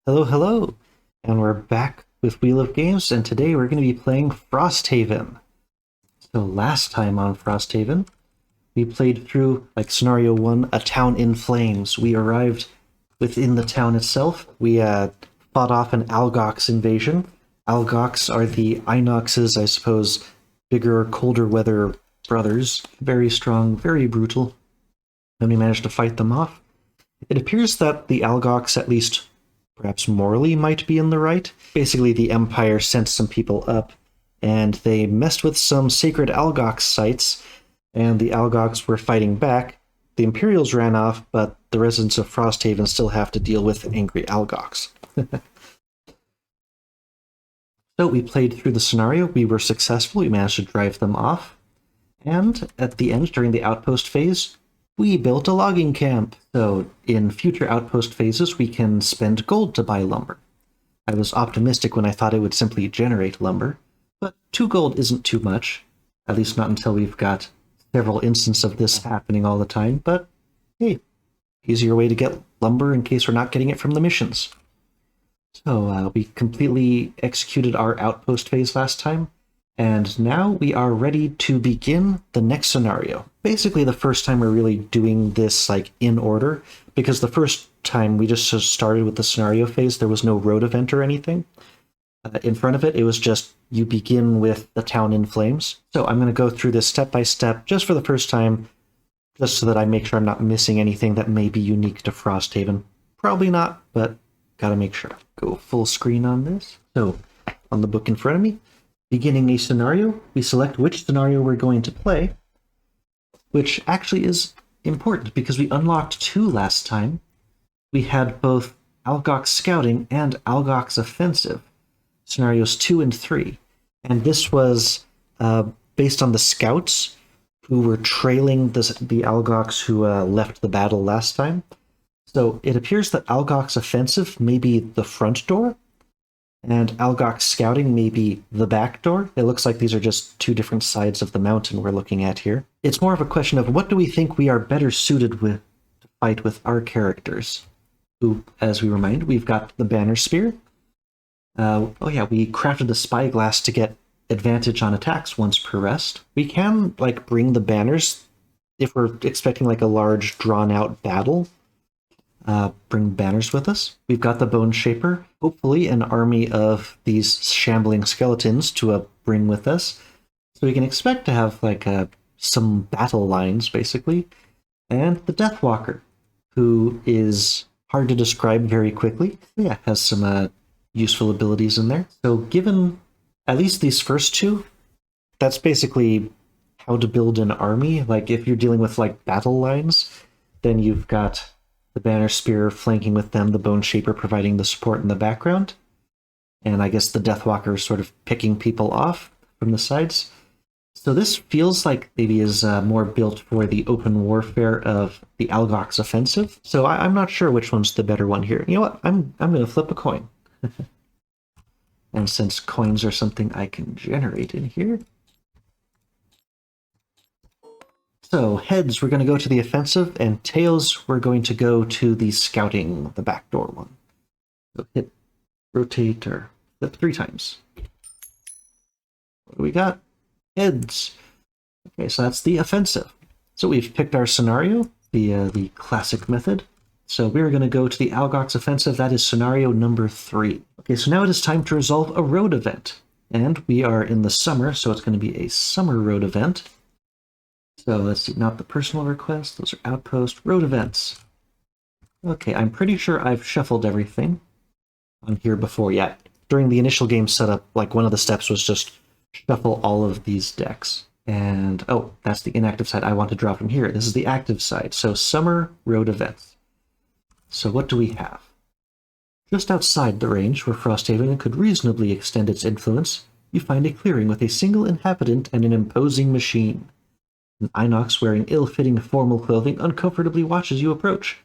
Hello, hello, and we're back with Wheel of Games, and today we're going to be playing Frosthaven. So last time on Frosthaven, we played through, like, Scenario 1, a town in flames. We arrived within the town itself. We fought off an Algox invasion. Algox are the Inox's, I suppose, bigger, colder weather brothers. Very strong, very brutal. And we managed to fight them off. It appears that the Algox, at least perhaps morally, might be in the right. Basically, the Empire sent some people up, and they messed with some sacred Algox sites, and the Algox were fighting back. The Imperials ran off, but the residents of Frosthaven still have to deal with angry Algox. So we played through the scenario. We were successful. We managed to drive them off. And at the end, during the outpost phase, we built a logging camp. So in future outpost phases, we can spend gold to buy lumber. I was optimistic when I thought it would simply generate lumber, but 2 gold isn't too much, at least not until we've got several instances of this happening all the time, but hey, easier way to get lumber in case we're not getting it from the missions. So we completely executed our outpost phase last time, and now we are ready to begin the next scenario. Basically the first time we're really doing this like in order, because the first time we just started with the scenario phase, there was no road event or anything. In front of it, it was just you begin with the town in flames. So I'm going to go through this step by step just for the first time, just so that I make sure I'm not missing anything that may be unique to Frosthaven. Probably not, but gotta make sure. Go full screen on this. So on the book in front of me, beginning a scenario, we select which scenario we're going to play, which actually is important because we unlocked 2 last time. We had both Algox Scouting and Algox Offensive, scenarios 2 and 3. And this was based on the scouts who were trailing the Algox who left the battle last time. So it appears that Algox Offensive may be the front door, and Algox Scouting may be the back door. It looks like these are just 2 different sides of the mountain we're looking at here. It's more of a question of what do we think we are better suited with to fight with our characters, who, as we remind, we've got the Banner Spear. Oh yeah, we crafted the Spyglass to get advantage on attacks once per rest. We can, like, bring the banners if we're expecting, like, a large, drawn-out battle. Bring banners with us. We've got the Bone Shaper, hopefully an army of these shambling skeletons to bring with us. So we can expect to have, like, some battle lines, basically. And the Deathwalker, who is hard to describe very quickly. Yeah, has some useful abilities in there. So given at least these first 2, that's basically how to build an army. Like, if you're dealing with, like, battle lines, then you've got the Banner Spear flanking with them, the Bone Shaper providing the support in the background, and I guess the Deathwalker is sort of picking people off from the sides. So this feels like maybe is more built for the open warfare of the Algox Offensive. So I'm not sure which one's the better one here. You know what? I'm going to flip a coin. And since coins are something I can generate in here, so heads, we're going to go to the offensive, and tails, we're going to go to the scouting, the backdoor one. So hit, rotate, or flip 3 times. What do we got? Heads. Okay, so that's the offensive. So we've picked our scenario, the classic method. So we're going to go to the Algox Offensive. That is scenario number 3. Okay, so now it is time to resolve a road event. And we are in the summer, so it's going to be a summer road event. So let's see, not the personal requests, those are outpost road events. Okay, I'm pretty sure I've shuffled everything on here before yet. During the initial game setup, like, one of the steps was just shuffle all of these decks. And, oh, that's the inactive side I want to draw from here. This is the active side, so summer road events. So what do we have? Just outside the range where Frosthaven could reasonably extend its influence, you find a clearing with a single inhabitant and an imposing machine. An Inox wearing ill-fitting formal clothing uncomfortably watches you approach,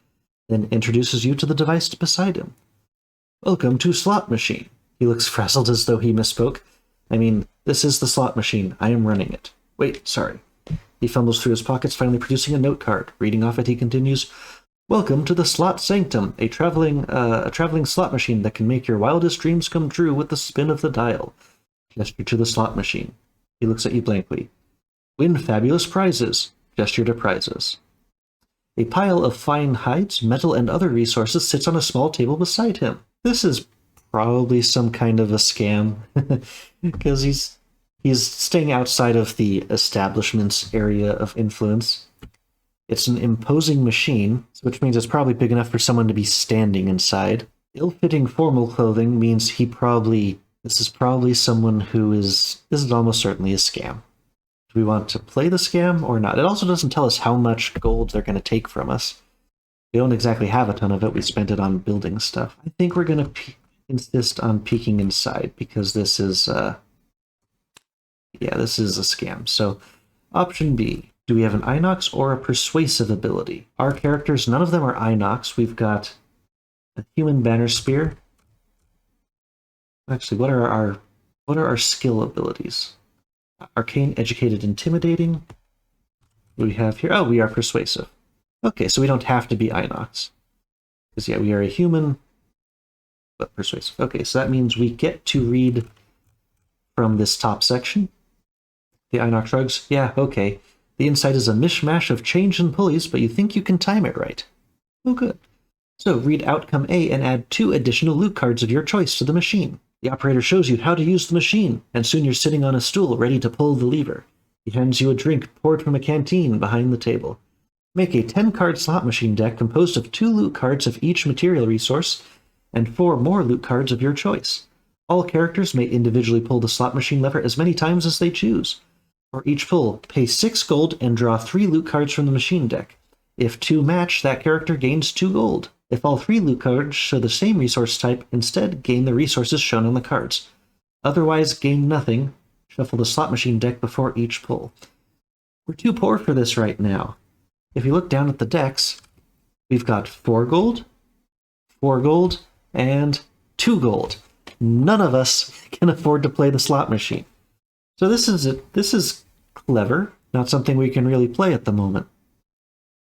then introduces you to the device beside him. Welcome to Slot Machine. He looks frazzled as though he misspoke. I mean, this is the slot machine. I am running it. Wait, sorry. He fumbles through his pockets, finally producing a note card. Reading off it, he continues, Welcome to the Slot Sanctum, a traveling slot machine that can make your wildest dreams come true with the spin of the dial. Gesture to the slot machine. He looks at you blankly. Win fabulous prizes. Gesture to prizes. A pile of fine hides, metal, and other resources sits on a small table beside him. This is probably some kind of a scam, because he's staying outside of the establishment's area of influence. It's an imposing machine, which means it's probably big enough for someone to be standing inside. Ill-fitting formal clothing means this is probably someone this is almost certainly a scam. Do we want to play the scam or not? It also doesn't tell us how much gold they're going to take from us. We don't exactly have a ton of it. We spent it on building stuff. I think we're going to insist on peeking inside, because this is this is a scam. So option B, do we have an Inox or a persuasive ability? Our characters, none of them are Inox. We've got a human banner spear. Actually, what are our skill abilities? Arcane, educated, intimidating. What do we have here? Oh, we are persuasive. Okay, so we don't have to be Inox. Because yeah, we are a human, but persuasive. Okay, so that means we get to read from this top section. The Inox shrugs. Yeah, okay. The inside is a mishmash of chains and pulleys, but you think you can time it right. Oh, good. So read outcome A and add 2 additional loot cards of your choice to the machine. The operator shows you how to use the machine, and soon you're sitting on a stool ready to pull the lever. He hands you a drink poured from a canteen behind the table. Make a 10-card slot machine deck composed of 2 loot cards of each material resource and 4 more loot cards of your choice. All characters may individually pull the slot machine lever as many times as they choose. For each pull, pay 6 gold and draw 3 loot cards from the machine deck. If 2 match, that character gains 2 gold. If all 3 loot cards show the same resource type, instead gain the resources shown on the cards. Otherwise, gain nothing. Shuffle the slot machine deck before each pull. We're too poor for this right now. If you look down at the decks, we've got 4 gold, 4 gold, and 2 gold. None of us can afford to play the slot machine. So this is clever, not something we can really play at the moment.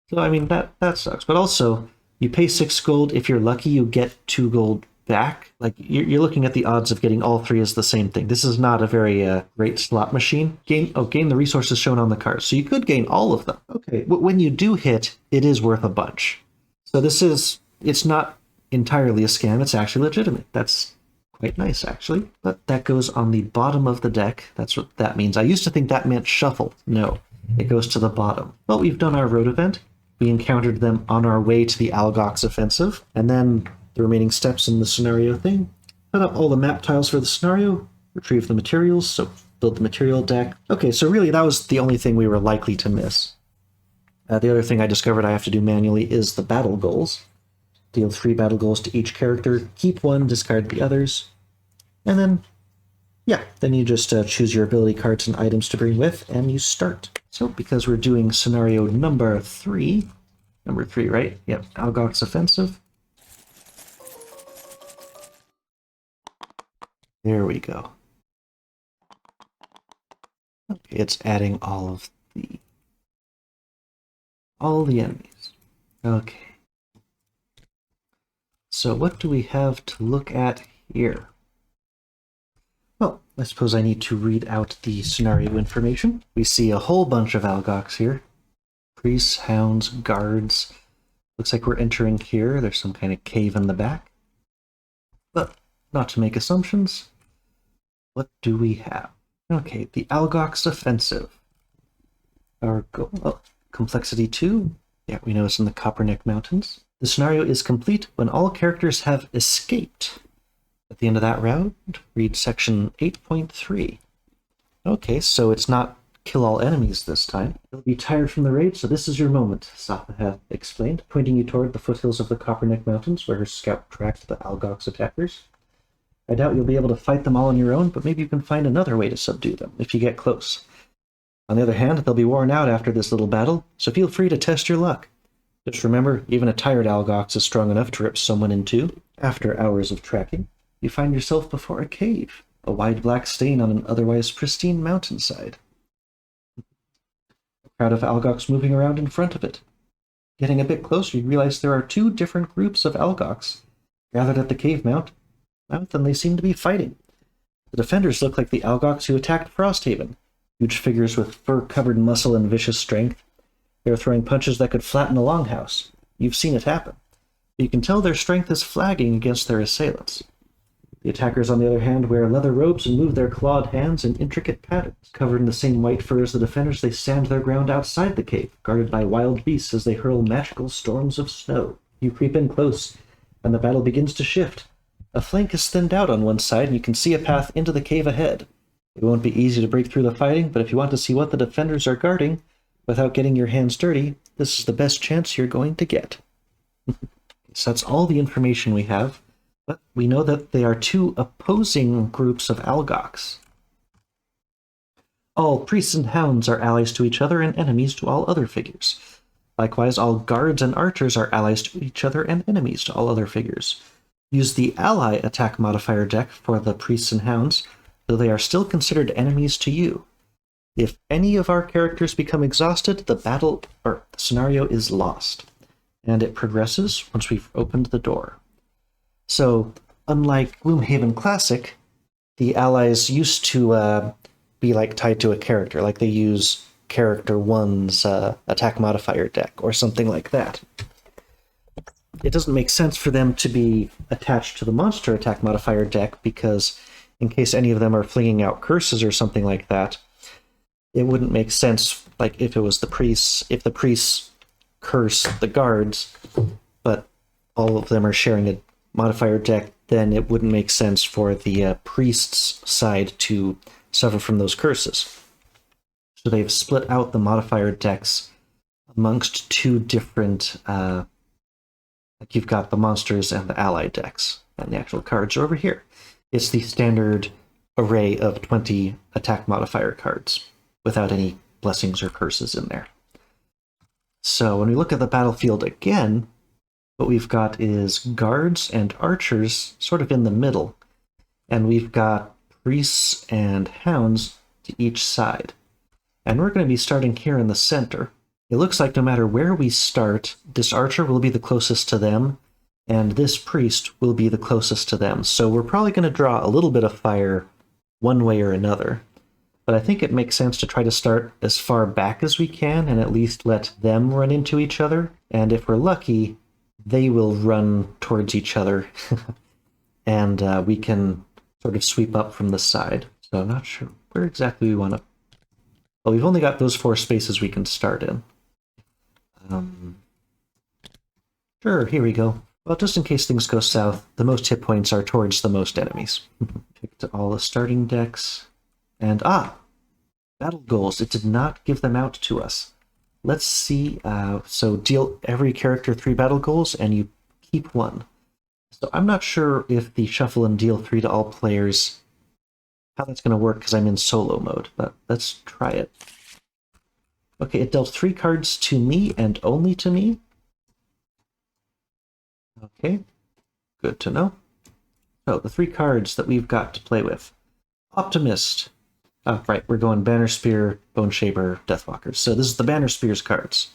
So I mean, that sucks. But also, you pay 6 gold. If you're lucky, you get 2 gold back. Like, you're looking at the odds of getting all 3 as the same thing. This is not a very great slot machine. Gain the resources shown on the cards. So you could gain all of them. Okay, but when you do hit, it is worth a bunch. So it's not entirely a scam. It's actually legitimate. That's quite nice, actually. But that goes on the bottom of the deck. That's what that means. I used to think that meant shuffle. No, it goes to the bottom. Well, we've done our road event. We encountered them on our way to the Algox offensive, and then the remaining steps in the scenario thing. Set up all the map tiles for the scenario, retrieve the materials, so build the material deck. Okay, so really that was the only thing we were likely to miss. The other thing I discovered I have to do manually is the battle goals. Deal 3 battle goals to each character, keep 1, discard the others, and then, yeah, then you just choose your ability cards and items to bring with, and you start. So, because we're doing scenario number 3, right? Yep, Algox offensive. There we go. Okay, it's adding all the enemies. Okay. So what do we have to look at here? Well, I suppose I need to read out the scenario information. We see a whole bunch of Algox here. Priests, hounds, guards. Looks like we're entering here. There's some kind of cave in the back. But not to make assumptions, what do we have? Okay, the Algox offensive. Our goal, complexity 2. Yeah, we know it's in the Copperneck Mountains. The scenario is complete when all characters have escaped. At the end of that round, read section 8.3. Okay, so it's not kill all enemies this time. You'll be tired from the raid, so this is your moment, Sapaha explained, pointing you toward the foothills of the Copperneck Mountains, where her scout tracked the Algox attackers. I doubt you'll be able to fight them all on your own, but maybe you can find another way to subdue them, if you get close. On the other hand, they'll be worn out after this little battle, so feel free to test your luck. Just remember, even a tired Algox is strong enough to rip someone in two. After hours of tracking, you find yourself before a cave, a wide black stain on an otherwise pristine mountainside. A crowd of Algox moving around in front of it. Getting a bit closer, you realize there are two different groups of Algox gathered at the cave mouth, and they seem to be fighting. The defenders look like the Algox who attacked Frosthaven, huge figures with fur-covered muscle and vicious strength. They're throwing punches that could flatten a longhouse. You've seen it happen. You can tell their strength is flagging against their assailants. The attackers, on the other hand, wear leather robes and move their clawed hands in intricate patterns. Covered in the same white fur as the defenders, they stand their ground outside the cave, guarded by wild beasts as they hurl magical storms of snow. You creep in close, and the battle begins to shift. A flank is thinned out on one side, and you can see a path into the cave ahead. It won't be easy to break through the fighting, but if you want to see what the defenders are guarding, without getting your hands dirty, this is the best chance you're going to get. So that's all the information we have. But we know that they are two opposing groups of Algox. All priests and hounds are allies to each other and enemies to all other figures. Likewise, all guards and archers are allies to each other and enemies to all other figures. Use the ally attack modifier deck for the priests and hounds, though they are still considered enemies to you. If any of our characters become exhausted, the scenario is lost, and it progresses once we've opened the door. So, unlike Gloomhaven Classic, the allies used to be tied to a character, like they use character 1's attack modifier deck, or something like that. It doesn't make sense for them to be attached to the monster attack modifier deck, because in case any of them are flinging out curses or something like that, it wouldn't make sense, if it was the priests, if the priests curse the guards, but all of them are sharing a modifier deck, then it wouldn't make sense for the priest's side to suffer from those curses. So they've split out the modifier decks amongst two different, you've got the monsters and the ally decks, and the actual cards are over here. It's the standard array of 20 attack modifier cards, without any blessings or curses in there. So when we look at the battlefield again, what we've got is guards and archers sort of in the middle, and we've got priests and hounds to each side. And we're going to be starting here in the center. It looks like no matter where we start, this archer will be the closest to them, and this priest will be the closest to them. So we're probably going to draw a little bit of fire one way or another. But I think it makes sense to try to start as far back as we can and at least let them run into each other. And if we're lucky, they will run towards each other, and we can sort of sweep up from the side. So I'm not sure where exactly we want to... Well, we've only got those 4 spaces we can start in. Sure, here we go. Well, just in case things go south, the most hit points are towards the most enemies. Picked all the starting decks. And battle goals. It did not give them out to us. Let's see. So deal every character 3 battle goals, and you keep 1. So I'm not sure if the shuffle and deal 3 to all players, how that's going to work, because I'm in solo mode, but let's try it. Okay, it dealt 3 cards to me and only to me. Okay, good to know. So the 3 cards that we've got to play with. Optimist. Oh, right, we're going Banner Spear, Bone Shaper, Deathwalker. So this is the Banner Spears cards.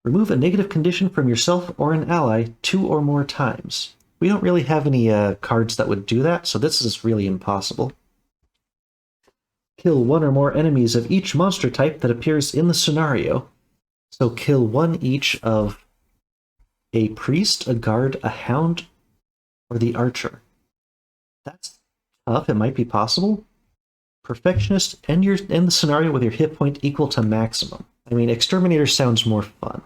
Remove a negative condition from yourself or an ally 2 or more times. We don't really have any cards that would do that, so this is really impossible. Kill 1 or more enemies of each monster type that appears in the scenario. So kill 1 each of a priest, a guard, a hound, or the archer. That's tough. It might be possible. Perfectionist, end the scenario with your hit point equal to maximum. I mean, Exterminator sounds more fun.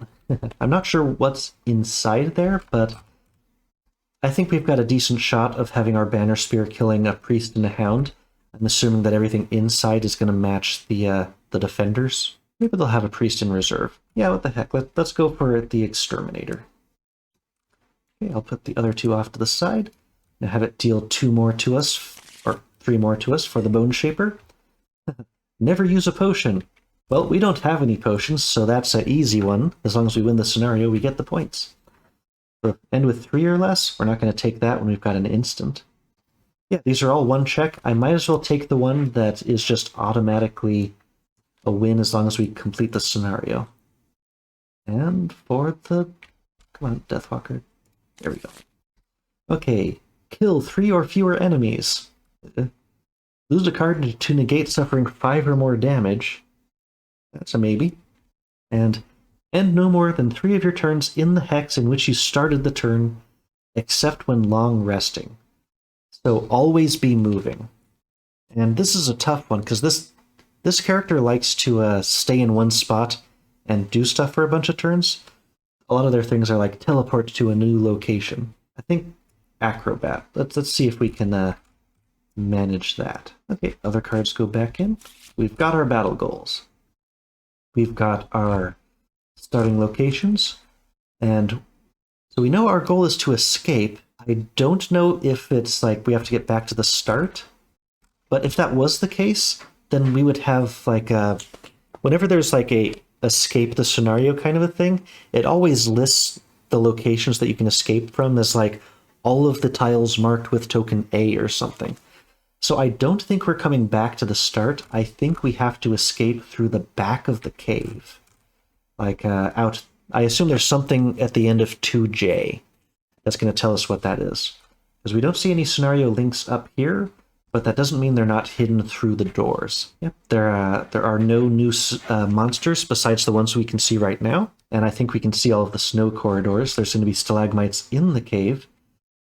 I'm not sure what's inside there, but I think we've got a decent shot of having our Banner Spear killing a priest and a hound. I'm assuming that everything inside is going to match the defenders. Maybe they'll have a priest in reserve. Yeah, what the heck. Let's go for the Exterminator. Okay, I'll put the other 2 off to the side and have it deal 2 more to us, or 3 more to us for the Bone Shaper. Never use a potion. Well, we don't have any potions, so that's an easy one. As long as we win the scenario, we get the points. So end with 3 or less, we're not going to take that when we've got an instant. Yeah, these are all 1 check. I might as well take the one that is just automatically a win as long as we complete the scenario. And for the... Come on, Deathwalker. There we go. Okay, kill 3 or fewer enemies. Lose a card to negate suffering 5 or more damage. That's a maybe. And end no more than 3 of your turns in the hex in which you started the turn, except when long resting. So always be moving. And this is a tough one, because this character likes to stay in one spot and do stuff for a bunch of turns. A lot of their things are like teleport to a new location. I think Acrobat. Let's see if we can manage that. Okay, other cards go back in. We've got our battle goals. We've got our starting locations. And so we know our goal is to escape. I don't know if it's like we have to get back to the start. But if that was the case, then we would have like a... Whenever there's like a escape the scenario kind of a thing, it always lists the locations that you can escape from as like all of the tiles marked with token A or something. So I don't think we're coming back to the start. I think we have to escape through the back of the cave. Like out... I assume there's something at the end of 2J that's going to tell us what that is. Because we don't see any scenario links up here, but that doesn't mean they're not hidden through the doors. Yep, there are no new monsters besides the ones we can see right now, and I think we can see all of the snow corridors. There's going to be stalagmites in the cave.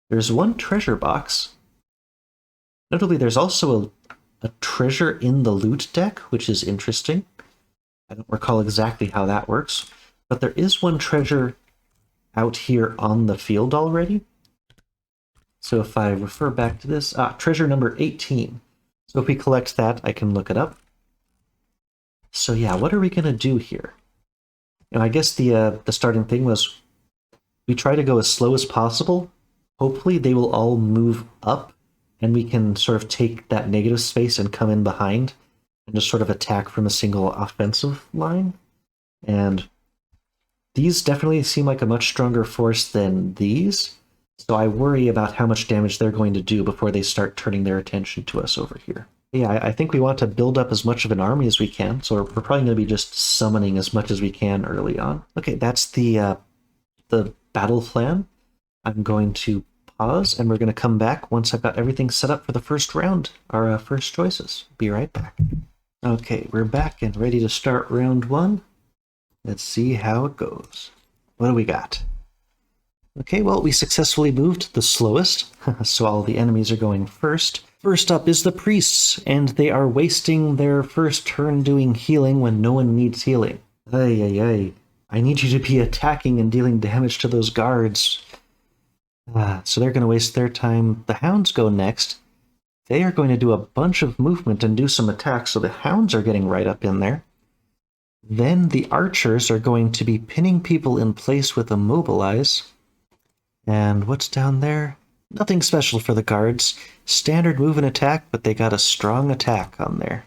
There's one treasure box. Notably, there's also a treasure in the loot deck, which is interesting. I don't recall exactly how that works, but there is one treasure out here on the field already. So if I refer back to this, treasure number 18. So if we collect that, I can look it up. So yeah, what are we going to do here? I guess the starting thing was we try to go as slow as possible. Hopefully they will all move up, and we can sort of take that negative space and come in behind and just sort of attack from a single offensive line. And these definitely seem like a much stronger force than these. So I worry about how much damage they're going to do before they start turning their attention to us over here. Yeah, I think we want to build up as much of an army as we can, so we're probably going to be just summoning as much as we can early on. Okay, that's the battle plan. I'm going to pause, and we're going to come back once I've got everything set up for the first round, our first choices. Be right back. Okay, we're back and ready to start round 1. Let's see how it goes. What do we got? Okay, well, we successfully moved the slowest, so all the enemies are going first. First up is the priests, and they are wasting their first turn doing healing when no one needs healing. Ay, ay, ay. I need you to be attacking and dealing damage to those guards. So they're going to waste their time. The hounds go next. They are going to do a bunch of movement and do some attacks, so the hounds are getting right up in there. Then the archers are going to be pinning people in place with immobilize. And what's down there? Nothing special for the guards. Standard move and attack, but they got a strong attack on there.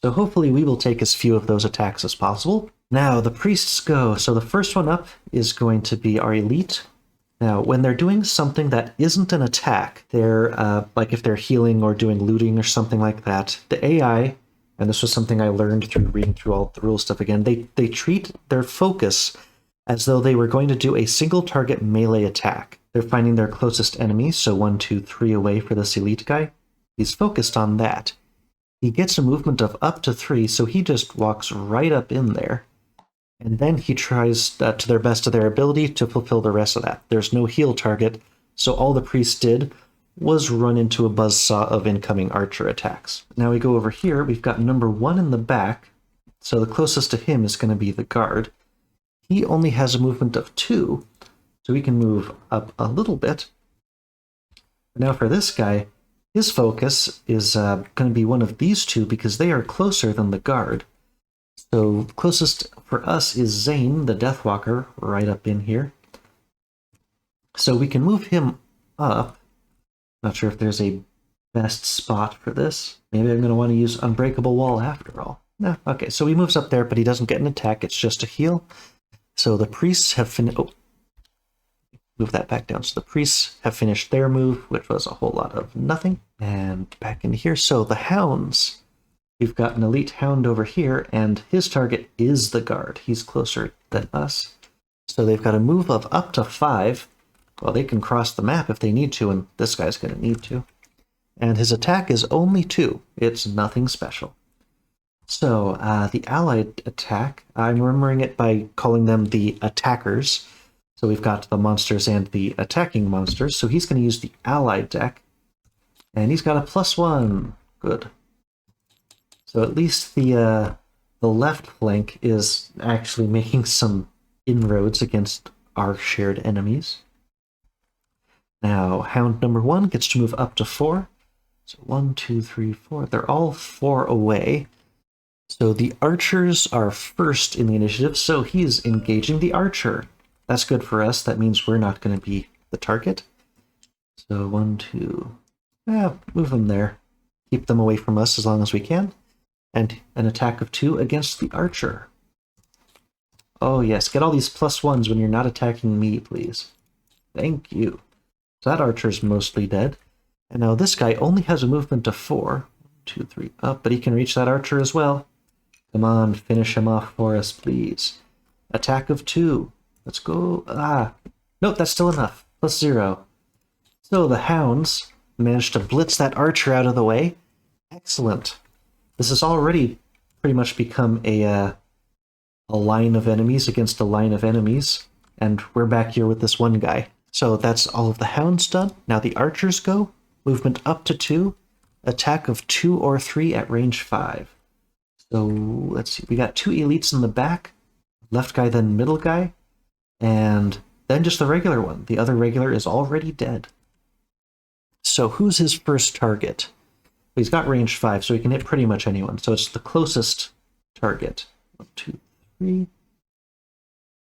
So hopefully we will take as few of those attacks as possible. Now the priests go. So the first one up is going to be our elite. Now when they're doing something that isn't an attack, they're like if they're healing or doing looting or something like that, the AI, and this was something I learned through reading through all the rule stuff again, they treat their focus as though they were going to do a single target melee attack. They're finding their closest enemy, so 1, 2, 3 away for this elite guy. He's focused on that. He gets a movement of up to 3, so he just walks right up in there. And then he tries, to their best of their ability, to fulfill the rest of that. There's no heal target, so all the priest did was run into a buzzsaw of incoming archer attacks. Now we go over here, we've got number 1 in the back, so the closest to him is going to be the guard. He only has a movement of 2, so we can move up a little bit. Now for this guy, his focus is going to be one of these two because they are closer than the guard. So closest for us is Zane, the Deathwalker, right up in here. So we can move him up. Not sure if there's a best spot for this. Maybe I'm going to want to use Unbreakable Wall after all. No, okay, so he moves up there, but he doesn't get an attack, it's just a heal. So the priests have finished... Oh, move that back down. So the priests have finished their move, which was a whole lot of nothing. And back in here. So the hounds We've got an elite hound over here, and his target is the guard. He's closer than us. So they've got a move of up to 5. Well, they can cross the map if they need to, and this guy's going to need to. And his attack is only 2. It's nothing special. So, the allied attack, I'm remembering it by calling them the attackers. So we've got the monsters and the attacking monsters. So he's going to use the allied deck. And he's got a +1. Good. So at least the left flank is actually making some inroads against our shared enemies. Now, hound number 1 gets to move up to 4. So 1, 2, 3, 4. They're all 4 away. So the archers are first in the initiative, so he's engaging the archer. That's good for us. That means we're not going to be the target. So 1, 2. Move them there. Keep them away from us as long as we can. And an attack of 2 against the archer. Oh yes, get all these +1s when you're not attacking me, please. Thank you. So that archer's mostly dead. And now this guy only has a movement of 4. 1, 2, 3, up, but he can reach that archer as well. Come on, finish him off for us, please. Attack of 2. Let's go. Nope, that's still enough. +0. So the hounds managed to blitz that archer out of the way. Excellent. This has already pretty much become a line of enemies against a line of enemies, and we're back here with this one guy. So that's all of the hounds done. Now the archers go. Movement up to 2. Attack of 2 or 3 at range 5. So let's see. We got 2 elites in the back. Left guy, then middle guy. And then just the regular one. The other regular is already dead. So who's his first target? He's got range 5, so he can hit pretty much anyone. So it's the closest target. 1, 2, 3.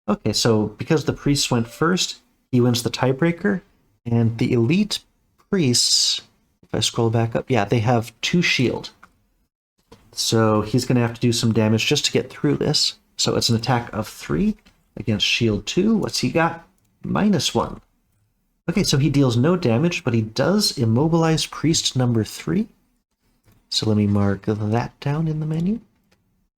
Okay, so because the priests went first, he wins the tiebreaker. And the elite priests, if I scroll back up, yeah, they have 2 shield. So he's going to have to do some damage just to get through this. So it's an attack of 3 against shield 2. What's he got? -1. Okay, so he deals no damage, but he does immobilize priest number 3. So let me mark that down in the menu.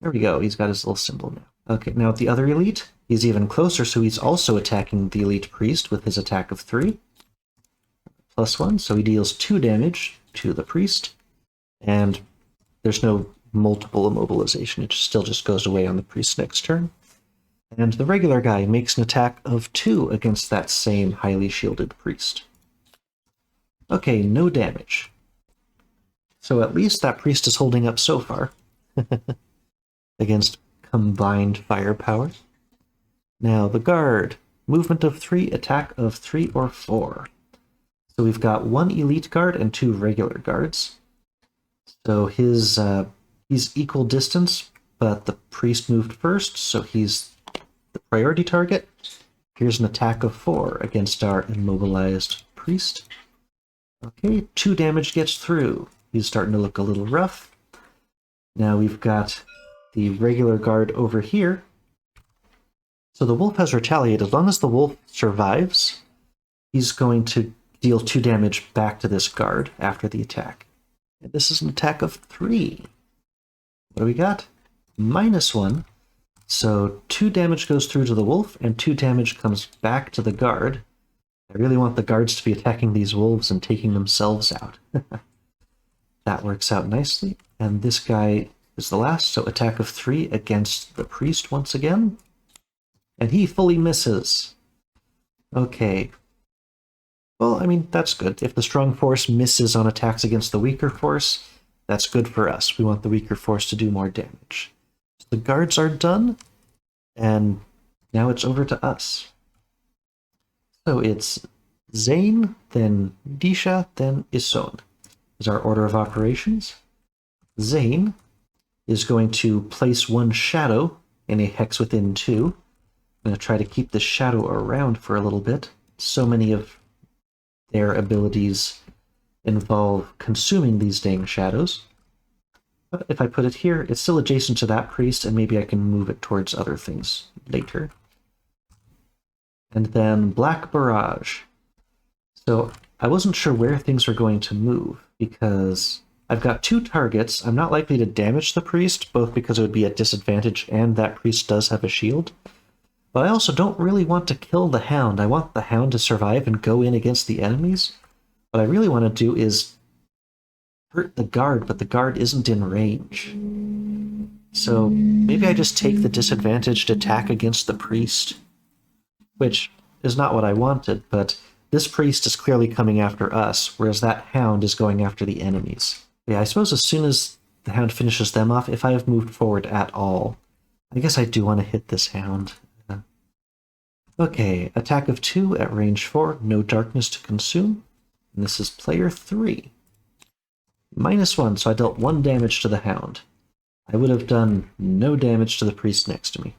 There we go, he's got his little symbol now. Okay, now the other elite, he's even closer, so he's also attacking the elite priest with his attack of 3. +1, so he deals 2 damage to the priest. And there's no multiple immobilization, it still just goes away on the priest's next turn. And the regular guy makes an attack of 2 against that same highly shielded priest. Okay, no damage. So at least that priest is holding up so far against combined firepower. Now the guard, movement of 3, attack of 3 or 4. So we've got 1 elite guard and 2 regular guards. So he's equal distance, but the priest moved first, so he's the priority target. Here's an attack of 4 against our immobilized priest. Okay, 2 damage gets through. He's starting to look a little rough. Now we've got the regular guard over here. So the wolf has retaliated. As long as the wolf survives, he's going to deal 2 damage back to this guard after the attack. And this is an attack of 3. What do we got? -1. So 2 damage goes through to the wolf, and 2 damage comes back to the guard. I really want the guards to be attacking these wolves and taking themselves out. That works out nicely. And this guy is the last, so attack of 3 against the priest once again. And he fully misses. Okay. Well, I mean, that's good. If the strong force misses on attacks against the weaker force, that's good for us. We want the weaker force to do more damage. So the guards are done, and now it's over to us. So it's Zane, then Disha, then Isolde is our order of operations. Zane is going to place 1 shadow in a hex within 2. I'm going to try to keep the shadow around for a little bit. So many of their abilities involve consuming these dang shadows. But if I put it here, it's still adjacent to that priest, and maybe I can move it towards other things later. And then Black Barrage. So I wasn't sure where things were going to move, because I've got 2 targets. I'm not likely to damage the priest, both because it would be at disadvantage and that priest does have a shield. But I also don't really want to kill the hound. I want the hound to survive and go in against the enemies. What I really want to do is hurt the guard, but the guard isn't in range. So maybe I just take the disadvantaged attack against the priest, which is not what I wanted, but this priest is clearly coming after us, whereas that hound is going after the enemies. Yeah, I suppose as soon as the hound finishes them off, if I have moved forward at all, I guess I do want to hit this hound. Okay, attack of 2 at range 4, no darkness to consume. And this is player 3. -1, so I dealt 1 damage to the hound. I would have done no damage to the priest next to me.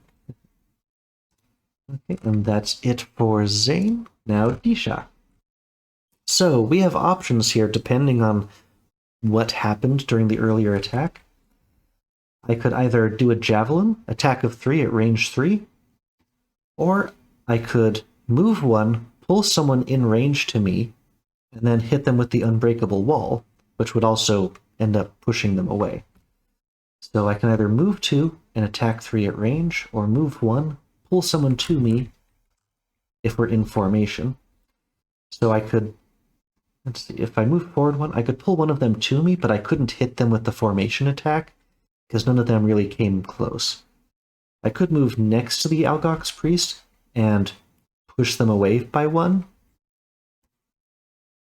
Okay, and that's it for Zane. Now Disha. So we have options here depending on what happened during the earlier attack. I could either do a javelin, attack of 3 at range 3, or I could move 1, pull someone in range to me, and then hit them with the unbreakable wall, which would also end up pushing them away. So I can either move 2 and attack 3 at range, or move 1, pull someone to me if we're in formation. So I could, let's see, if I move forward 1, I could pull one of them to me, but I couldn't hit them with the formation attack, because none of them really came close. I could move next to the Algox priest and push them away by 1,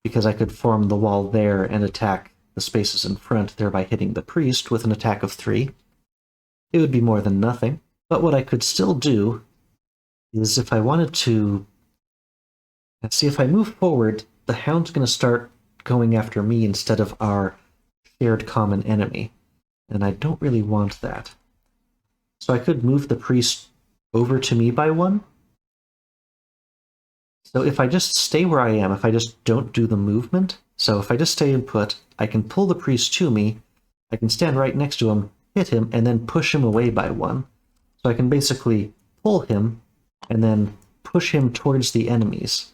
because I could form the wall there and attack the spaces in front, thereby hitting the priest with an attack of 3. It would be more than nothing. But what I could still do is if I wanted to... Let's see, if I move forward, the hound's going to start going after me instead of our shared common enemy. And I don't really want that. So I could move the priest over to me by 1. So if I just stay where I am, if I just don't do the movement, so if I just stay and put, I can pull the priest to me, I can stand right next to him, hit him, and then push him away by 1. So I can basically pull him and then push him towards the enemies.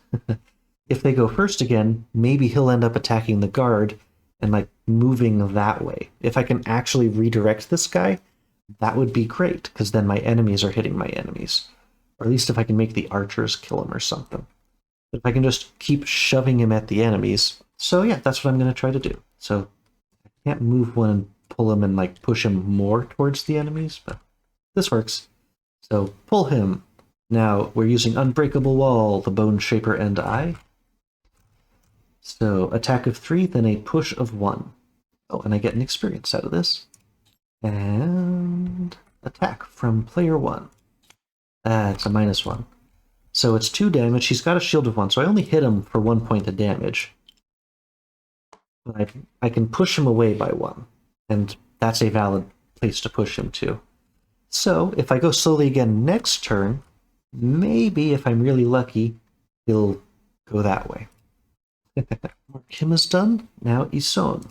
If they go first again, maybe he'll end up attacking the guard and like moving that way. If I can actually redirect this guy, that would be great, because then my enemies are hitting my enemies. Or at least if I can make the archers kill him or something. But if I can just keep shoving him at the enemies. So yeah, that's what I'm going to try to do. So I can't move 1 and pull him and like push him more towards the enemies, but this works. So pull him. Now we're using Unbreakable Wall, the Bone Shaper, and I. So attack of 3, then a push of 1. Oh, and I get an experience out of this. And attack from player 1. It's a -1. So it's 2 damage. He's got a shield of 1, so I only hit him for 1 point of damage. But I can push him away by 1, and that's a valid place to push him to. So if I go slowly again next turn, maybe if I'm really lucky, he'll go that way. Kim is done. Now Ison.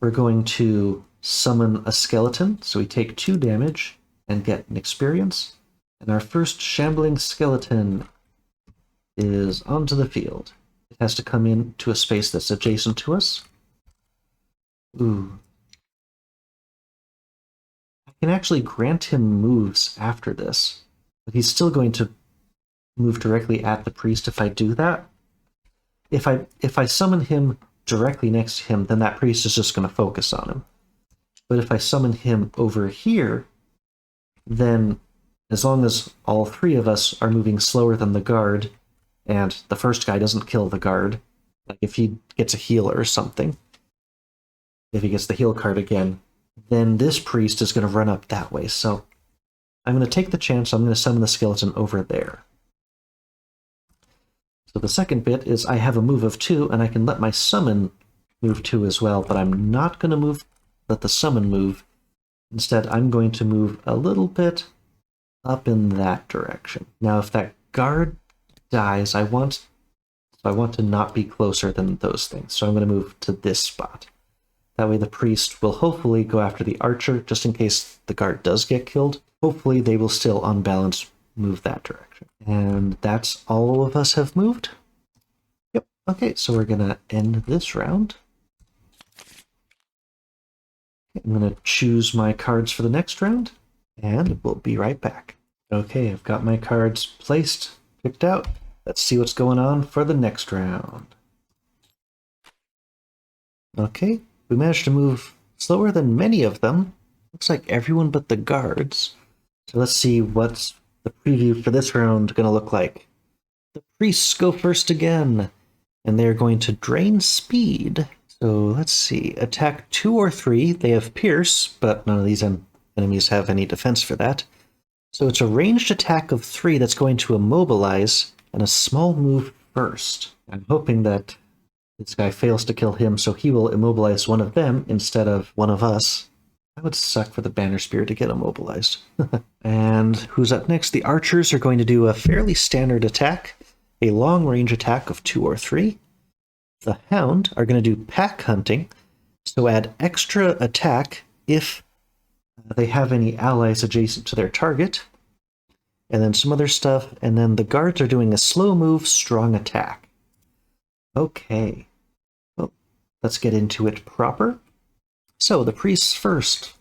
We're going to summon a skeleton, so we take 2 damage and get an experience. And our first shambling skeleton is onto the field. It has to come into a space that's adjacent to us. Ooh. I can actually grant him moves after this, but he's still going to move directly at the priest if I do that. If I summon him directly next to him, then that priest is just going to focus on him. But if I summon him over here, then as long as all 3 of us are moving slower than the guard, and the first guy doesn't kill the guard, like if he gets a heal or something, if he gets the heal card again, then this priest is going to run up that way. So I'm going to take the chance, I'm going to summon the skeleton over there. So the second bit is I have a move of 2, and I can let my summon move 2 as well, but I'm not going to let the summon move. Instead, I'm going to move a little bit up in that direction. Now, if that guard dies, I want to not be closer than those things, so I'm going to move to this spot. That way the priest will hopefully go after the archer, just in case the guard does get killed. Hopefully they will still, on balance, move that direction. And that's all of us have moved? Yep. Okay, so we're going to end this round. I'm going to choose my cards for the next round, and we'll be right back. Okay, I've got my cards placed, picked out. Let's see what's going on for the next round. Okay, we managed to move slower than many of them. Looks like everyone but the guards. So let's see what's the preview for this round going to look like. The priests go first again, and they're going to drain speed. So let's see, attack 2 or 3. They have Pierce, but none of these enemies have any defense for that. So it's a ranged attack of 3 that's going to immobilize, and a small move first. I'm hoping that this guy fails to kill him, so he will immobilize one of them instead of one of us. That would suck for the Banner Spear to get immobilized. And who's up next? The archers are going to do a fairly standard attack, a long-range attack of 2 or 3. The Hound are going to do pack hunting, so add extra attack if they have any allies adjacent to their target. And then some other stuff, and then the guards are doing a slow move, strong attack. Okay, well, let's get into it proper. So, the priests first.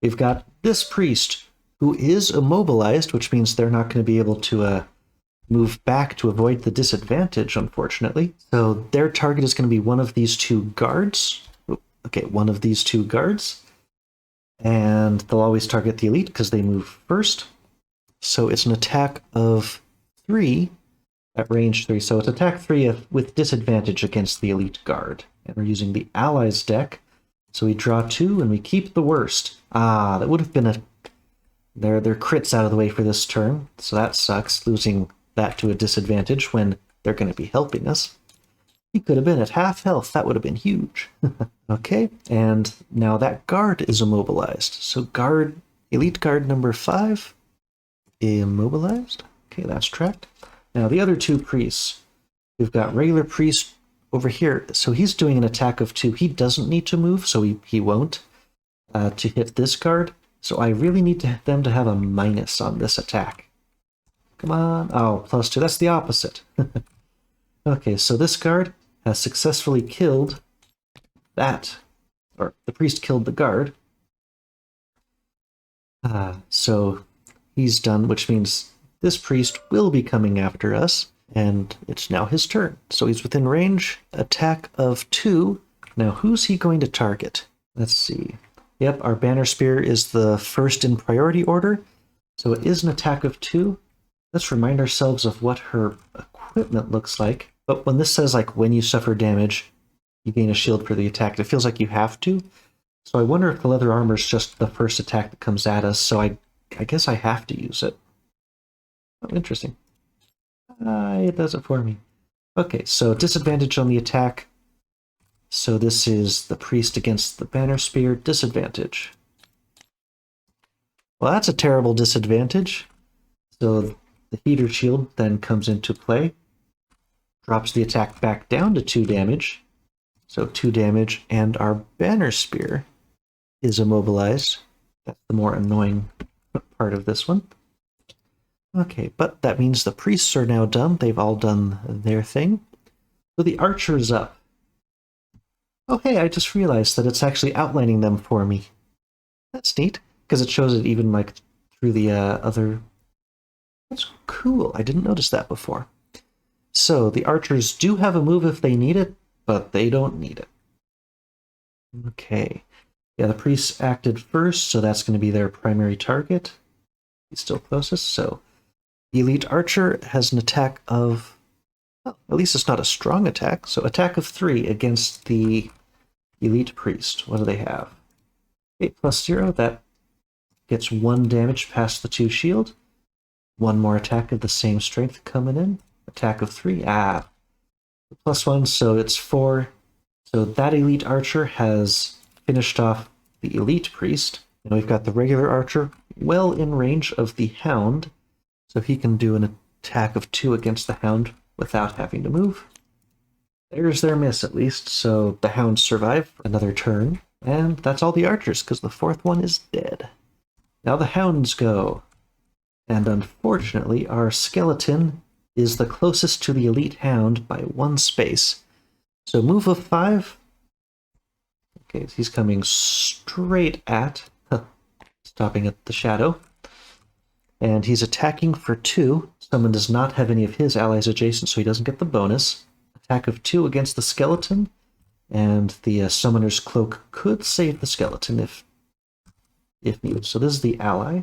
We've got this priest, who is immobilized, which means they're not going to be able to move back to avoid the disadvantage, unfortunately. So, their target is going to be one of these 2 guards. Okay, one of these 2 guards. And they'll always target the elite because they move first. So, it's an attack of 3 at range 3. So, it's attack 3 with disadvantage against the elite guard. And we're using the allies deck. So we draw 2 and we keep the worst. Ah, that would have been their crits out of the way for this turn. So that sucks, losing that to a disadvantage when they're going to be helping us. He could have been at half health. That would have been huge. Okay, and now that guard is immobilized. So elite guard number 5, immobilized. Okay, that's tracked. Now the other 2 priests. We've got regular priest over here, so he's doing an attack of 2. He doesn't need to move, so he won't to hit this guard. So I really need them to have a minus on this attack. Come on. Oh, +2. That's the opposite. Okay, so this guard has successfully killed that. Or the priest killed the guard. So he's done, which means this priest will be coming after us. And it's now his turn. So he's within range, attack of 2. Now who's he going to target? Let's see. Yep, our Banner Spear is the first in priority order. So it is an attack of 2. Let's remind ourselves of what her equipment looks like. But when this says, like, when you suffer damage, you gain a shield for the attack, it feels like you have to. So I wonder if the leather armor is just the first attack that comes at us. So I guess I have to use it. Oh, interesting. It does it for me. Okay, so disadvantage on the attack. So this is the priest against the Banner Spear, disadvantage. Well, that's a terrible disadvantage. So the heater shield then comes into play. Drops the attack back down to 2 damage. So 2 damage, and our Banner Spear is immobilized. That's the more annoying part of this one. Okay, but that means the priests are now done. They've all done their thing. So the archer is up. Oh hey, I just realized that it's actually outlining them for me. That's neat, because it shows it even like through the other... That's cool, I didn't notice that before. So the archers do have a move if they need it, but they don't need it. Okay. Yeah, the priests acted first, so that's going to be their primary target. He's still closest, so... The elite archer has an attack of... Well, at least it's not a strong attack. So attack of 3 against the elite priest. What do they have? 8 + 0. That gets 1 damage past the 2 shield. 1 more attack of the same strength coming in. Attack of 3. +1, so it's 4. So that elite archer has finished off the elite priest. And we've got the regular archer well in range of the hound. So he can do an attack of 2 against the hound without having to move. There's their miss, at least, so the hounds survive another turn. And that's all the archers, because the 4th one is dead. Now the hounds go. And unfortunately, our skeleton is the closest to the elite hound by 1 space. So move of 5. Okay, so he's coming straight at, stopping at the shadow. And he's attacking for 2. Someone does not have any of his allies adjacent, so he doesn't get the bonus. Attack of 2 against the skeleton, and the summoner's cloak could save the skeleton if needed. So this is the ally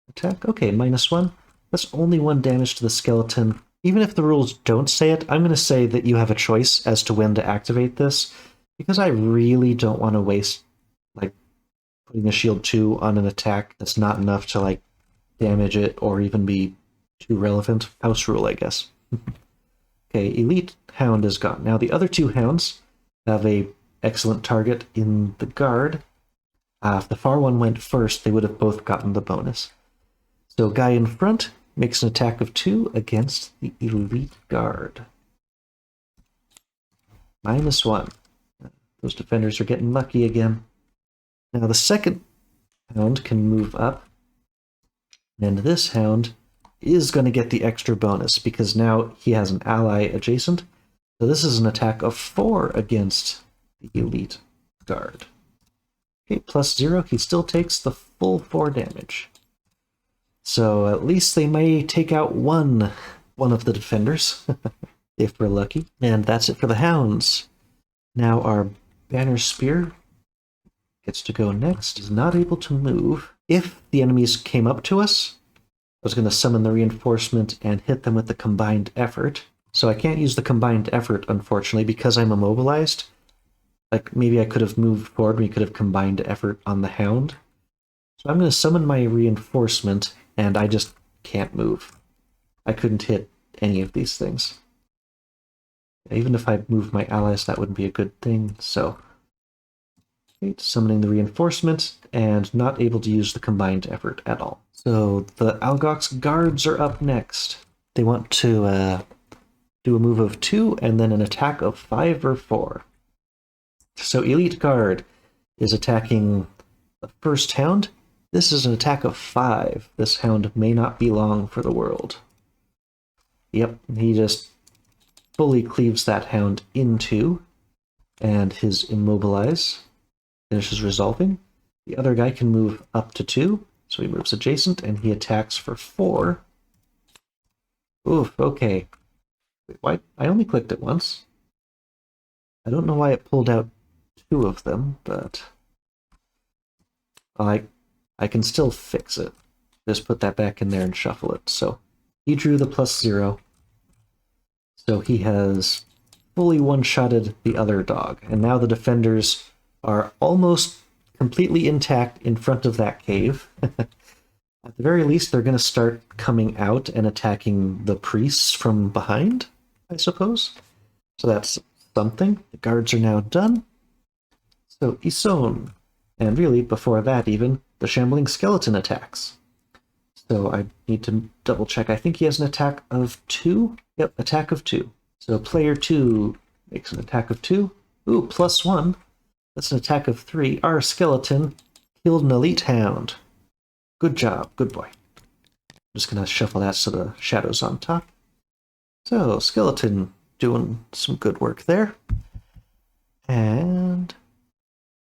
attack. Okay, -1. That's only 1 damage to the skeleton. Even if the rules don't say it, I'm going to say that you have a choice as to when to activate this, because I really don't want to waste, like, putting a shield 2 on an attack that's not enough to, like, damage it or even be too relevant. House rule, I guess. Okay, Elite Hound is gone. Now the other 2 hounds have a excellent target in the guard. If the far one went first, they would have both gotten the bonus. So guy in front makes an attack of 2 against the Elite Guard. -1. Those defenders are getting lucky again. Now the second hound can move up, and this hound is going to get the extra bonus because now he has an ally adjacent. So this is an attack of 4 against the Elite Guard. Okay, +0, he still takes the full 4 damage. So at least they may take out one of the defenders, if we're lucky. And that's it for the hounds. Now our banner spear gets to go next. Is not able to move. If the enemies came up to us, I was going to summon the reinforcement and hit them with the combined effort. So I can't use the combined effort, unfortunately, because I'm immobilized. Like, maybe I could have moved forward, we could have combined effort on the hound. So I'm going to summon my reinforcement, and I just can't move. I couldn't hit any of these things. Even if I moved my allies, that wouldn't be a good thing, so... Okay, summoning the reinforcement, and not able to use the combined effort at all. So the Algox guards are up next. They want to do a move of 2, and then an attack of 5 or 4. So Elite Guard is attacking the first hound. This is an attack of 5. This hound may not be long for the world. Yep, he just fully cleaves that hound in 2, and his immobilize finishes resolving. The other guy can move up to 2, so he moves adjacent, and he attacks for 4. Oof, okay. Wait, why? I only clicked it once. I don't know why it pulled out 2 of them, but... I can still fix it. Just put that back in there and shuffle it. So he drew the +0. So he has fully one-shotted the other dog. And now the defenders are almost completely intact in front of that cave. At the very least, they're going to start coming out and attacking the priests from behind, I suppose. So that's something. The guards are now done. So Ison, and really before that even, the shambling skeleton attacks. So I need to double check. I think he has an attack of 2. Yep, attack of 2. So player 2 makes an attack of 2. Ooh, +1. That's an attack of 3. Our skeleton killed an elite hound. Good job, good boy. I'm just going to shuffle that so the shadow's on top. So, skeleton doing some good work there. And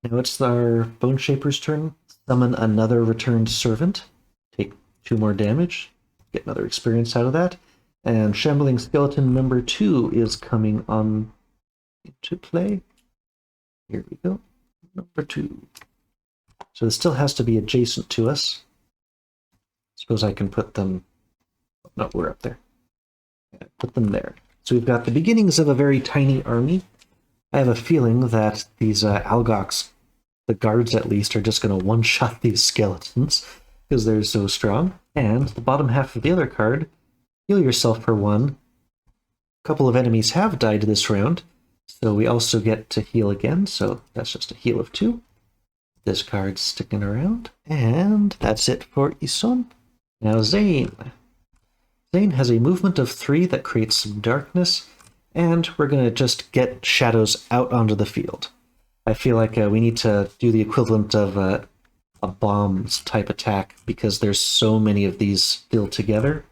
now it's our Bone Shaper's turn. Summon another returned servant. Take 2 more damage. Get another experience out of that. And Shambling Skeleton number 2 is coming on into play. Here we go. Number 2. So this still has to be adjacent to us. Suppose I can put them... No, we're up there. Put them there. So we've got the beginnings of a very tiny army. I have a feeling that these Algox, the guards at least, are just going to one-shot these skeletons because they're so strong. And the bottom half of the other card, heal yourself for 1. A couple of enemies have died this round, so we also get to heal again, so that's just a heal of 2. This card's sticking around. And that's it for Ison. Now Zane. Zane has a movement of 3 that creates some darkness, and we're going to just get shadows out onto the field. I feel like we need to do the equivalent of a bombs type attack because there's so many of these still together.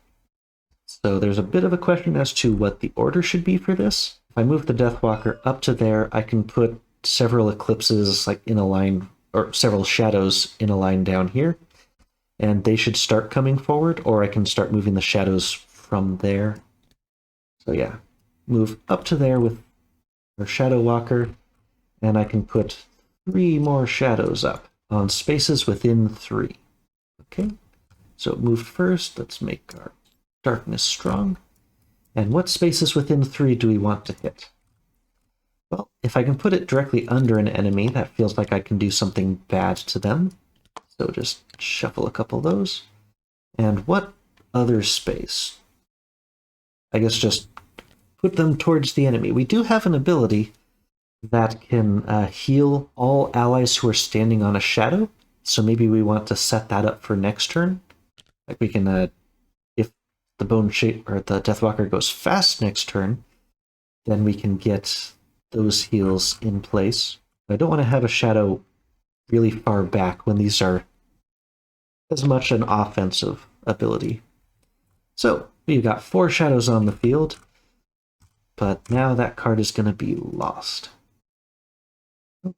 So there's a bit of a question as to what the order should be for this. If I move the Deathwalker up to there, I can put several eclipses like in a line, or several shadows in a line down here. And they should start coming forward, or I can start moving the shadows from there. So yeah, move up to there with our Shadow Walker, and I can put 3 more shadows up on spaces within 3. Okay, so it moved first. Let's make our darkness strong. And what spaces within 3 do we want to hit? Well, if I can put it directly under an enemy, that feels like I can do something bad to them. So just shuffle a couple of those. And what other space? I guess just put them towards the enemy. We do have an ability that can heal all allies who are standing on a shadow. So maybe we want to set that up for next turn. Like we can, if the Bone Shape or the Deathwalker goes fast next turn, then we can get those heals in place. I don't want to have a shadow really far back when these are as much an offensive ability. So we've got 4 shadows on the field, but now that card is going to be lost.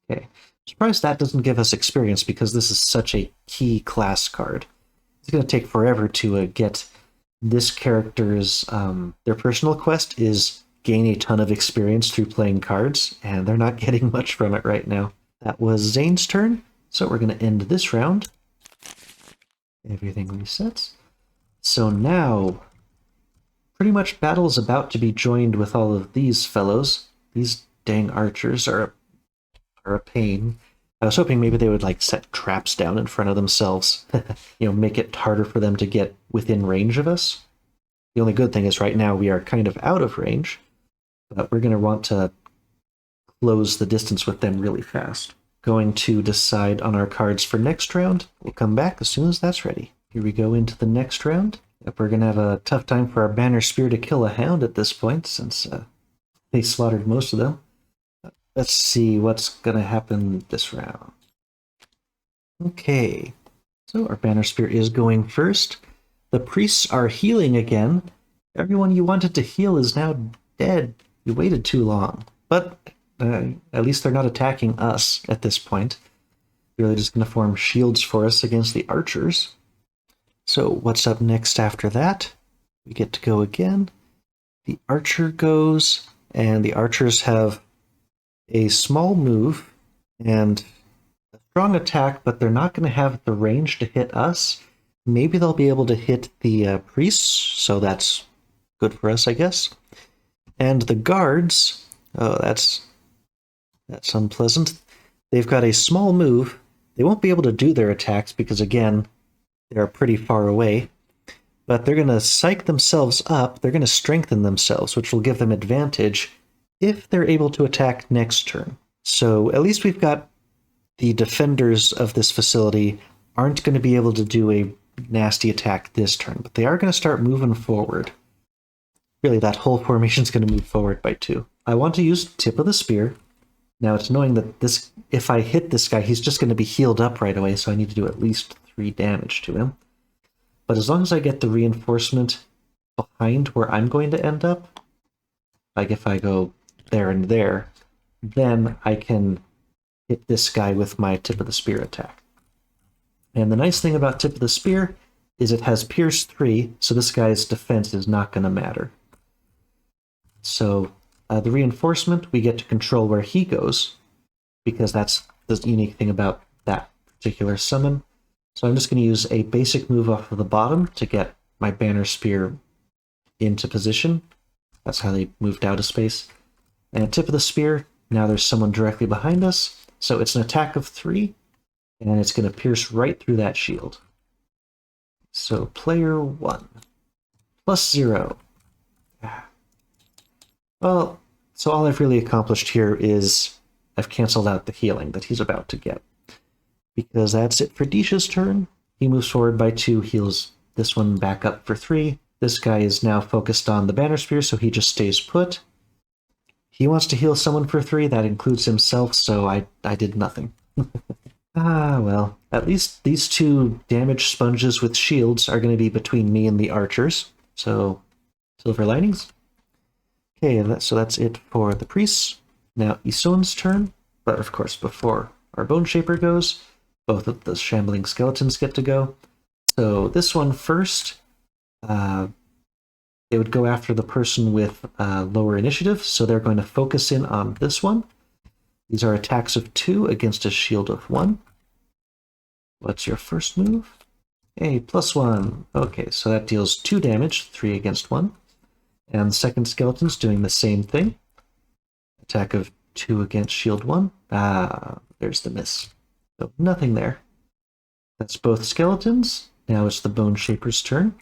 Okay, surprised that doesn't give us experience because this is such a key class card. It's going to take forever to get this character's, their personal quest is gain a ton of experience through playing cards, and they're not getting much from it right now. That was Zane's turn, so we're going to end this round. Everything resets. So now, pretty much battle is about to be joined with all of these fellows. These dang archers are a pain. I was hoping maybe they would like set traps down in front of themselves, make it harder for them to get within range of us. The only good thing is right now we are kind of out of range, but we're going to want to close the distance with them really fast. Going to decide on our cards for next round. We'll come back as soon as that's ready. Here we go into the next round. Yep, we're going to have a tough time for our Banner Spear to kill a hound at this point, since they slaughtered most of them. Let's see what's going to happen this round. Okay, so our Banner Spear is going first. The priests are healing again. Everyone you wanted to heal is now dead. You waited too long. But at least they're not attacking us at this point. They're really just going to form shields for us against the archers. So what's up next after that? We get to go again. The archer goes, and the archers have a small move and a strong attack, but they're not going to have the range to hit us. Maybe they'll be able to hit the priests, so that's good for us, I guess. And the guards, oh, that's unpleasant. They've got a small move. They won't be able to do their attacks because, again, they're pretty far away. But they're going to psych themselves up. They're going to strengthen themselves, which will give them advantage if they're able to attack next turn. So at least we've got the defenders of this facility aren't going to be able to do a nasty attack this turn, but they are going to start moving forward. Really, that whole formation is going to move forward by 2. I want to use Tip of the Spear. Now, it's knowing that this, if I hit this guy, he's just going to be healed up right away, so I need to do at least 3 damage to him. But as long as I get the reinforcement behind where I'm going to end up, like if I go there and there, then I can hit this guy with my Tip of the Spear attack. And the nice thing about Tip of the Spear is it has Pierce 3, so this guy's defense is not going to matter. So the reinforcement, we get to control where he goes, because that's the unique thing about that particular summon. So I'm just going to use a basic move off of the bottom to get my Banner Spear into position. That's how they moved out of space. And Tip of the Spear, now there's someone directly behind us, so it's an attack of 3, and it's going to pierce right through that shield. So player 1, +0. Well, so all I've really accomplished here is I've canceled out the healing that he's about to get. Because that's it for Disha's turn. He moves forward by 2, heals this one back up for 3. This guy is now focused on the Banner Spear, so he just stays put. He wants to heal someone for 3, that includes himself, so I did nothing. Ah, well, at least these 2 damage sponges with shields are going to be between me and the archers, so silver linings. Okay, so that's it for the priests. Now Ison's turn. But of course, before our Bone Shaper goes, both of the Shambling Skeletons get to go. So this one first, they would go after the person with lower initiative, so they're going to focus in on this one. These are attacks of 2 against a shield of 1. What's your first move? Hey, +1. Okay, so that deals 2 damage, 3 against 1. And the second skeleton's doing the same thing. Attack of 2 against shield 1. Ah, there's the miss. So nothing there. That's both skeletons. Now it's the Bone Shaper's turn.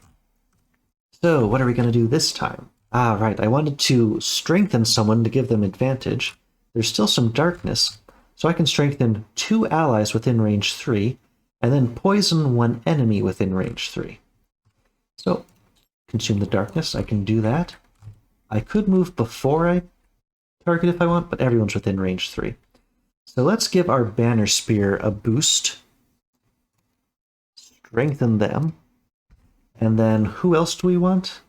So what are we going to do this time? Ah, right, I wanted to strengthen someone to give them advantage. There's still some darkness, so I can strengthen 2 allies within range 3, and then poison 1 enemy within range 3. So, consume the darkness, I can do that. I could move before I target if I want, but everyone's within range 3. So let's give our Banner Spear a boost. Strengthen them. And then who else do we want?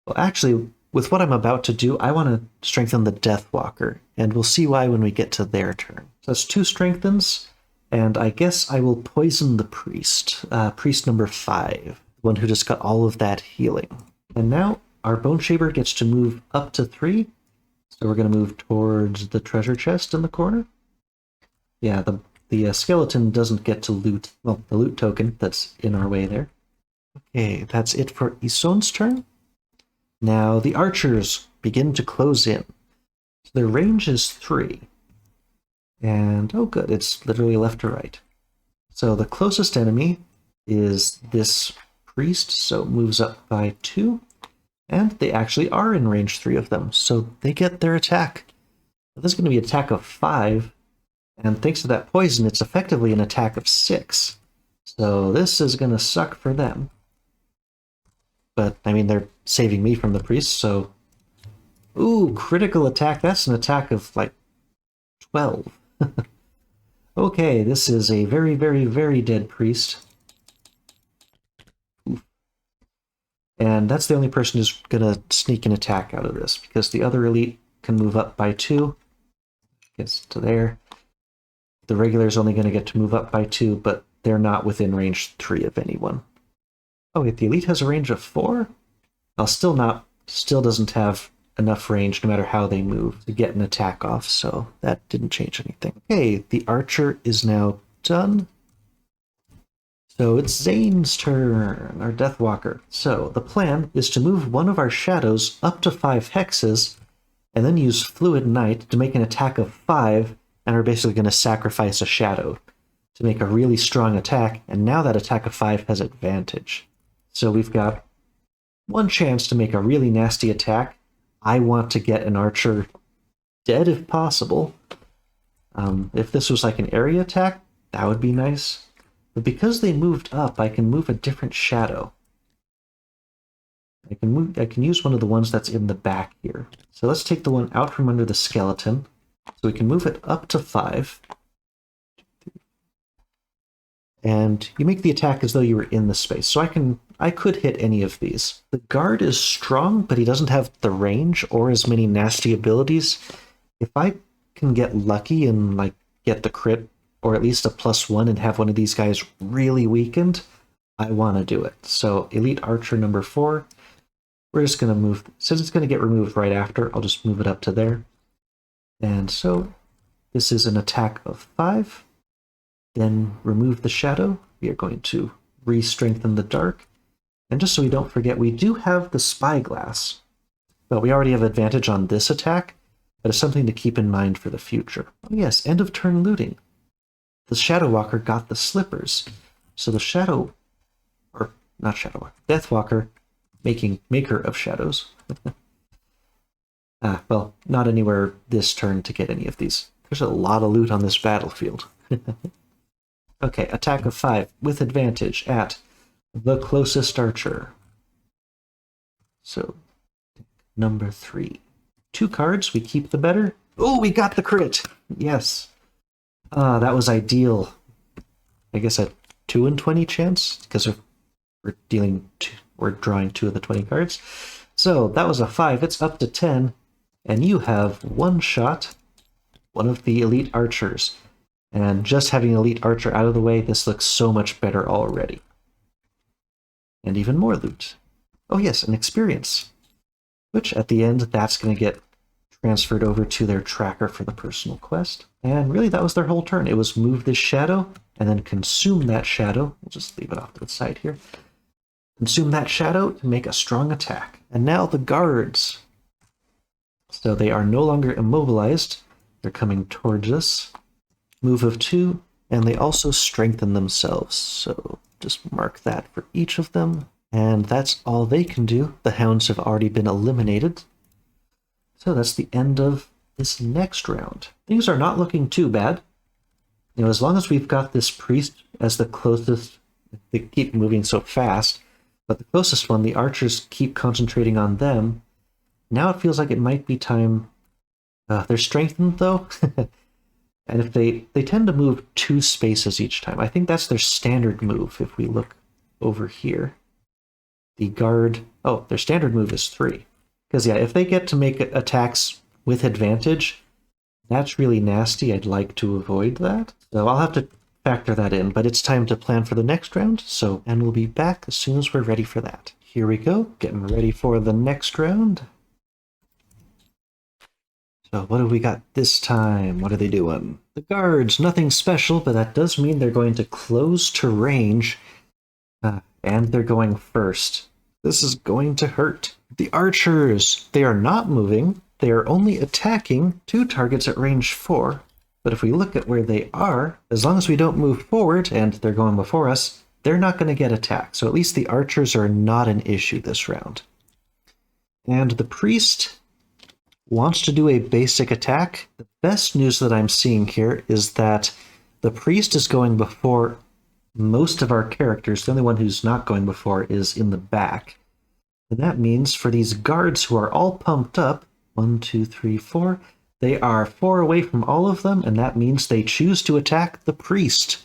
Well, actually, with what I'm about to do, I want to strengthen the Deathwalker, and we'll see why when we get to their turn. So that's 2 strengthens, and I guess I will poison the Priest. Priest number 5, the one who just got all of that healing. And now our Bone Shaper gets to move up to 3, so we're going to move towards the treasure chest in the corner. Yeah, the skeleton doesn't get to loot, well, the loot token that's in our way there. Okay, that's it for Ison's turn. Now the archers begin to close in. So their range is 3. And, oh good, it's literally left to right. So the closest enemy is this priest, so it moves up by 2. And they actually are in range 3 of them, so they get their attack. This is going to be an attack of 5, and thanks to that poison, it's effectively an attack of 6. So this is going to suck for them. But, I mean, they're saving me from the priest, so... Ooh, critical attack. That's an attack of, like, 12. Okay, this is a very, very, very dead priest. Oof. And that's the only person who's going to sneak an attack out of this, because the other elite can move up by 2. Gets to there. The regular is only going to get to move up by 2, but they're not within range 3 of anyone. Oh wait, the elite has a range of 4? Well, still doesn't have enough range no matter how they move to get an attack off, so that didn't change anything. Okay, the archer is now done. So it's Zane's turn, our Deathwalker. So the plan is to move one of our shadows up to 5 hexes, and then use Fluid Knight to make an attack of 5, and we're basically going to sacrifice a shadow to make a really strong attack, and now that attack of 5 has advantage. So we've got 1 chance to make a really nasty attack. I want to get an archer dead if possible. If this was like an area attack, that would be nice. But because they moved up, I can move a different shadow. I can use one of the ones that's in the back here. So let's take the one out from under the skeleton. So we can move it up to 5. And you make the attack as though you were in the space. So I could hit any of these. The guard is strong, but he doesn't have the range or as many nasty abilities. If I can get lucky and like get the crit, or at least a +1 and have one of these guys really weakened, I want to do it. So Elite Archer number 4, we're just going to move, since it's going to get removed right after, I'll just move it up to there. And so this is an attack of 5. Then remove the shadow. We are going to re-strengthen the dark. And just so we don't forget, we do have the spyglass. But we already have advantage on this attack, but it's something to keep in mind for the future. Oh yes, end of turn looting. The Shadow Walker got the slippers. So the Shadow, or not Shadow Walker, Deathwalker, maker of shadows. Well, not anywhere this turn to get any of these. There's a lot of loot on this battlefield. Okay, attack of 5 with advantage at the closest archer. So, number 3. 2 cards, we keep the better. Oh, we got the crit! Yes. That was ideal. I guess a 2 in 20 chance, because we're drawing 2 of the 20 cards. So, that was a 5. It's up to 10, and you have 1 shot one of the elite archers. And just having an elite archer out of the way, this looks so much better already. And even more loot. Oh yes, an experience. Which at the end, that's going to get transferred over to their tracker for the personal quest. And really, that was their whole turn. It was move this shadow, and then consume that shadow. We'll just leave it off to the side here. Consume that shadow to make a strong attack. And now the guards. So they are no longer immobilized. They're coming towards us. Move of 2, and they also strengthen themselves. So just mark that for each of them. And that's all they can do. The hounds have already been eliminated. So that's the end of this next round. Things are not looking too bad. You know, as long as we've got this priest as the closest, they keep moving so fast, but the closest one, the archers keep concentrating on them. Now it feels like it might be time. They're strengthened though. And if they tend to move 2 spaces each time. I think that's their standard move if we look over here. The guard, oh, their standard move is 3. Because yeah, if they get to make attacks with advantage, that's really nasty. I'd like to avoid that. So I'll have to factor that in, but it's time to plan for the next round. And we'll be back as soon as we're ready for that. Here we go, getting ready for the next round. So what do we got this time? What are they doing? The guards, nothing special, but that does mean they're going to close to range, and they're going first. This is going to hurt. The archers, they are not moving. They are only attacking 2 targets at range 4. But if we look at where they are, as long as we don't move forward and they're going before us, they're not going to get attacked. So at least the archers are not an issue this round. And the priest wants to do a basic attack. The best news that I'm seeing here is that the priest is going before most of our characters. The only one who's not going before is in the back. And that means for these guards who are all pumped up, 1, 2, 3, 4, they are 4 away from all of them, and that means they choose to attack the priest.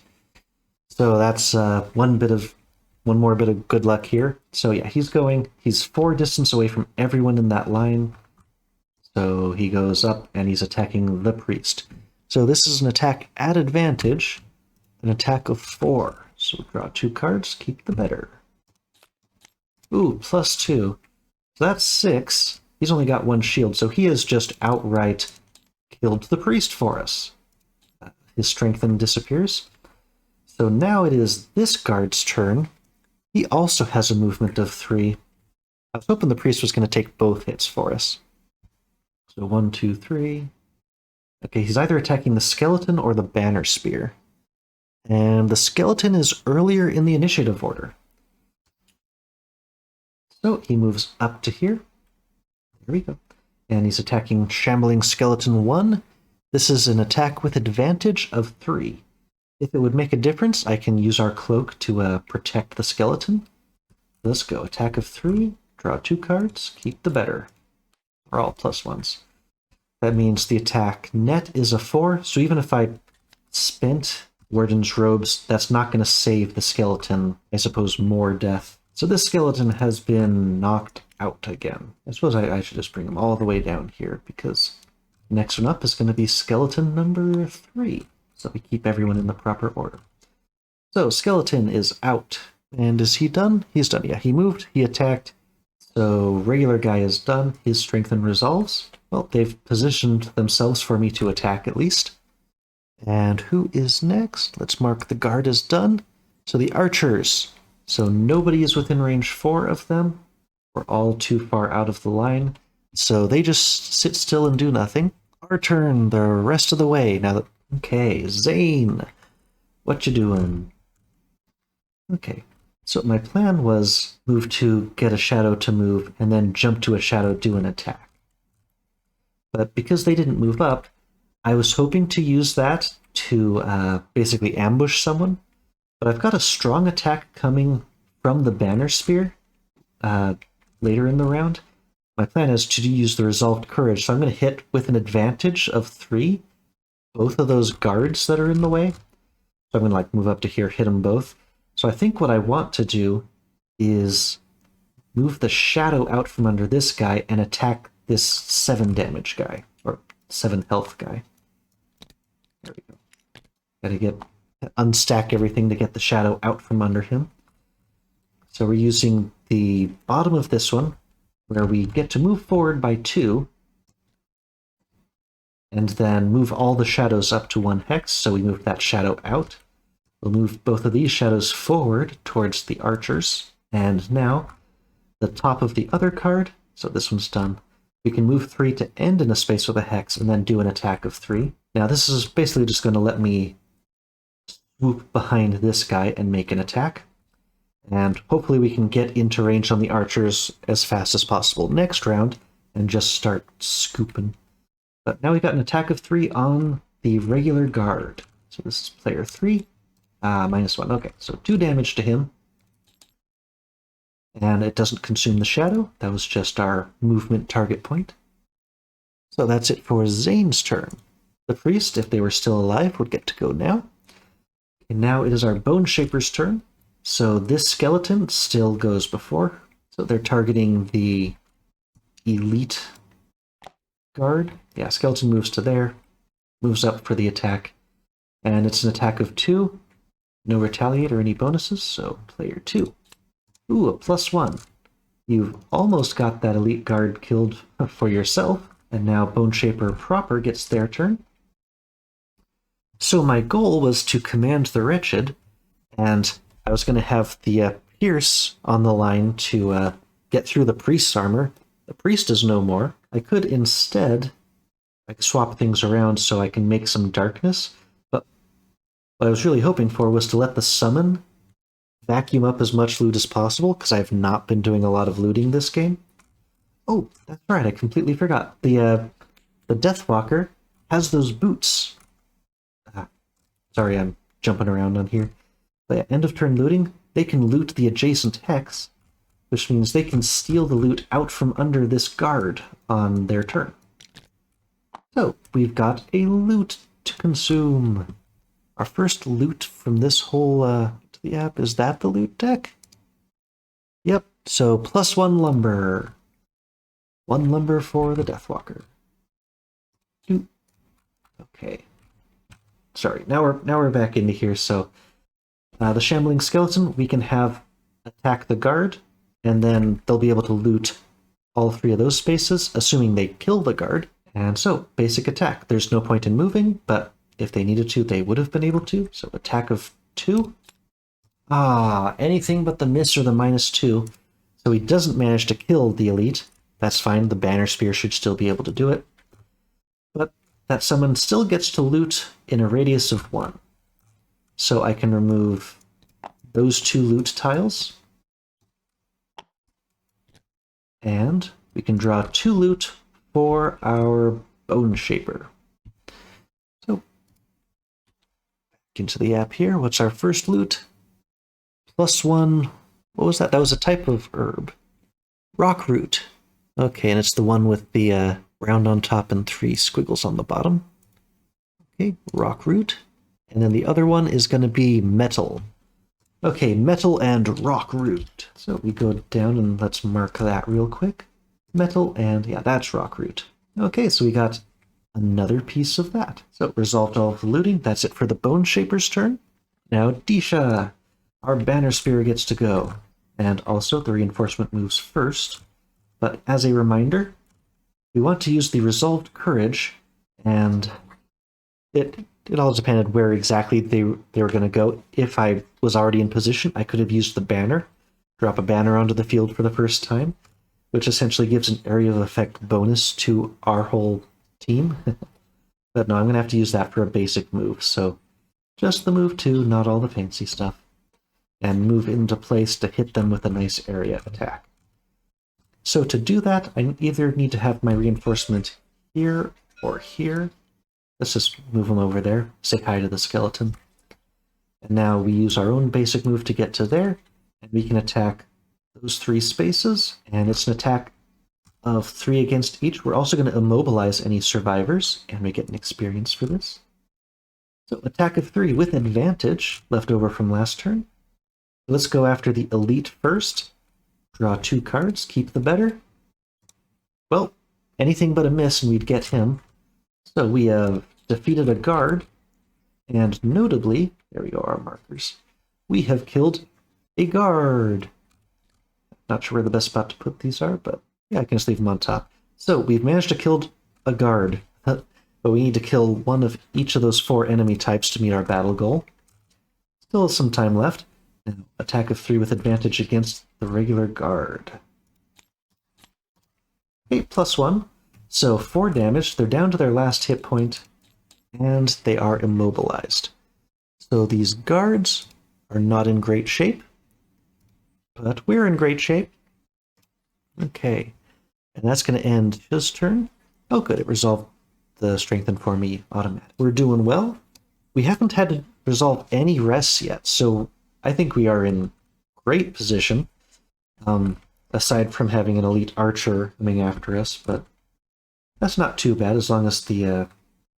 So that's one more bit of good luck here. So yeah, he's 4 distance away from everyone in that line. So he goes up and he's attacking the priest. So this is an attack at advantage, an attack of 4. So draw 2 cards, keep the better. Ooh, +2. So that's 6. He's only got 1 shield, so he has just outright killed the priest for us. His strengthen disappears. So now it is this guard's turn. He also has a movement of 3. I was hoping the priest was going to take both hits for us. So 1, 2, 3. Okay, he's either attacking the skeleton or the banner spear. And the skeleton is earlier in the initiative order. So he moves up to here. There we go. And he's attacking Shambling Skeleton 1. This is an attack with advantage of 3. If it would make a difference, I can use our cloak to protect the skeleton. Let's go. Attack of 3. Draw 2 cards. Keep the better. We're all +1s. That means the attack net is a 4. So even if I spent Warden's Robes, that's not going to save the skeleton, I suppose, more death. So this skeleton has been knocked out again. I suppose I should just bring him all the way down here, because the next one up is going to be skeleton number 3. So we keep everyone in the proper order. So skeleton is out. And is he done? He's done. Yeah, he moved, he attacked. So regular guy is done. His strengthen resolves. Well, they've positioned themselves for me to attack at least. And who is next? Let's mark the guard as done. So the archers. So nobody is within range 4 of them. We're all too far out of the line. So they just sit still and do nothing. Our turn the rest of the way. Now that, okay, Zane, what you doing? Okay, so my plan was move to get a shadow to move and then jump to a shadow, do an attack. But because they didn't move up, I was hoping to use that to basically ambush someone. But I've got a strong attack coming from the banner spear later in the round. My plan is to use the Resolved Courage, so I'm going to hit with an advantage of 3 both of those guards that are in the way. So I'm going to like move up to here, hit them both. So I think what I want to do is move the shadow out from under this guy and attack this 7 damage guy, or 7 health guy. There we go. Gotta unstack everything to get the shadow out from under him. So we're using the bottom of this one, where we get to move forward by 2, and then move all the shadows up to 1 hex, so we move that shadow out. We'll move both of these shadows forward towards the archers, and now the top of the other card, so this one's done, we can move 3 to end in a space with a hex and then do an attack of 3. Now this is basically just going to let me swoop behind this guy and make an attack. And hopefully we can get into range on the archers as fast as possible next round and just start scooping. But now we've got an attack of 3 on the regular guard. So this is player 3. -1. Okay, so 2 damage to him. And it doesn't consume the shadow. That was just our movement target point. So that's it for Zane's turn. The priest, if they were still alive, would get to go now. And now it is our Bone Shaper's turn. So this skeleton still goes before. So they're targeting the elite guard. Yeah, skeleton moves to there, moves up for the attack. And it's an attack of 2. No retaliate or any bonuses, so player 2. Ooh, a +1. You've almost got that elite guard killed for yourself, and now Bone Shaper proper gets their turn. So my goal was to command the Wretched, and I was going to have the Pierce on the line to get through the Priest's armor. The Priest is no more. I could instead swap things around so I can make some darkness, but what I was really hoping for was to let the Summon vacuum up as much loot as possible, because I've not been doing a lot of looting this game. Oh, that's right, I completely forgot. The Deathwalker has those boots. Sorry, I'm jumping around on here. But end of turn looting, they can loot the adjacent hex, which means they can steal the loot out from under this guard on their turn. So, we've got a loot to consume. Our first loot from this whole the app, is that the loot deck? Yep, so +1 lumber. 1 lumber for the Deathwalker. 2. Okay. Sorry, now we're back into here, so the Shambling Skeleton, we can have attack the guard, and then they'll be able to loot all 3 of those spaces, assuming they kill the guard. And so, basic attack. There's no point in moving, but if they needed to, they would have been able to. So attack of 2. Anything but the miss or the -2. So he doesn't manage to kill the elite. That's fine, the Banner Spear should still be able to do it. But that summon still gets to loot in a radius of 1. So I can remove those 2 loot tiles. And we can draw 2 loot for our Bone Shaper. So, back into the app here. What's our first loot? +1. What was that? That was a type of herb. Rock root. Okay, and it's the one with the round on top and 3 squiggles on the bottom. Okay, rock root. And then the other one is going to be metal. Okay, metal and rock root. So we go down and let's mark that real quick. Metal and, yeah, that's rock root. Okay, so we got another piece of that. So resolved all of the looting. That's it for the Bone Shaper's turn. Now Disha, our Banner Spear gets to go. And also the reinforcement moves first. But as a reminder, we want to use the Resolved Courage, and it all depended where exactly they were going to go. If I was already in position, I could have used the banner, drop a banner onto the field for the first time, which essentially gives an area of effect bonus to our whole team. But no, I'm going to have to use that for a basic move, so just the move 2, not all the fancy stuff, and move into place to hit them with a nice area attack. So to do that, I either need to have my reinforcement here or here. Let's just move them over there, say hi to the skeleton. And now we use our own basic move to get to there, and we can attack those 3 spaces, and it's an attack of 3 against each. We're also going to immobilize any survivors, and we get an experience for this. So attack of 3 with advantage, left over from last turn. Let's go after the elite first. Draw 2 cards, keep the better. Well, anything but a miss and we'd get him. So we have defeated a guard, And notably, there we go, our markers, we have killed a guard. Not sure where the best spot to put these are, but yeah, I can just leave them on top. So we've managed to kill a guard, but we need to kill one of each of those 4 enemy types to meet our battle goal. Still some time left. Now, attack of 3 with advantage against the regular guard. Okay, +1. So 4 damage. They're down to their last hit point, and they are immobilized. So these guards are not in great shape, but we're in great shape. Okay, and that's going to end his turn. Oh good, it resolved the strengthen for me automatic. We're doing well. We haven't had to resolve any rests yet, so I think we are in great position, aside from having an elite archer coming after us, but that's not too bad. As long as the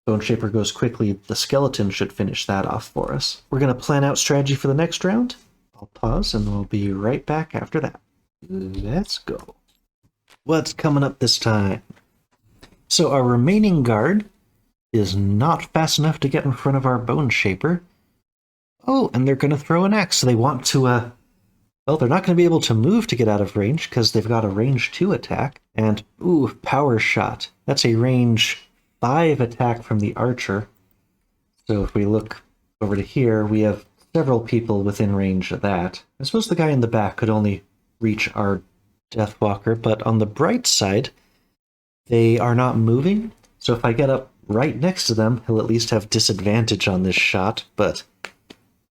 Bone Shaper goes quickly, the skeleton should finish that off for us. We're going to plan out strategy for the next round. I'll pause and we'll be right back after that. Let's go. What's coming up this time? So our remaining guard is not fast enough to get in front of our Bone Shaper. Oh, and they're going to throw an axe. So they want to, well, they're not going to be able to move to get out of range because they've got a range 2 attack. And, ooh, power shot. That's a range 5 attack from the archer. So if we look over to here, we have several people within range of that. I suppose the guy in the back could only reach our Deathwalker, but on the bright side, they are not moving. So if I get up right next to them, he'll at least have disadvantage on this shot, but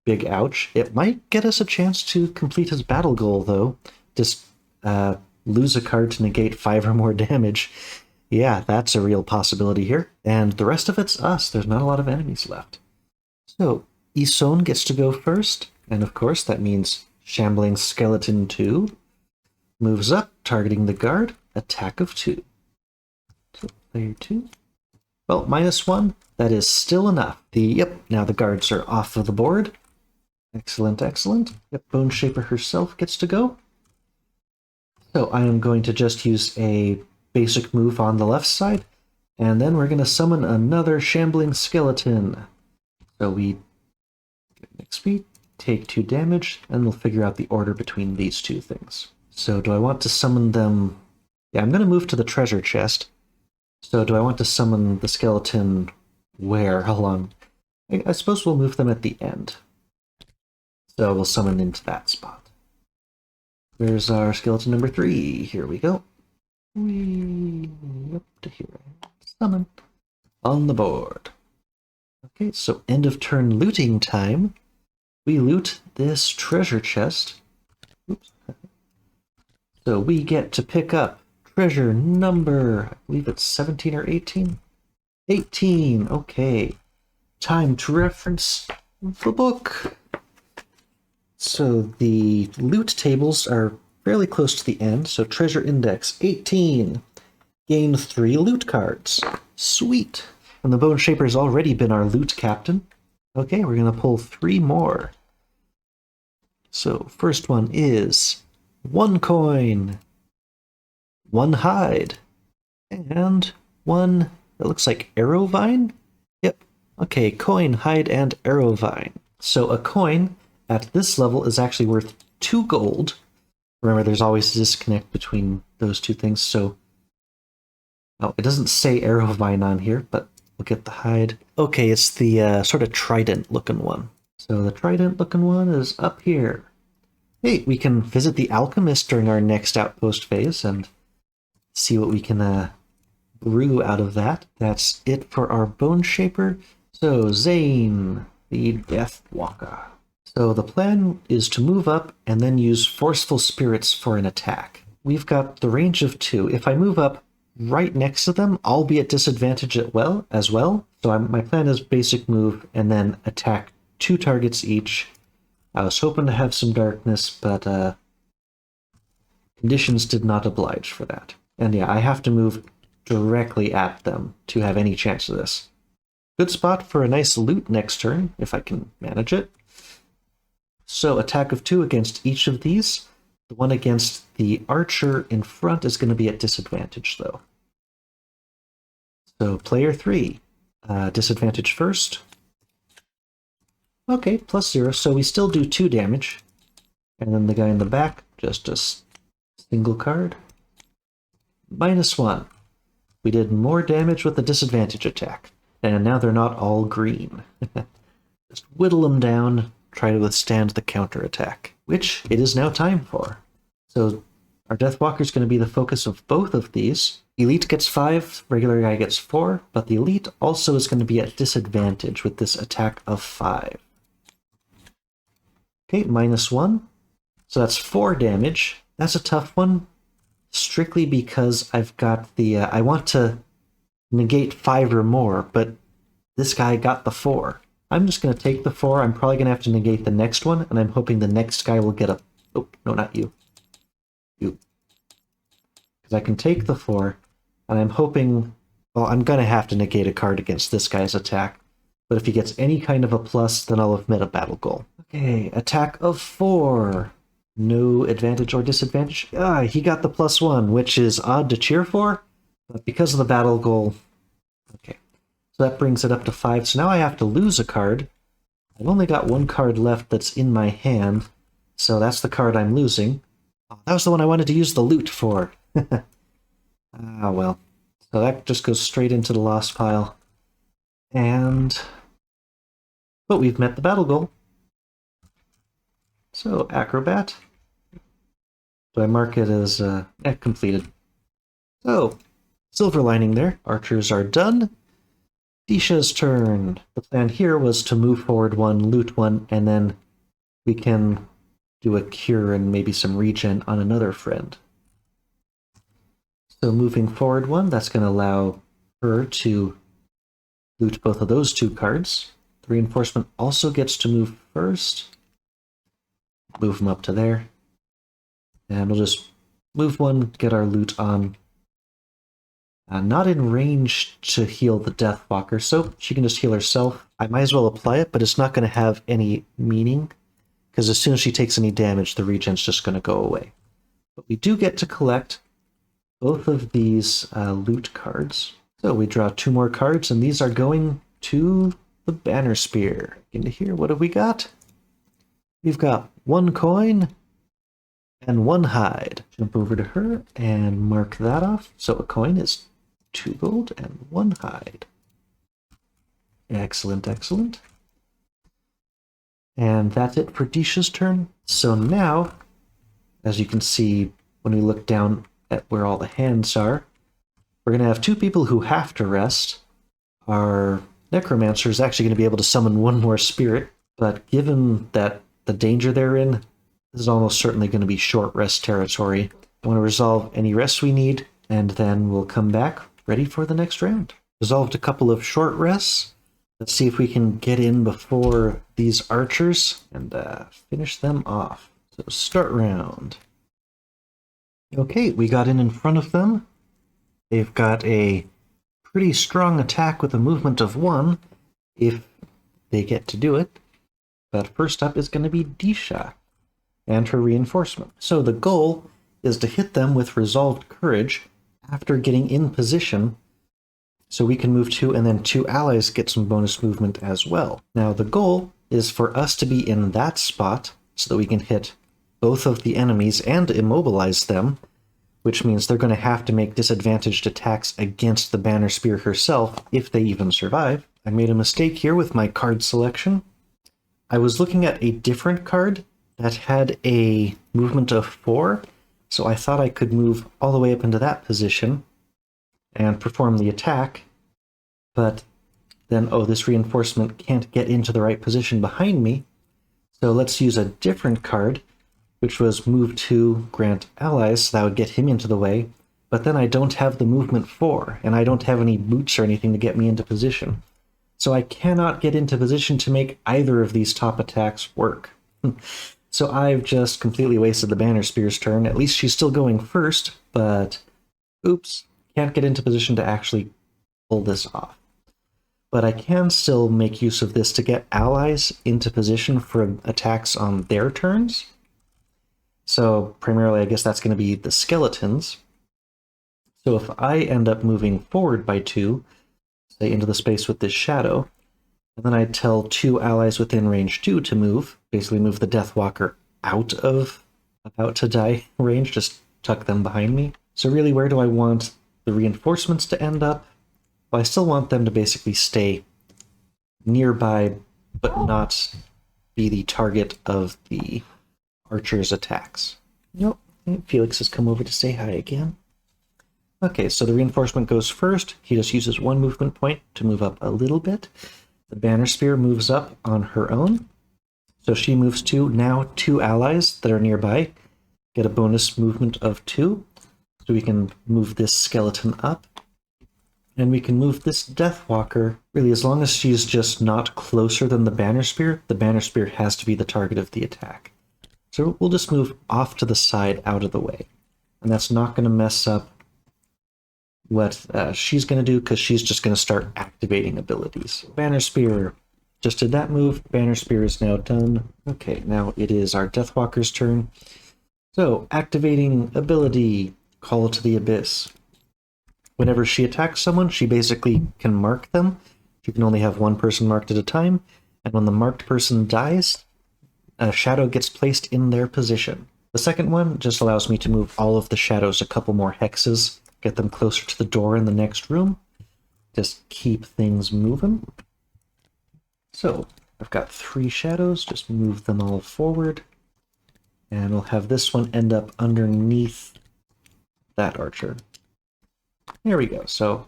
big ouch. It might get us a chance to complete his battle goal, though. Just lose a card to negate 5 or more damage. Yeah, that's a real possibility here. And the rest of it's us. There's not a lot of enemies left. So, Ison gets to go first, and of course that means Shambling Skeleton 2 moves up, targeting the guard, attack of 2. So, player 2. Well, -1, that is still enough. Yep, now the guards are off of the board. Excellent, excellent. Yep, Bone Shaper herself gets to go. So I am going to just use a basic move on the left side, and then we're going to summon another Shambling Skeleton. So we get an XP, take 2 damage, and we'll figure out the order between these 2 things. So do I want to summon them? Yeah, I'm going to move to the treasure chest. So do I want to summon the skeleton where? How long? I suppose we'll move them at the end. So we'll summon into that spot. Where's our skeleton number 3? Here we go. Up to here. Summon. On the board. Okay, so end of turn looting time. We loot this treasure chest. Oops. So we get to pick up treasure number, I believe it's 17 or 18? 18, okay. Time to reference the book. So the loot tables are fairly close to the end, so treasure index 18. Gain 3 loot cards. Sweet. And the Bone Shaper has already been our loot captain. Okay, we're going to pull 3 more. So first one is 1 coin, 1 hide, and 1, that looks like arrow vine? Yep. Okay, coin, hide, and arrow vine. So a coin at this level is actually worth 2 gold. Remember, there's always a disconnect between those 2 things, so... Oh, it doesn't say arrow vine on here, but we'll get the hide. Okay, it's the sort of trident-looking one. So the trident-looking one is up here. Hey, we can visit the alchemist during our next outpost phase and see what we can brew out of that. That's it for our Bone Shaper. So, Zane, the Deathwalker. So the plan is to move up and then use Forceful Spirits for an attack. We've got the range of 2. If I move up right next to them, I'll be at disadvantage as well. So my plan is basic move and then attack 2 targets each. I was hoping to have some darkness, but conditions did not oblige for that. And yeah, I have to move directly at them to have any chance of this. Good spot for a nice loot next turn, if I can manage it. So attack of 2 against each of these. The one against the archer in front is going to be at disadvantage, though. So player 3, disadvantage first. Okay, +0, so we still do 2 damage. And then the guy in the back, just a single card. -1. We did more damage with the disadvantage attack. And now they're not all green. Just whittle them down, try to withstand the counterattack, which it is now time for. So our Deathwalker is going to be the focus of both of these. Elite gets 5, regular guy gets 4, but the Elite also is going to be at disadvantage with this attack of 5. Okay, -1. So that's 4 damage. That's a tough one, strictly because I've got the... I want to negate 5 or more, but this guy got the 4. I'm just going to take the 4. I'm probably going to have to negate the next one, and I'm hoping the next guy will get a... Oh, no, not you. You. Because I can take the 4, and I'm hoping... Well, I'm going to have to negate a card against this guy's attack, but if he gets any kind of a plus, then I'll have met a battle goal. Okay, attack of 4. No advantage or disadvantage. He got the +1, which is odd to cheer for, but because of the battle goal... Okay, so that brings it up to 5. So now I have to lose a card. I've only got 1 card left that's in my hand, so that's the card I'm losing. Oh, that was the one I wanted to use the loot for. Ah, well. So that just goes straight into the lost pile. But we've met the battle goal. So, Acrobat. Do I mark it as completed? So, silver lining there. Archers are done. Disha's turn. The plan here was to move forward 1, loot 1, and then we can do a cure and maybe some regen on another friend. So moving forward 1, that's going to allow her to loot both of those 2 cards. The reinforcement also gets to move first. Move them up to there. And we'll just move 1, get our loot on. Not in range to heal the Deathwalker, so she can just heal herself. I might as well apply it, but it's not going to have any meaning, because as soon as she takes any damage, the regen's just going to go away. But we do get to collect both of these loot cards. So we draw 2 more cards, and these are going to the Banner Spear. Into here, what have we got? We've got 1 coin and 1 hide. Jump over to her and mark that off. So a coin is 2 gold and 1 hide. Excellent, excellent. And that's it for Disha's turn. So now, as you can see when we look down at where all the hands are, we're going to have 2 people who have to rest. Our Necromancer is actually going to be able to summon 1 more spirit, but given that the danger they're in, this is almost certainly going to be short rest territory. I want to resolve any rests we need, and then we'll come back ready for the next round. Resolved a couple of short rests. Let's see if we can get in before these archers and finish them off. So start round. Okay, we got in front of them. They've got a pretty strong attack with a movement of 1, if they get to do it. But first up is going to be Disha and her reinforcement. So the goal is to hit them with Resolved Courage after getting in position, so we can move 2, and then 2 allies get some bonus movement as well. Now the goal is for us to be in that spot so that we can hit both of the enemies and immobilize them, which means they're going to have to make disadvantaged attacks against the Banner Spear herself if they even survive. I made a mistake here with my card selection. I was looking at a different card that had a movement of 4, so I thought I could move all the way up into that position and perform the attack, but then, oh, this reinforcement can't get into the right position behind me, so let's use a different card, which was move 2, grant allies, so that would get him into the way, but then I don't have the movement 4, and I don't have any boots or anything to get me into position. So I cannot get into position to make either of these top attacks work. So I've just completely wasted the Banner Spear's turn. At least she's still going first, but oops, can't get into position to actually pull this off. But I can still make use of this to get allies into position for attacks on their turns. So primarily, I guess that's going to be the skeletons. So if I end up moving forward by 2, say into the space with this shadow, And then I'd tell 2 allies within range 2 to move, basically move the Deathwalker out of about to die range, just tuck them behind me. So really, where do I want the reinforcements to end up? Well, I still want them to basically stay nearby, but not be the target of the archer's attacks. Nope, Felix has come over to say hi again. Okay, so the reinforcement goes first. He just uses 1 movement point to move up a little bit. The banner spear moves up on her own. So she moves 2. Now 2 allies that are nearby get a bonus movement of 2. So we can move this skeleton up. And we can move this Deathwalker. Really, as long as she's just not closer than the banner spear has to be the target of the attack. So we'll just move off to the side out of the way. And that's not going to mess up what she's going to do, because she's just going to start activating abilities. Banner Spear just did that move. Banner Spear is now done. Okay, now it is our Deathwalker's turn. So, activating ability, Call to the Abyss. Whenever she attacks someone, she basically can mark them. She can only have 1 person marked at a time, and when the marked person dies, a shadow gets placed in their position. The second one just allows me to move all of the shadows a couple more hexes, get them closer to the door in the next room. Just keep things moving. So I've got 3 shadows, just move them all forward. And we'll have this one end up underneath that archer. There we go. So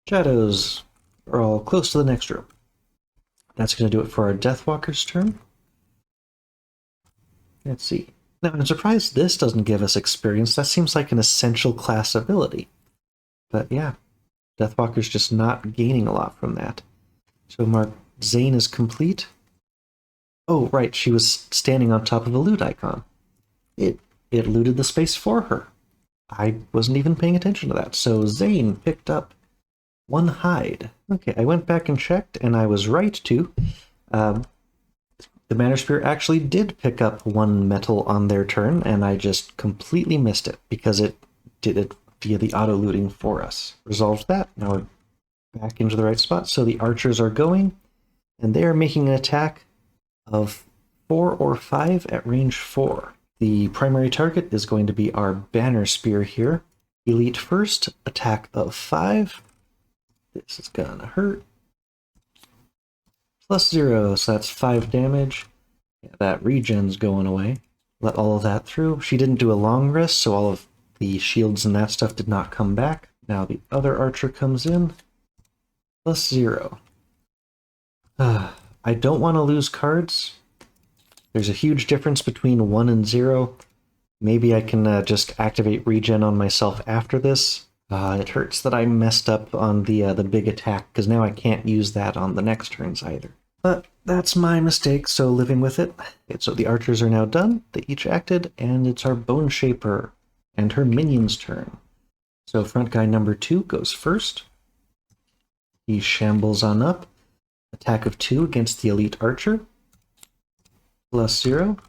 shadows are all close to the next room. That's going to do it for our Deathwalker's turn. Let's see. Now, I'm surprised this doesn't give us experience. That seems like an essential class ability. But yeah, Deathwalker's just not gaining a lot from that. So mark Zane is complete. Oh, right, she was standing on top of a loot icon. It looted the space for her. I wasn't even paying attention to that. So Zane picked up 1 hide. Okay, I went back and checked, and I was right too. The Banner Spear actually did pick up 1 metal on their turn, and I just completely missed it because it did it via the auto-looting for us. Resolved that. Now we're back into the right spot. So the archers are going, and they are making an attack of 4 or 5 at range 4. The primary target is going to be our Banner Spear here. Elite first, attack of 5. This is gonna hurt. +0, so that's 5 damage. Yeah, that regen's going away. Let all of that through. She didn't do a long rest, so all of the shields and that stuff did not come back. Now the other archer comes in. +0. I don't want to lose cards. There's a huge difference between 1 and 0. Maybe I can just activate regen on myself after this. It hurts that I messed up on the big attack, because now I can't use that on the next turns either. But that's my mistake, so living with it. Okay, so the archers are now done. They each acted, and it's our Bone Shaper and her minion's turn. So front guy number 2 goes first. He shambles on up. Attack of 2 against the elite archer. +0.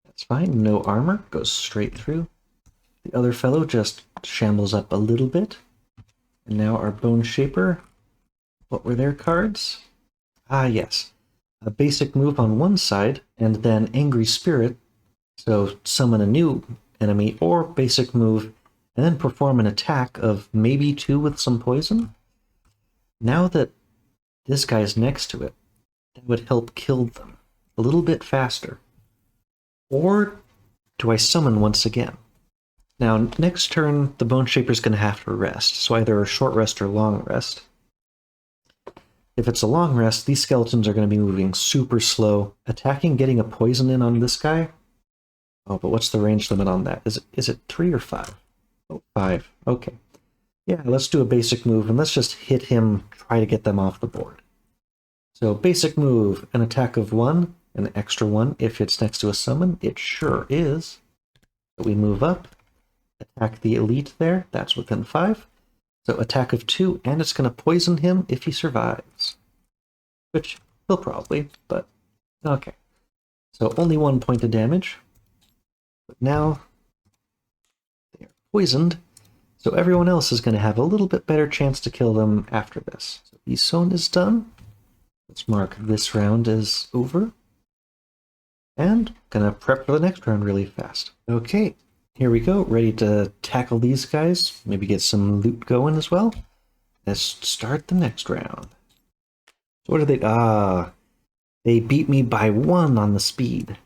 That's fine. No armor. Goes straight through. The other fellow just shambles up a little bit. And now our Bone Shaper. What were their cards? Ah, yes. A basic move on one side, and then Angry Spirit. So summon a new enemy, or basic move, and then perform an attack of maybe 2 with some poison. Now that this guy's next to it, that would help kill them a little bit faster. Or do I summon once again? Now, next turn, the Bone Shaper's going to have to rest, so either a short rest or long rest. If it's a long rest, these skeletons are going to be moving super slow. Attacking, getting a poison in on this guy? Oh, but what's the range limit on that? Is it 3 or 5? Oh, 5. Okay. Yeah, let's do a basic move, and let's just hit him, try to get them off the board. So, basic move, an attack of 1, an extra 1 if it's next to a summon. It sure is. So we move up, attack the elite there, that's within 5. So attack of 2, and it's going to poison him if he survives. Which he'll probably, but okay. So only 1 point of damage. But now they are poisoned, so everyone else is going to have a little bit better chance to kill them after this. So Ison is done. Let's mark this round as over. And gonna prep for the next round really fast. Okay, here we go, ready to tackle these guys, maybe get some loot going as well. Let's start the next round. What are they? They beat me by 1 on the speed.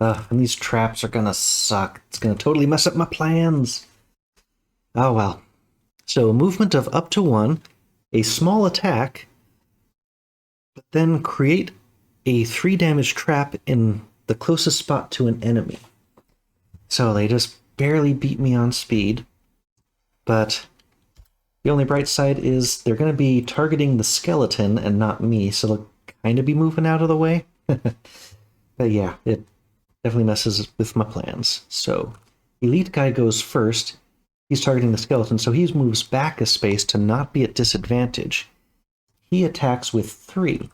And these traps are gonna suck. It's gonna totally mess up my plans. Oh well. So a movement of up to 1, a small attack, but then create a 3 damage trap in the closest spot to an enemy. So they just barely beat me on speed, but the only bright side is they're going to be targeting the skeleton and not me, so they'll kind of be moving out of the way. But yeah, it definitely messes with my plans. So elite guy goes first. He's targeting the skeleton, so he moves back a space to not be at disadvantage. He attacks with 3.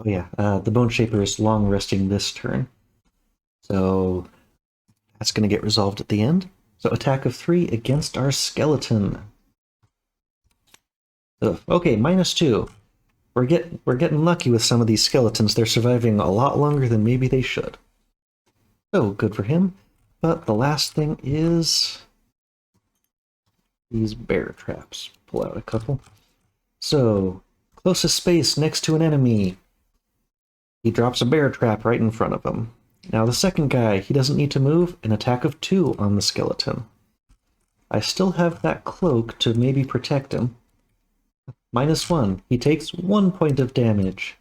Oh yeah, the Bone Shaper is long resting this turn. So that's going to get resolved at the end. So attack of 3 against our skeleton. Ugh. Okay, -2. We're getting lucky with some of these skeletons. They're surviving a lot longer than maybe they should. So good for him. But the last thing is these bear traps. Pull out a couple. So closest space next to an enemy. He drops a bear trap right in front of him. Now the second guy, he doesn't need to move, an attack of 2 on the skeleton. I still have that cloak to maybe protect him. -1, he takes 1 point of damage.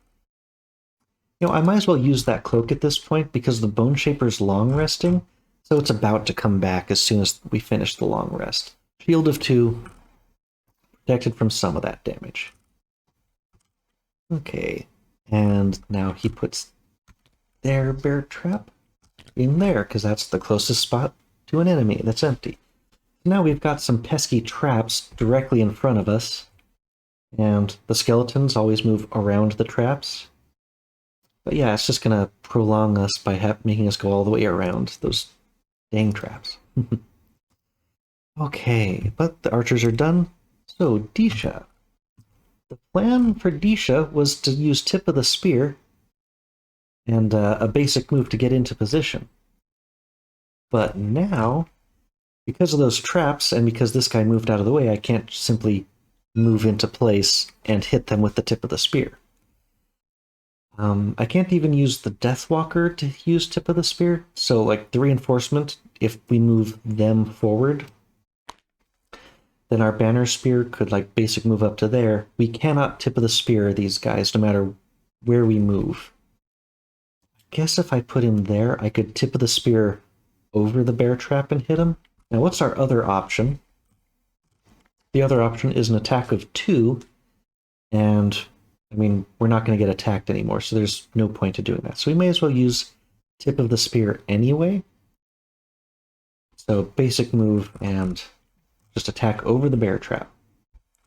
You know, I might as well use that cloak at this point because the Bone Shaper's long resting, so it's about to come back as soon as we finish the long rest. Shield of 2, protected from some of that damage. Okay. And now he puts their bear trap in there, because that's the closest spot to an enemy that's empty. Now we've got some pesky traps directly in front of us, and the skeletons always move around the traps. But yeah, it's just going to prolong us by making us go all the way around those dang traps. Okay, but the archers are done. So, Disha. The plan for Disha was to use tip of the spear and a basic move to get into position. But now, because of those traps and because this guy moved out of the way, I can't simply move into place and hit them with the tip of the spear. I can't even use the Deathwalker to use tip of the spear, so like the reinforcement, if we move them forward, then our banner spear could like basic move up to there. We cannot tip of the spear these guys no matter where we move. I guess if I put him there, I could tip of the spear over the bear trap and hit him. Now what's our other option? The other option is an attack of 2, and I mean, we're not going to get attacked anymore, so there's no point to doing that. So we may as well use tip of the spear anyway. So basic move and just attack over the bear trap.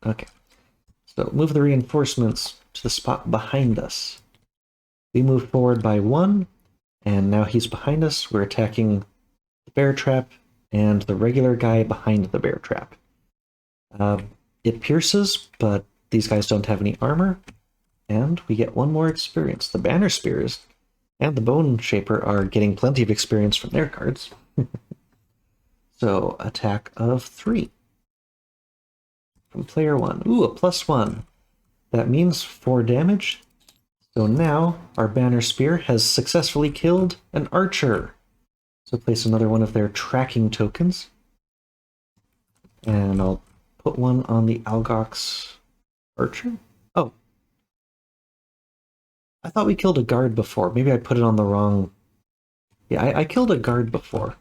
Okay, so move the reinforcements to the spot behind us. We move forward by 1, and now he's behind us. We're attacking the bear trap and the regular guy behind the bear trap. It pierces, but these guys don't have any armor, and we get 1 more experience. The banner spears and the Bone Shaper are getting plenty of experience from their cards. So, attack of 3. From player 1. Ooh, a +1. That means 4 damage. So now, our banner spear has successfully killed an archer. So place another one of their tracking tokens. And I'll put one on the Algox archer. Oh. I thought we killed a guard before. Maybe I put it on the wrong... Yeah, I killed a guard before.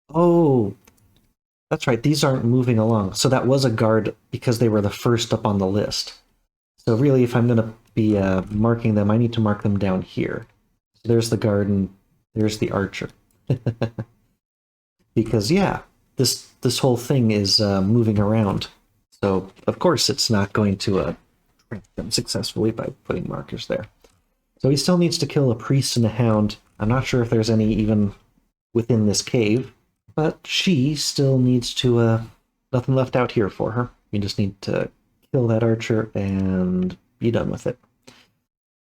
Oh, that's right. These aren't moving along. So that was a guard because they were the first up on the list. So really, if I'm going to be marking them, I need to mark them down here. So there's the guard and there's the archer. Because, yeah, this whole thing is moving around. So, of course, it's not going to track them successfully by putting markers there. So he still needs to kill a priest and a hound. I'm not sure if there's any even within this cave. But she still needs to, nothing left out here for her. We just need to kill that archer and be done with it.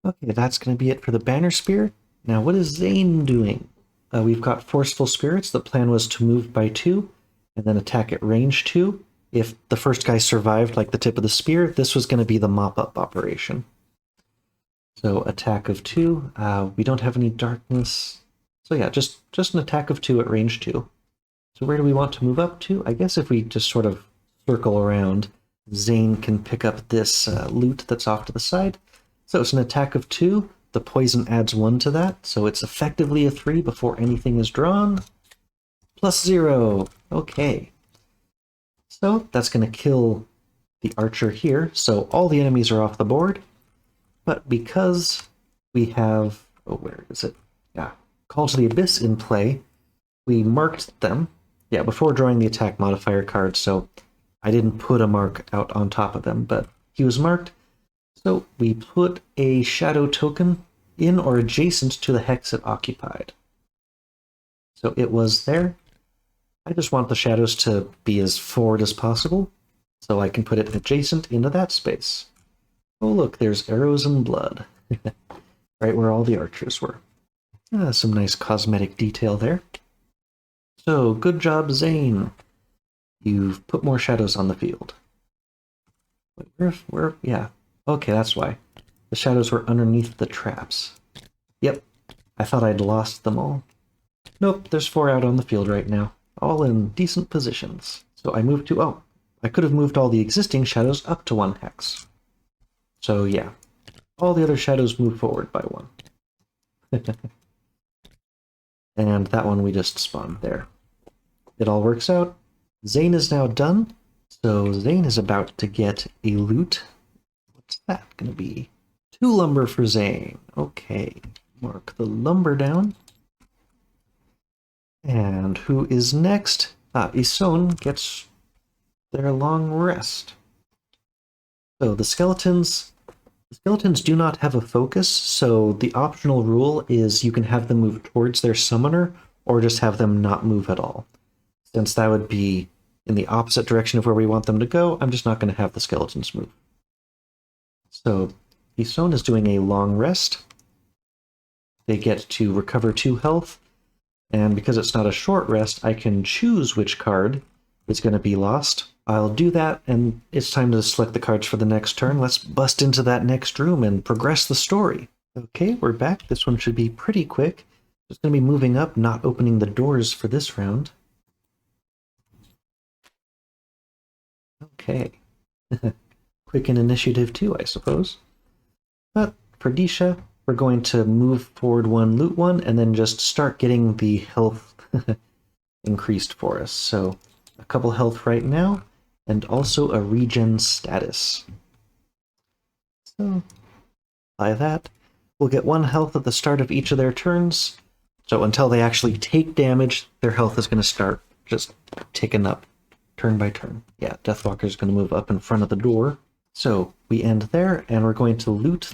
Okay, that's going to be it for the banner spear. Now, what is Zane doing? We've got forceful spirits. The plan was to move by 2 and then attack at range 2. If the first guy survived, like the tip of the spear, this was going to be the mop-up operation. So attack of 2. We don't have any darkness. So yeah, just an attack of 2 at range 2. So where do we want to move up to? I guess if we just sort of circle around, Zane can pick up this loot that's off to the side. So it's an attack of 2. The poison adds 1 to that, so it's effectively a 3 before anything is drawn. Plus 0. Okay. So that's going to kill the archer here, so all the enemies are off the board. But because we have... oh, where is it? Yeah. Call to the Abyss in play, we marked them. Yeah, before drawing the attack modifier card, so I didn't put a mark out on top of them, but he was marked. So we put a shadow token in or adjacent to the hex it occupied. So it was there. I just want the shadows to be as forward as possible, so I can put it adjacent into that space. Oh look, there's arrows and blood. Right where all the archers were. Some nice cosmetic detail there. So, good job, Zane. You've put more shadows on the field. Wait, where? Yeah. Okay, that's why. The shadows were underneath the traps. Yep. I thought I'd lost them all. Nope, there's 4 out on the field right now. All in decent positions. So I moved to... oh, I could have moved all the existing shadows up to 1 hex. So yeah, all the other shadows move forward by 1. And that one we just spawned there. It all works out. Zane is now done. So Zane is about to get a loot. What's that going to be? 2 lumber for Zane. Okay, mark the lumber down. And who is next? Isone gets their long rest. So the skeletons do not have a focus, so the optional rule is you can have them move towards their summoner or just have them not move at all. Since that would be in the opposite direction of where we want them to go, I'm just not going to have the skeletons move. So Isone is doing a long rest. They get to recover 2 health, and because it's not a short rest, I can choose which card is going to be lost. I'll do that, and it's time to select the cards for the next turn. Let's bust into that next room and progress the story. Okay, we're back. This one should be pretty quick. Just going to be moving up, not opening the doors for this round. Okay. Quick in initiative too, I suppose. But for Disha, we're going to move forward 1, loot 1, and then just start getting the health increased for us. So a couple health right now, and also a regen status. So by that, we'll get 1 health at the start of each of their turns. So until they actually take damage, their health is going to start just ticking up turn by turn. Yeah, Deathwalker's going to move up in front of the door. So we end there, and we're going to loot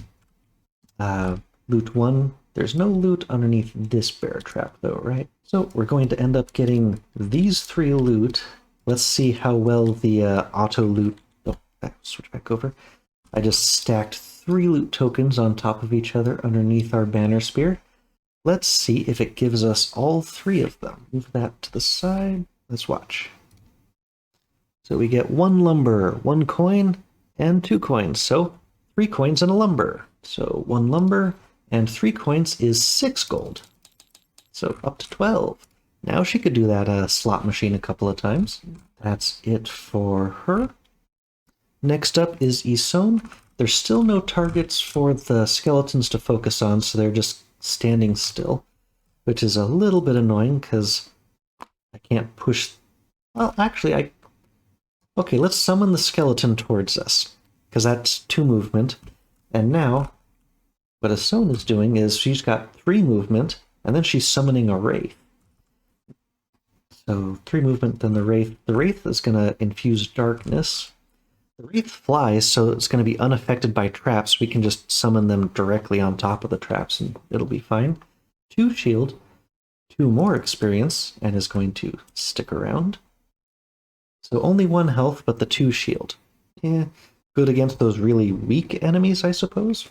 loot 1. There's no loot underneath this bear trap though, right? So we're going to end up getting these 3 loot. Let's see how well the auto loot... oh, switch back over. I just stacked 3 loot tokens on top of each other underneath our banner spear. Let's see if it gives us all 3 of them. Move that to the side. Let's watch. So we get 1 lumber, 1 coin, and 2 coins. So 3 coins and a lumber. So 1 lumber and 3 coins is 6 gold. So up to 12. Now she could do that slot machine a couple of times. That's it for her. Next up is Isone. There's still no targets for the skeletons to focus on, so they're just standing still, which is a little bit annoying because I can't push... well, actually, okay, let's summon the skeleton towards us, because that's 2 movement. And now, what Isone is doing is she's got 3 movement, and then she's summoning a wraith. So 3 movement, then the wraith. The wraith is going to infuse darkness. The wraith flies, so it's going to be unaffected by traps. We can just summon them directly on top of the traps, and it'll be fine. 2 shield, 2 more experience, and is going to stick around. So only 1 health, but the 2 shield. Yeah, good against those really weak enemies, I suppose.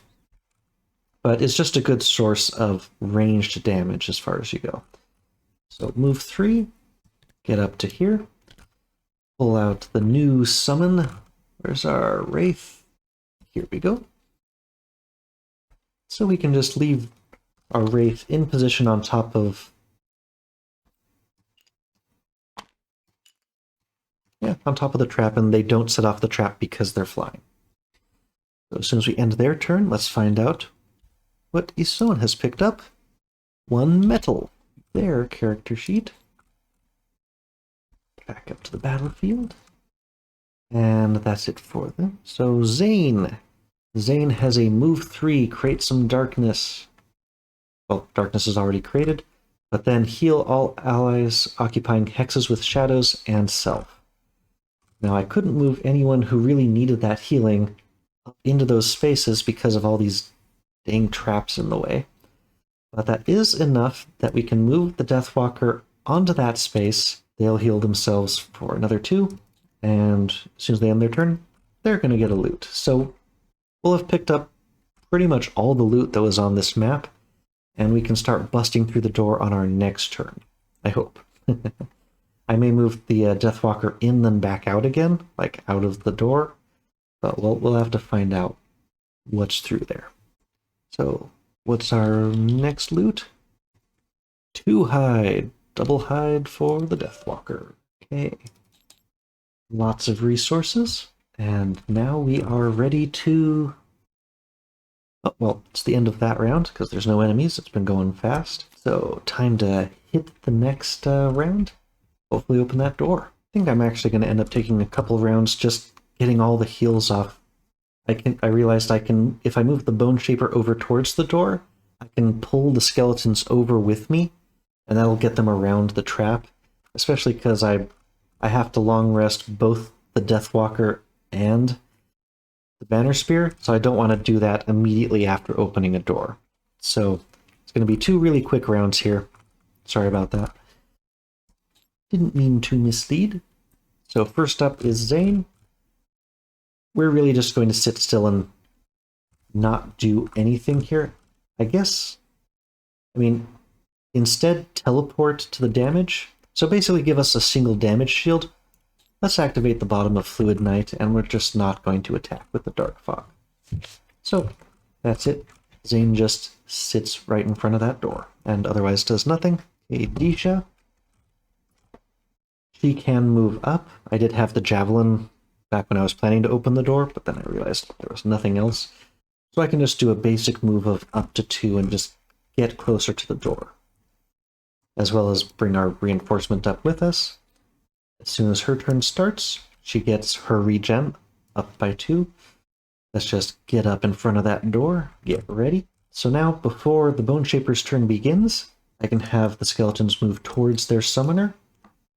But it's just a good source of ranged damage as far as you go. So move 3, get up to here, pull out the new summon. Where's our Wraith? Here we go. So we can just leave our Wraith in position on top of... yeah, on top of the trap, and they don't set off the trap because they're flying. So as soon as we end their turn, let's find out what Isoan has picked up. 1 metal. Their character sheet. Back up to the battlefield. And that's it for them. So Zane. Zane has a move 3, create some darkness. Well, darkness is already created, but then heal all allies occupying hexes with shadows and self. Now I couldn't move anyone who really needed that healing into those spaces because of all these dang traps in the way. But that is enough that we can move the Deathwalker onto that space. They'll heal themselves for another 2, and as soon as they end their turn, they're going to get a loot. So we'll have picked up pretty much all the loot that was on this map, and we can start busting through the door on our next turn. I hope. I may move the Deathwalker in then back out again, like out of the door, but we'll have to find out what's through there. So, what's our next loot? 2 hide. Double hide for the Deathwalker. Okay. Lots of resources, and now we are ready to... oh, well, it's the end of that round, because there's no enemies. It's been going fast. So, time to hit the next round. Hopefully open that door. I think I'm actually going to end up taking a couple rounds just getting all the heals off. I realized I can, if I move the Bone Shaper over towards the door, I can pull the skeletons over with me, and that'll get them around the trap, especially because I have to long rest both the Deathwalker and the Banner Spear, so I don't want to do that immediately after opening a door. So it's going to be 2 really quick rounds here. Sorry about that. Didn't mean to mislead. So first up is Zane. We're really just going to sit still and not do anything here. I guess, I mean, instead teleport to the damage. So basically give us a single damage shield. Let's activate the bottom of Fluid Knight, and we're just not going to attack with the Dark Fog. So that's it. Zane just sits right in front of that door, and otherwise does nothing. Okay, Disha. She can move up. I did have the Javelin back when I was planning to open the door, but then I realized there was nothing else. So I can just do a basic move of up to 2 and just get closer to the door, as well as bring our reinforcement up with us. As soon as her turn starts, she gets her regen up by 2. Let's just get up in front of that door, get ready. So now, before the Bone Shaper's turn begins, I can have the skeletons move towards their summoner,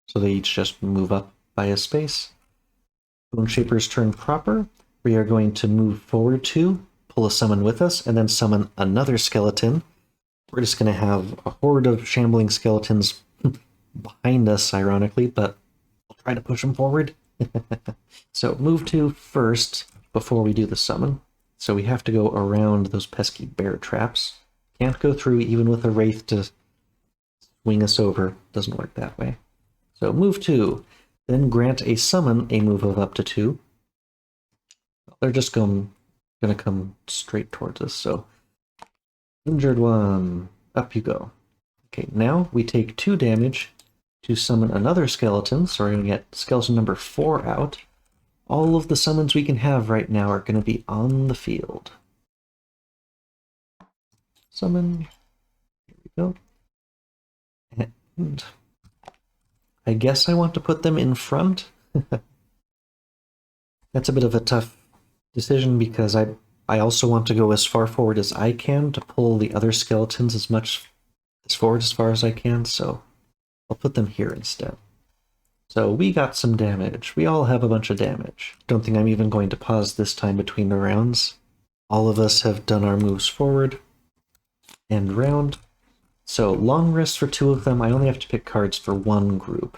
so they each just move up by a space. Bone Shaper's turn proper, we are going to move forward 2, pull a summon with us, and then summon another skeleton. We're just going to have a horde of shambling skeletons behind us, ironically, but I'll try to push them forward. So move 2 first before we do the summon. So we have to go around those pesky bear traps. Can't go through even with a Wraith to swing us over. Doesn't work that way. So move 2, then grant a summon a move of up to 2. They're just going to come straight towards us, so injured 1, up you go. Okay, now we take 2 damage to summon another skeleton, so we're going to get skeleton number 4 out. All of the summons we can have right now are going to be on the field. Summon, here we go. And I guess I want to put them in front. That's a bit of a tough decision because I also want to go as far forward as I can to pull the other skeletons as forward as far as I can, so I'll put them here instead. So we got some damage. We all have a bunch of damage. Don't think I'm even going to pause this time between the rounds. All of us have done our moves forward and round. So long rest for 2 of them. I only have to pick cards for 1 group.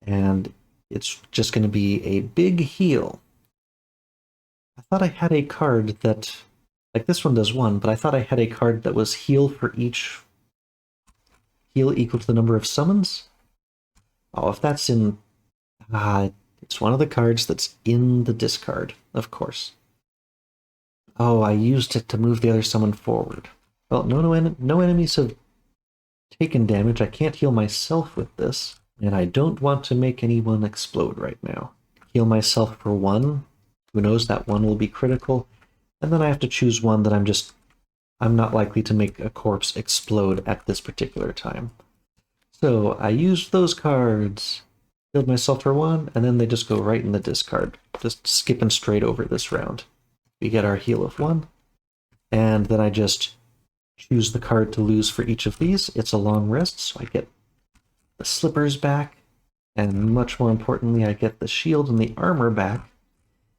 And it's just going to be a big heal. I thought I had a card that, like this one does 1, but I thought I had a card that was heal for each heal equal to the number of summons. Oh, if that's in... it's one of the cards that's in the discard, of course. Oh, I used it to move the other summon forward. Well, no enemies have taken damage. I can't heal myself with this, and I don't want to make anyone explode right now. Heal myself for 1. Who knows, that 1 will be critical. And then I have to choose one that I'm not likely to make a corpse explode at this particular time. So I used those cards, healed myself for 1, and then they just go right in the discard. Just skipping straight over this round. We get our heal of 1, and then I just choose the card to lose for each of these. It's a long rest, so I get the slippers back, and much more importantly, I get the shield and the armor back,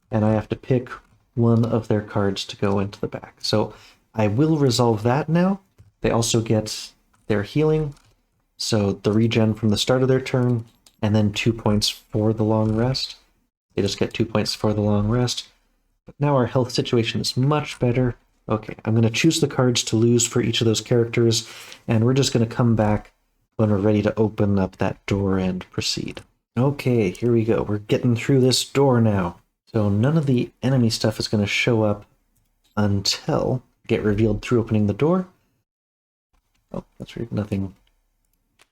and I have to pick one of their cards to go into the back. So I will resolve that now. They also get their healing, so the regen from the start of their turn, and then 2 points for the long rest. They just get 2 points for the long rest. But now our health situation is much better. Okay, I'm going to choose the cards to lose for each of those characters, and we're just going to come back when we're ready to open up that door and proceed. Okay, here we go. We're getting through this door now. So none of the enemy stuff is going to show up until get revealed through opening the door. Oh, that's weird. Nothing.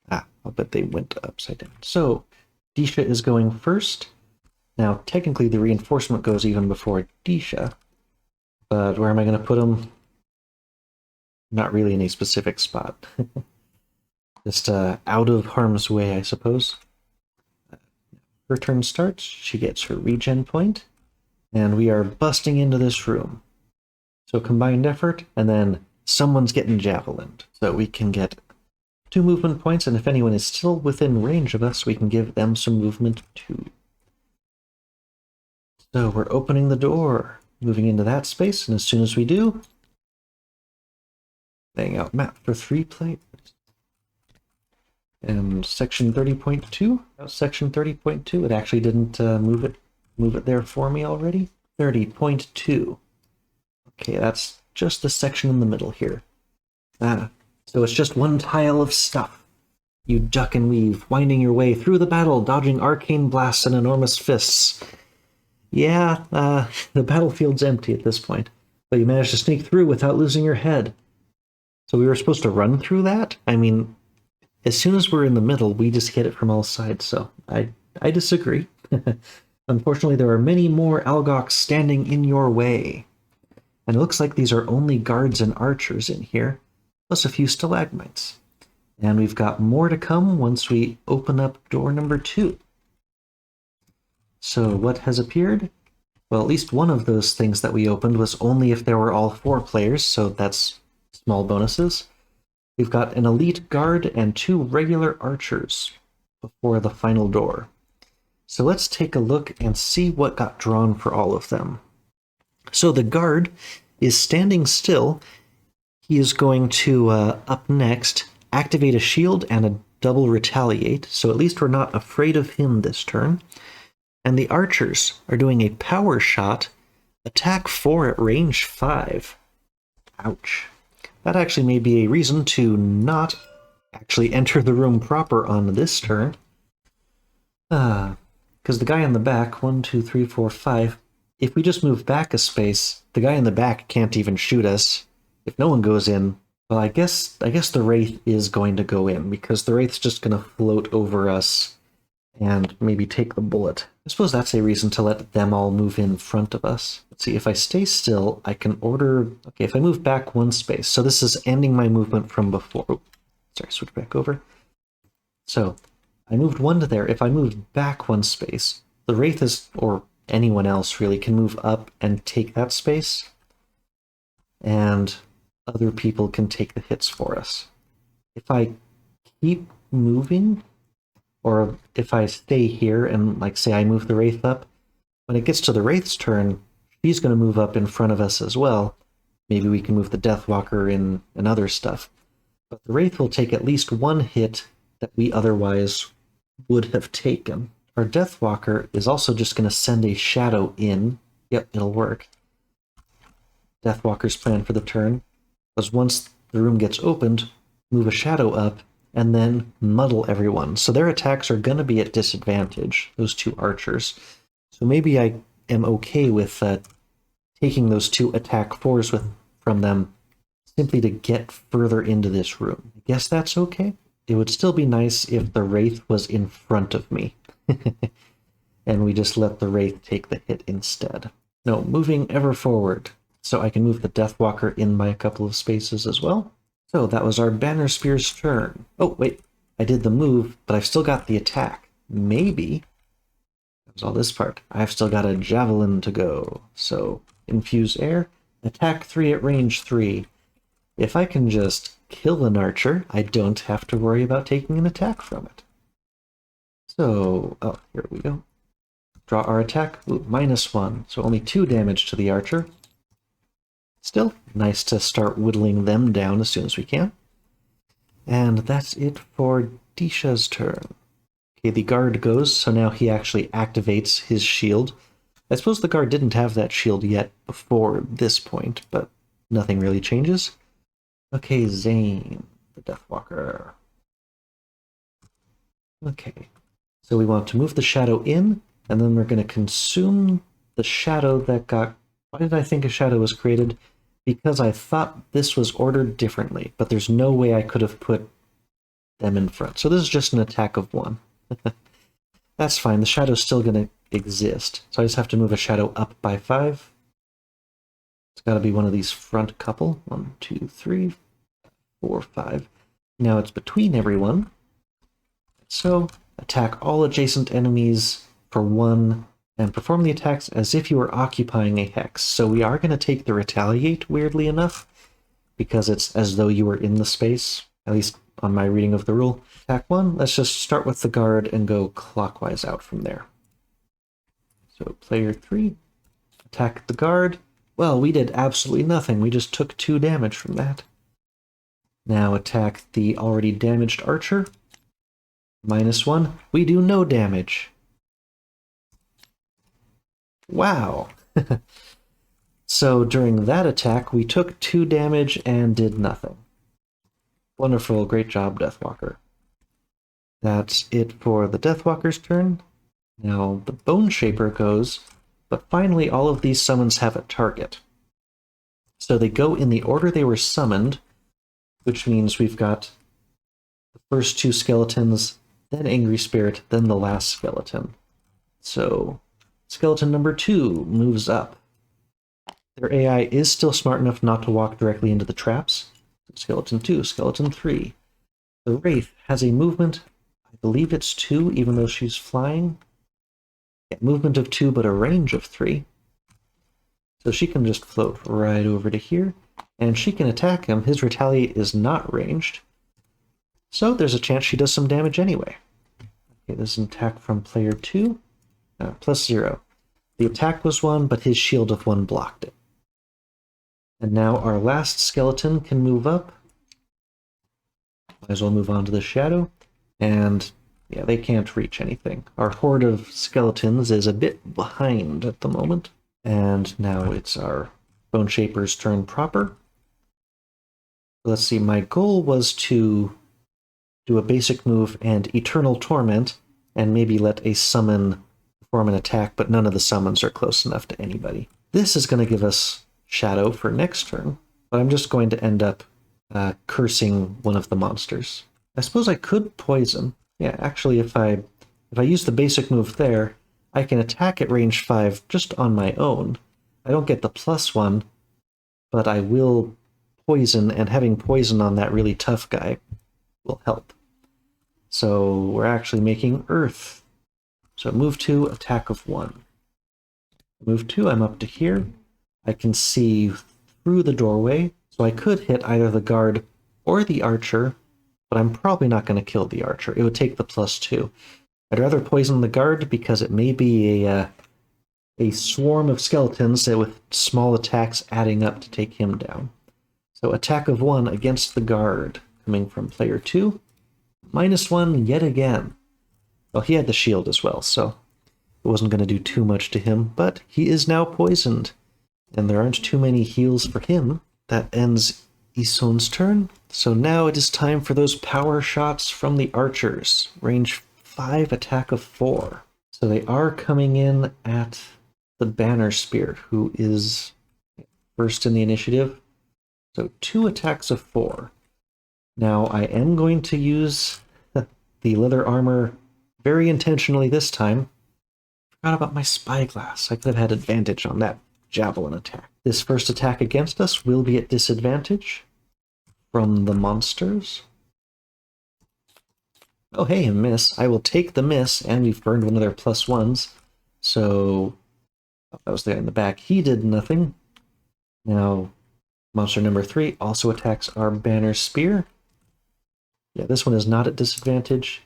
I'll bet they went upside down. So Disha is going first. Now, technically, the reinforcement goes even before Disha, but where am I going to put him? Not really in a specific spot. Just out of harm's way, I suppose. Her turn starts. She gets her regen point, and we are busting into this room. So combined effort, and then someone's getting javelined. So we can get 2 movement points, and if anyone is still within range of us, we can give them some movement too. So we're opening the door, moving into that space, and as soon as we do, laying out map for 3 players. And section 30.2, section 30.2, it actually didn't move it there for me already. 30.2. Okay, that's just the section in the middle here. So it's just one tile of stuff. You duck and weave, winding your way through the battle, dodging arcane blasts and enormous fists. Yeah, the battlefield's empty at this point, but you managed to sneak through without losing your head. So we were supposed to run through that? I mean, as soon as we're in the middle, we just hit it from all sides, so I disagree. Unfortunately, there are many more Algox standing in your way. And it looks like these are only guards and archers in here, plus a few stalagmites. And we've got more to come once we open up door number 2. So what has appeared? Well, at least one of those things that we opened was only if there were all 4 players, so that's small bonuses. We've got an elite guard and 2 regular archers before the final door. So let's take a look and see what got drawn for all of them. So the guard is standing still. He is going to, up next, activate a shield and a double retaliate, so at least we're not afraid of him this turn. And the archers are doing a power shot, attack 4 at range 5. Ouch. That actually may be a reason to not actually enter the room proper on this turn. Because the guy in the back, 1, 2, 3, 4, 5, if we just move back a space, the guy in the back can't even shoot us. If no one goes in, well, I guess the Wraith is going to go in, because the Wraith's just going to float over us and maybe take the bullet. I suppose that's a reason to let them all move in front of us. Let's see, if I stay still, I can order... Okay, if I move back 1 space, so this is ending my movement from before. Oh, sorry, switch back over. So, I moved 1 to there. If I moved back 1 space, the Wraith is, or anyone else really, can move up and take that space, and other people can take the hits for us. If I keep moving, or if I stay here and, like, say I move the Wraith up, when it gets to the Wraith's turn, she's going to move up in front of us as well. Maybe we can move the Deathwalker in and other stuff. But the Wraith will take at least 1 hit that we otherwise would have taken. Our Deathwalker is also just going to send a shadow in. Yep, it'll work. Deathwalker's plan for the turn was once the room gets opened, move a shadow up, and then muddle everyone. So their attacks are going to be at disadvantage, those two archers. So maybe I am okay with taking those 2 attack 4s from them simply to get further into this room. I guess that's okay. It would still be nice if the Wraith was in front of me. And we just let the Wraith take the hit instead. No, moving ever forward. So I can move the Deathwalker in by a couple of spaces as well. So that was our Banner Spear's turn. Oh, wait. I did the move, but I've still got the attack. Maybe. That was all this part. I've still got a Javelin to go. So infuse air. Attack 3 at range 3. If I can just kill an archer, I don't have to worry about taking an attack from it. So, oh, here we go. Draw our attack. Ooh, -1, so only 2 damage to the archer. Still, nice to start whittling them down as soon as we can. And that's it for Disha's turn. Okay, the guard goes, so now he actually activates his shield. I suppose the guard didn't have that shield yet before this point, but nothing really changes. Okay, Zane, the Deathwalker. Okay, so we want to move the shadow in, and then we're going to consume the shadow that got... Why did I think a shadow was created? Because I thought this was ordered differently, but there's no way I could have put them in front. So this is just an attack of 1. That's fine, the shadow's still going to exist. So I just have to move a shadow up by 5. It's got to be one of these front couple. 1, 2, 3, 4, 5. Now it's between everyone. So attack all adjacent enemies for 1, and perform the attacks as if you were occupying a hex. So we are going to take the retaliate, weirdly enough, because it's as though you were in the space, at least on my reading of the rule. Attack 1, let's just start with the guard and go clockwise out from there. So player 3, attack the guard. Well, we did absolutely nothing. We just took 2 damage from that. Now attack the already damaged archer. -1, we do no damage. Wow. So during that attack, we took 2 damage and did nothing. Wonderful, great job, Deathwalker. That's it for the Deathwalker's turn. Now the Bone Shaper goes, but finally all of these summons have a target. So they go in the order they were summoned, which means we've got the first 2 skeletons, then Angry Spirit, then the last skeleton. So skeleton number 2 moves up. Their AI is still smart enough not to walk directly into the traps. Skeleton 2, skeleton 3. The Wraith has a movement, I believe it's 2, even though she's flying. Yeah, movement of 2, but a range of 3. So she can just float right over to here, and she can attack him. His retaliate is not ranged, so there's a chance she does some damage anyway. Okay, this is an attack from player 2. +0. The attack was 1, but his shield of 1 blocked it. And now our last skeleton can move up. Might as well move on to the shadow. And yeah, they can't reach anything. Our horde of skeletons is a bit behind at the moment. And now it's our Bone Shaper's turn proper. Let's see, my goal was to do a basic move and Eternal Torment, and maybe let a summon perform an attack, but none of the summons are close enough to anybody. This is going to give us Shadow for next turn, but I'm just going to end up cursing one of the monsters. I suppose I could poison. Yeah, actually, if I use the basic move there, I can attack at range 5 just on my own. I don't get the +1, but I will poison, and having poison on that really tough guy will help. So we're actually making Earth. So move 2, attack of 1. Move 2, I'm up to here. I can see through the doorway, so I could hit either the guard or the archer, but I'm probably not going to kill the archer. It would take the +2. I'd rather poison the guard because it may be a swarm of skeletons with small attacks adding up to take him down. So attack of 1 against the guard, coming from player 2. -1 yet again. Well, he had the shield as well, so it wasn't going to do too much to him, but he is now poisoned. And there aren't too many heals for him. That ends Ison's turn. So now it is time for those power shots from the archers. Range 5, attack of 4. So they are coming in at the Banner Spear, who is first in the initiative. So 2 attacks of 4. Now I am going to use the leather armor very intentionally this time. Forgot about my spyglass. I could have had advantage on that javelin attack. This first attack against us will be at disadvantage from the monsters. Oh, hey, a miss. I will take the miss, and we've burned one of their +1s. So, oh, that was the guy in the back. He did nothing. Now, monster number 3 also attacks our Banner Spear. Yeah, this one is not at disadvantage,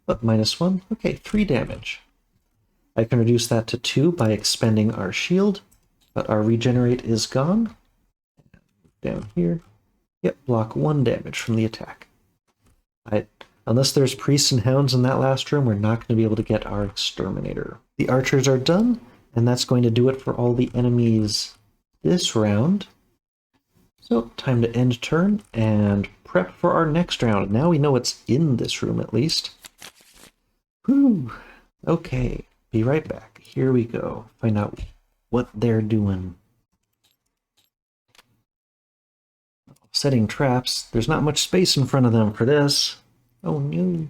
but -1. Okay, 3 damage. I can reduce that to 2 by expending our shield, but our regenerate is gone. Down here. Yep, block 1 damage from the attack. Unless there's priests and hounds in that last room, we're not going to be able to get our exterminator. The archers are done, and that's going to do it for all the enemies this round. So, time to end turn and prep for our next round. Now we know what's in this room, at least. Whew. Okay, be right back. Here we go. Find out what they're doing. Setting traps. There's not much space in front of them for this. Oh no.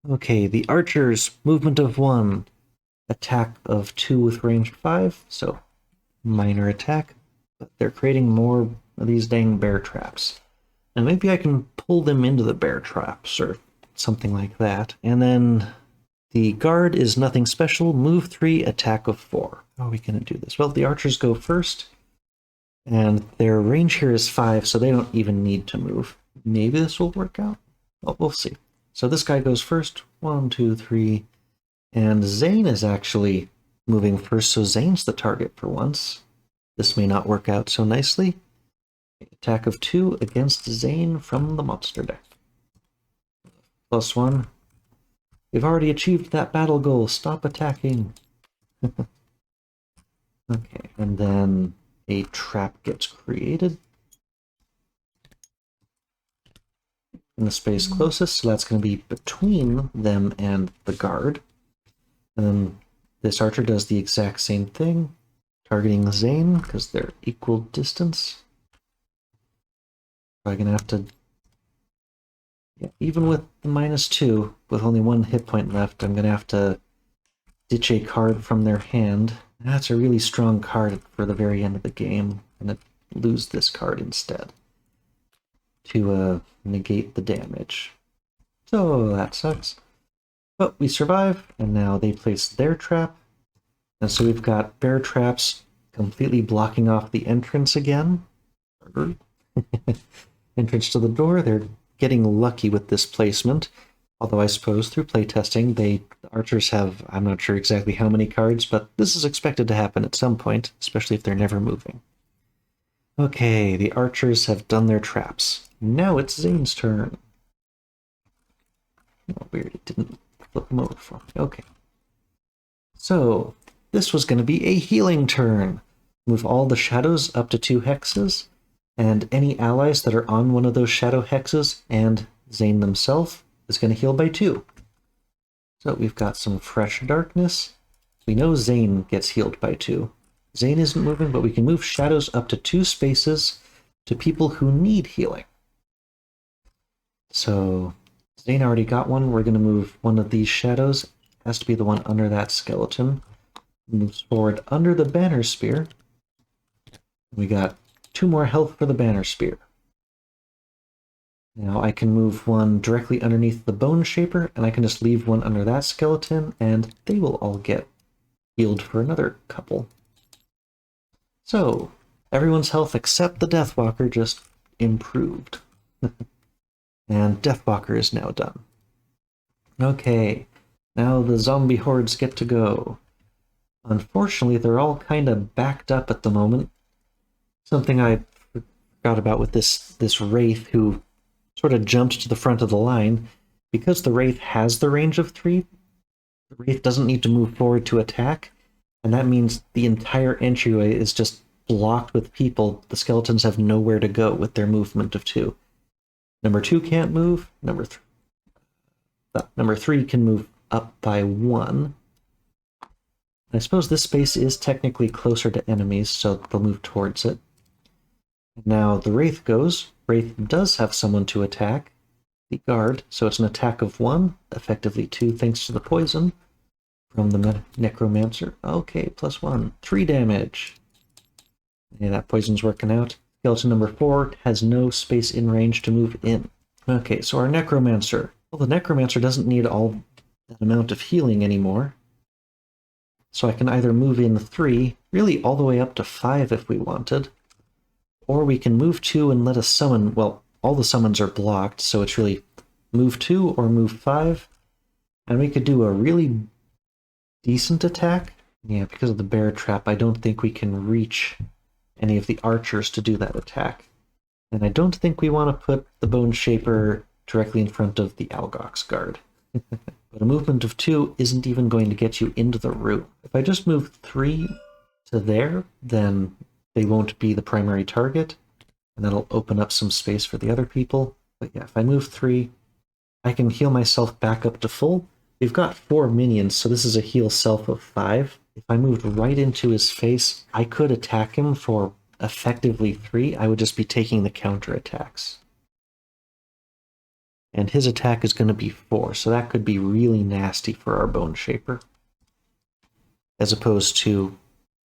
Okay, the archers, movement of 1, attack of 2 with range 5, so minor attack, but they're creating more of these dang bear traps. And maybe I can pull them into the bear traps or something like that. And then the guard is nothing special, move 3, attack of 4. How are we going to do this? Well, the archers go first, and their range here is 5, so they don't even need to move. Maybe this will work out. Well, we'll see. So this guy goes first. 1, 2, 3. And Zane is actually moving first, so Zane's the target for once. This may not work out so nicely. Attack of 2 against Zane from the monster deck. +1. We've already achieved that battle goal. Stop attacking. Okay, and then a trap gets created in the space closest, so that's going to be between them and the guard. And then this archer does the exact same thing, targeting Zane because they're equal distance. Probably gonna have to, yeah, even with the -2, with only 1 hit point left, I'm gonna have to ditch a card from their hand. That's a really strong card for the very end of the game. I'm gonna lose this card instead to negate the damage. So that sucks. But we survive, and now they place their trap. And so we've got bear traps completely blocking off the entrance again. Entrance to the door. They're getting lucky with this placement. Although I suppose through playtesting, the archers have, I'm not sure exactly how many cards, but this is expected to happen at some point, especially if they're never moving. Okay, the archers have done their traps. Now it's Zane's turn. Oh, weird, it didn't flip them over for me. Okay. So, this was going to be a healing turn. Move all the shadows up to 2 hexes, and any allies that are on one of those shadow hexes, and Zane themselves, is going to heal by 2. So we've got some fresh darkness. We know Zane gets healed by 2. Zane isn't moving, but we can move shadows up to 2 spaces to people who need healing. So Zane already got one. We're going to move one of these shadows. Has to be the one under that skeleton. Moves forward under the Banner Spear. We got 2 more health for the Banner Spear. Now I can move one directly underneath the Bone Shaper, and I can just leave one under that skeleton, and they will all get healed for another couple. So, everyone's health except the Deathwalker just improved. And Deathwalker is now done. Okay, now the zombie hordes get to go. Unfortunately, they're all kind of backed up at the moment. Something I forgot about with this Wraith who sort of jumped to the front of the line. Because the Wraith has the range of 3, the Wraith doesn't need to move forward to attack. And that means the entire entryway is just blocked with people. The skeletons have nowhere to go with their movement of 2. Number 2 can't move. Number 3 can move up by 1. I suppose this space is technically closer to enemies, so they'll move towards it. Now the Wraith goes. Wraith does have someone to attack. The guard, so it's an attack of 1, effectively 2 thanks to the poison from the Necromancer. Okay, +1. 3 damage. Yeah, that poison's working out. Skeleton number 4 has no space in range to move in. Okay, so our Necromancer. Well, the Necromancer doesn't need all that amount of healing anymore. So I can either move in 3, really all the way up to 5 if we wanted, or we can move 2 and let us summon. Well, all the summons are blocked, so it's really move 2 or move 5, and we could do a really decent attack. Yeah, because of the bear trap, I don't think we can reach any of the archers to do that attack. And I don't think we want to put the Bone Shaper directly in front of the Algox guard. But a movement of 2 isn't even going to get you into the room. If I just move 3 to there, then they won't be the primary target, and that'll open up some space for the other people. But yeah, if I move 3, I can heal myself back up to full. We've got 4 minions, so this is a heal self of 5. If I moved right into his face, I could attack him for effectively 3. I would just be taking the counter attacks. And his attack is going to be 4, so that could be really nasty for our Bone Shaper. As opposed to,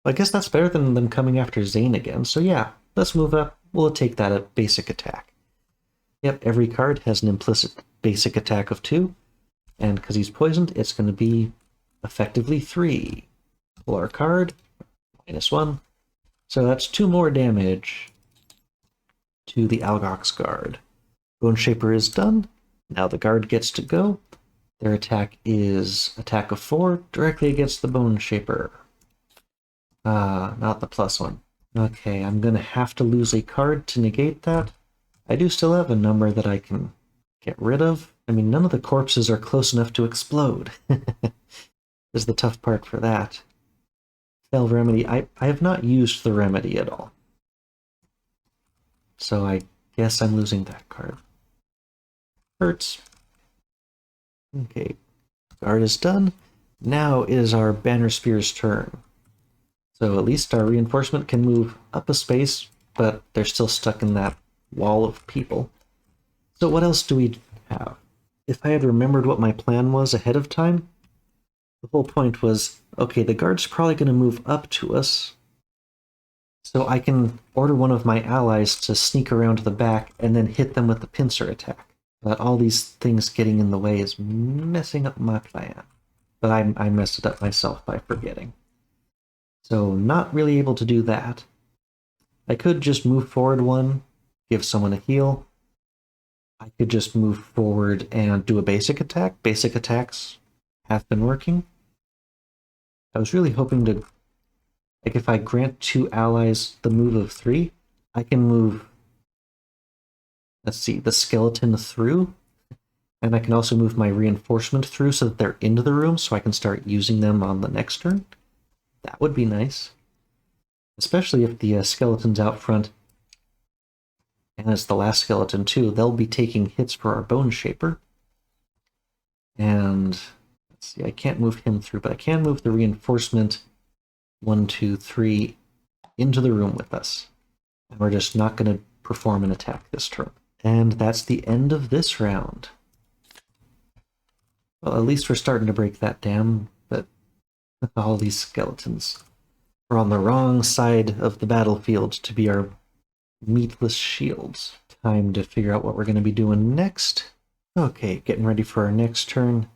I guess that's better than them coming after Zane again. So yeah, let's move up. We'll take that at basic attack. Yep, every card has an implicit basic attack of 2. And because he's poisoned, it's going to be effectively 3. Pull our card, -1. So that's 2 more damage to the Algox guard. Bone Shaper is done. Now the guard gets to go. Their attack is attack of 4, directly against the Bone Shaper. Not the +1. Okay, I'm going to have to lose a card to negate that. I do still have a number that I can get rid of. I mean, none of the corpses are close enough to explode. Is the tough part for that. Fail remedy. I have not used the remedy at all. So I guess I'm losing that card. Hurts. Okay, guard is done. Now is our Banner Spear's turn. So at least our reinforcement can move up a space, but they're still stuck in that wall of people. So what else do we have? If I had remembered what my plan was ahead of time, the whole point was, okay, the guard's probably going to move up to us, so I can order one of my allies to sneak around the back and then hit them with the pincer attack. But all these things getting in the way is messing up my plan. But I messed it up myself by forgetting. So not really able to do that. I could just move forward 1, give someone a heal. I could just move forward and do a basic attack. Basic attacks have been working. I was really hoping to, like, if I grant 2 allies the move of 3, I can move, let's see, the skeleton through, and I can also move my reinforcement through so that they're into the room, so I can start using them on the next turn. That would be nice. Especially if the skeleton's out front, and it's the last skeleton too, they'll be taking hits for our Bone Shaper. And let's see, I can't move him through, but I can move the reinforcement 1, 2, 3 into the room with us. And we're just not going to perform an attack this turn. And that's the end of this round. Well, at least we're starting to break that dam, but all these skeletons are on the wrong side of the battlefield to be our meatless shields. Time to figure out what we're going to be doing next. Okay, getting ready for our next turn.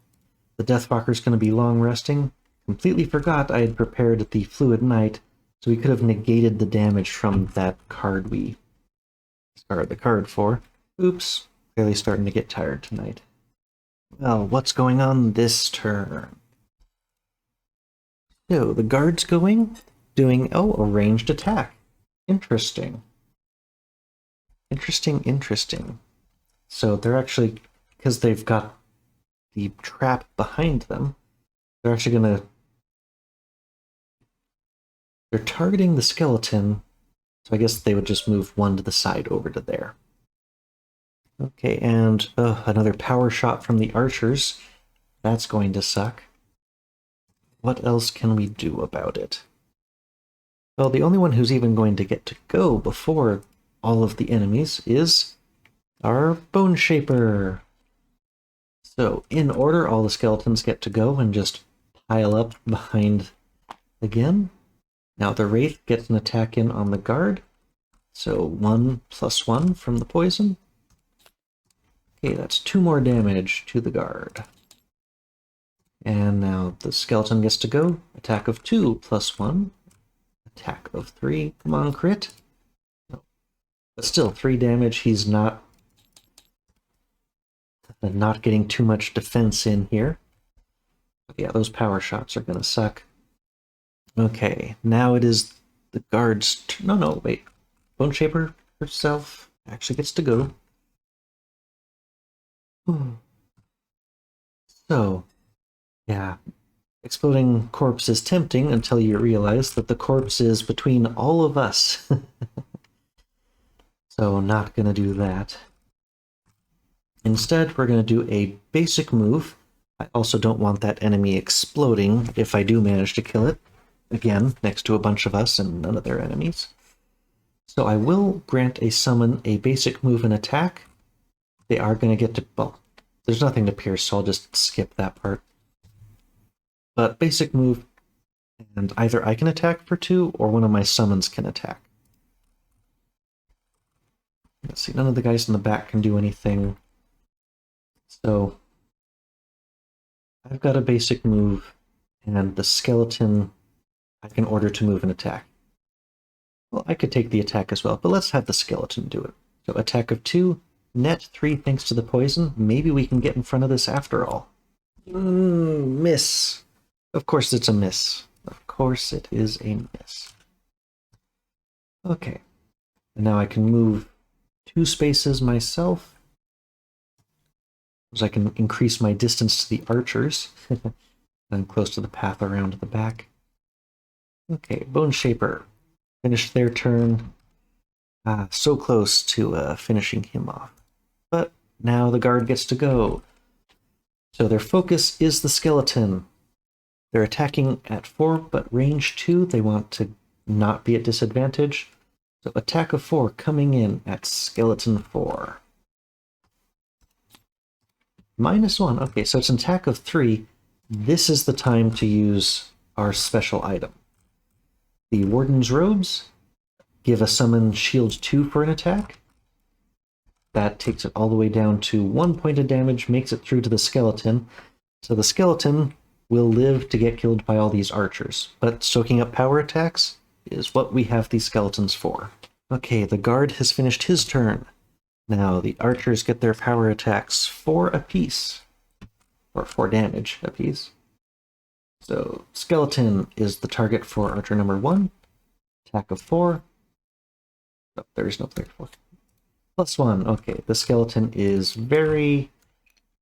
The Deathwalker's going to be long resting. Completely forgot I had prepared the Fluid Knight, so we could have negated the damage from that card we discarded the card for. Oops, clearly starting to get tired tonight. Well, what's going on this turn? So, the guard's doing, a ranged attack. Interesting. Interesting. So they're actually, because they've got the trap behind them, they're actually going to They're targeting the skeleton, so I guess they would just move one to the side over to there. Okay, and another power shot from the archers. That's going to suck. What else can we do about it? Well, the only one who's even going to get to go before all of the enemies is our Bone Shaper. So, in order, all the skeletons get to go and just pile up behind again. Now the Wraith gets an attack in on the guard. So 1+1 from the poison. Okay, that's 2 more damage to the guard. And now the skeleton gets to go. Attack of 2+1. Attack of 3. Come on, crit. No. But still, 3 damage. He's not getting too much defense in here. But yeah, those power shots are going to suck. Okay, now it is the guard's turn. No, wait. Bone Shaper herself actually gets to go. So, yeah. Exploding corpse is tempting until you realize that the corpse is between all of us. So, not gonna do that. Instead, we're gonna do a basic move. I also don't want that enemy exploding if I do manage to kill it. Again, next to a bunch of us and none of their enemies. So I will grant a summon a basic move and attack. They are going to get to... Well, there's nothing to pierce, so I'll just skip that part. But basic move, and either I can attack for 2, or one of my summons can attack. Let's see, none of the guys in the back can do anything. So I've got a basic move, and the skeleton I can order to move and attack. Well, I could take the attack as well, but let's have the skeleton do it. So attack of 2, net 3 thanks to the poison. Maybe we can get in front of this after all. Miss. Of course it's a miss. Of course it is a miss. Okay. And now I can move 2 spaces myself. So I can increase my distance to the archers. I'm close to the path around the back. Okay, Bone Shaper. Finished their turn. So close to finishing him off. But now the guard gets to go. So their focus is the skeleton. They're attacking at 4, but range 2, they want to not be at disadvantage. So attack of 4 coming in at skeleton 4. -1. Okay, so it's an attack of 3. This is the time to use our special item. The Warden's Robes give a summon shield 2 for an attack. That takes it all the way down to 1 point of damage, makes it through to the skeleton. So the skeleton will live to get killed by all these archers. But soaking up power attacks is what we have these skeletons for. Okay, the guard has finished his turn. Now the archers get their power attacks 4 apiece. Or 4 damage apiece. So skeleton is the target for archer number 1. Attack of 4. Oh, there is no player 4. +1. Okay, the skeleton is very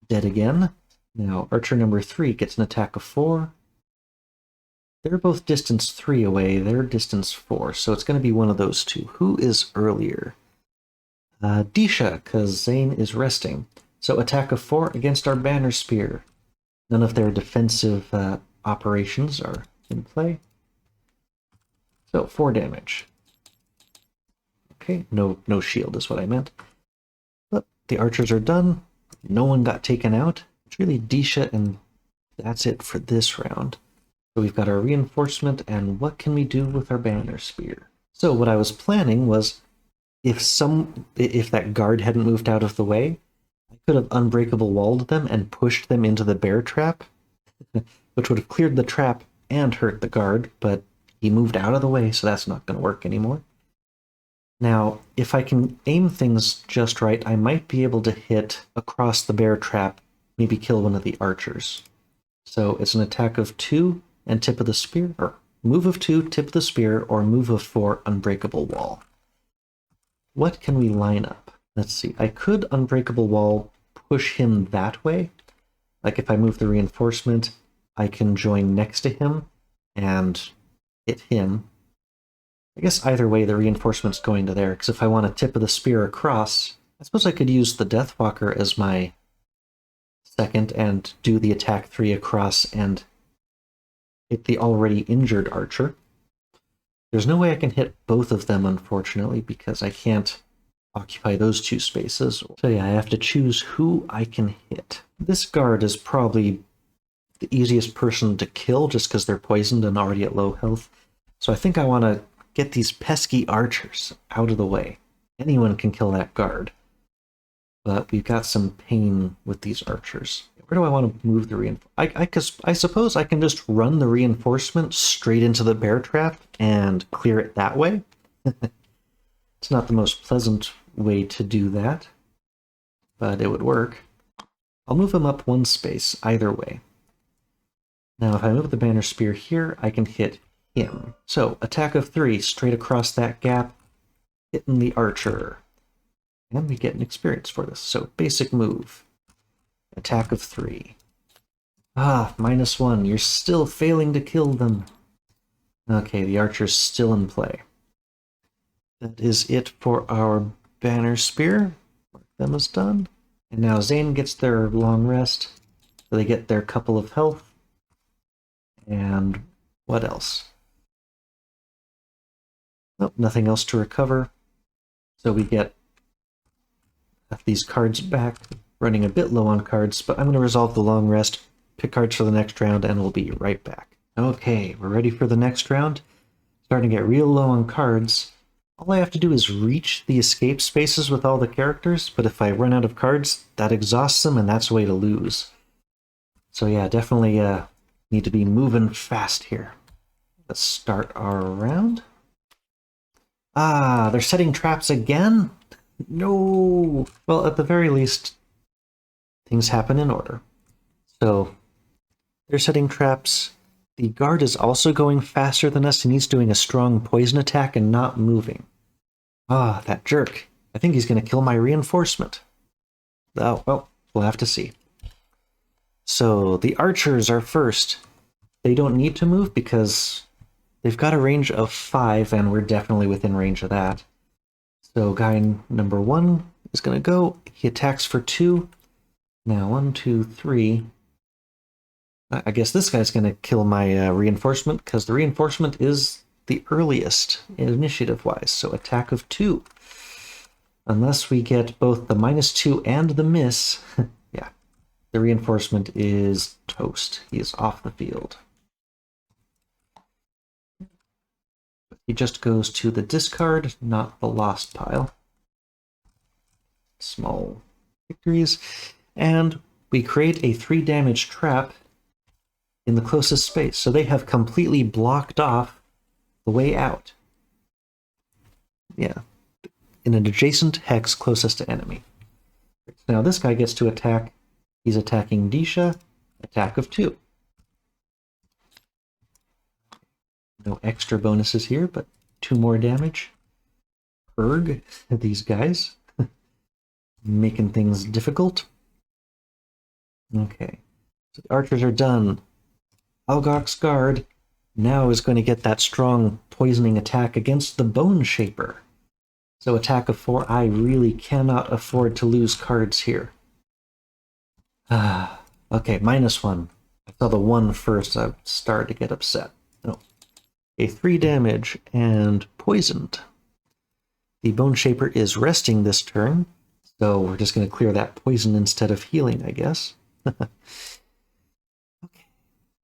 dead again. Now archer number 3 gets an attack of 4. They're both distance 3 away. They're distance 4, so it's going to be one of those two. Who is earlier? Disha, because Zane is resting. So attack of 4 against our banner spear. None of their defensive operations are in play. So 4 damage. Okay, no shield is what I meant. But the archers are done. No one got taken out. It's really Disha, and that's it for this round. So we've got our reinforcement, and what can we do with our banner spear? So what I was planning was, if that guard hadn't moved out of the way, I could have unbreakable walled them and pushed them into the bear trap, which would have cleared the trap and hurt the guard, but he moved out of the way, so that's not going to work anymore. Now, if I can aim things just right, I might be able to hit across the bear trap, maybe kill one of the archers. So it's an attack of 2 and tip of the spear, or move of 2, tip of the spear, or move of 4, unbreakable wall. What can we line up? Let's see, I could unbreakable wall push him that way. Like if I move the reinforcement, I can join next to him and hit him. I guess either way the reinforcement's going to there, because if I want a tip of the spear across, I suppose I could use the Deathwalker as my second and do the attack 3 across and hit the already injured archer. There's no way I can hit both of them, unfortunately, because I can't occupy those 2 spaces. So yeah, I have to choose who I can hit. This guard is probably the easiest person to kill just because they're poisoned and already at low health. So I think I want to get these pesky archers out of the way. Anyone can kill that guard. But we've got some pain with these archers. Where do I want to move the reinforcement? I suppose I can just run the reinforcement straight into the bear trap and clear it that way. It's not the most pleasant way to do that, but it would work. I'll move him up 1 space either way. Now if I move the banner spear here, I can hit him. So attack of 3 straight across that gap, hitting the archer. And we get an experience for this. So basic move. Attack of 3. Ah, -1. You're still failing to kill them. Okay, the archer's still in play. That is it for our banner spear. Mark them as done. And now Zane gets their long rest. So they get their couple of health. And what else? Nope, nothing else to recover. So we get these cards back, running a bit low on cards, but I'm going to resolve the long rest, pick cards for the next round, and we'll be right back. Okay, we're ready for the next round. Starting to get real low on cards. All I have to do is reach the escape spaces with all the characters, but if I run out of cards, that exhausts them, and that's a way to lose. So yeah, definitely need to be moving fast here. Let's start our round. Ah, they're setting traps again? No! Well, at the very least, things happen in order. So, they're setting traps. The guard is also going faster than us, and he's doing a strong poison attack and not moving. Ah, that jerk. I think he's going to kill my reinforcement. Oh, well, we'll have to see. So, the archers are first. They don't need to move because they've got a range of 5, and we're definitely within range of that. So guy number 1 is going to go. He attacks for 2. Now 1, 2, 3. I guess this guy's going to kill my reinforcement because the reinforcement is the earliest initiative-wise. So attack of 2. Unless we get both the -2 and the miss, yeah, the reinforcement is toast. He is off the field. He just goes to the discard, not the lost pile. Small victories. And we create a 3 damage trap in the closest space. So they have completely blocked off the way out. Yeah. In an adjacent hex closest to enemy. Now this guy gets to attack. He's attacking Disha. Attack of 2. No extra bonuses here, but 2 more damage. Erg, these guys. Making things difficult. Okay, so the archers are done. Algox guard now is going to get that strong poisoning attack against the Bone Shaper. So attack of 4, I really cannot afford to lose cards here. Okay, -1. I saw the 1 first, I started to get upset. No. A 3 damage and poisoned. The Bone Shaper is resting this turn, so we're just going to clear that poison instead of healing, I guess. Okay.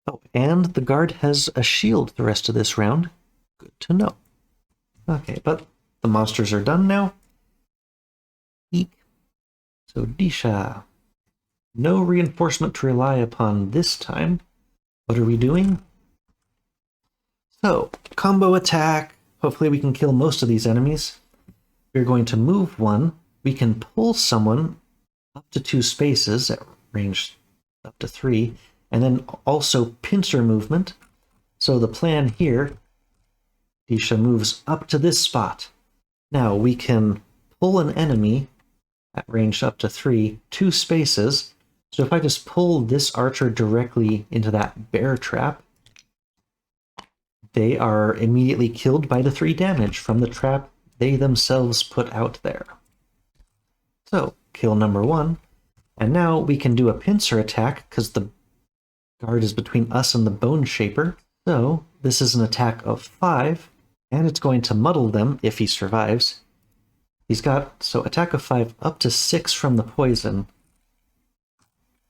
Oh, and the guard has a shield the rest of this round. Good to know. Okay, but the monsters are done now. Eek. So Disha. No reinforcement to rely upon this time. What are we doing? So, combo attack. Hopefully we can kill most of these enemies. We're going to move 1. We can pull someone up to 2 spaces at range up to 3, and then also pincer movement. So the plan here, Disha moves up to this spot. Now we can pull an enemy at range up to 3, 2 spaces. So if I just pull this archer directly into that bear trap, they are immediately killed by the 3 damage from the trap they themselves put out there. So, kill number 1. And now we can do a pincer attack because the guard is between us and the Bone Shaper. So, this is an attack of 5, and it's going to muddle them if he survives. He's got, so attack of 5 up to 6 from the poison.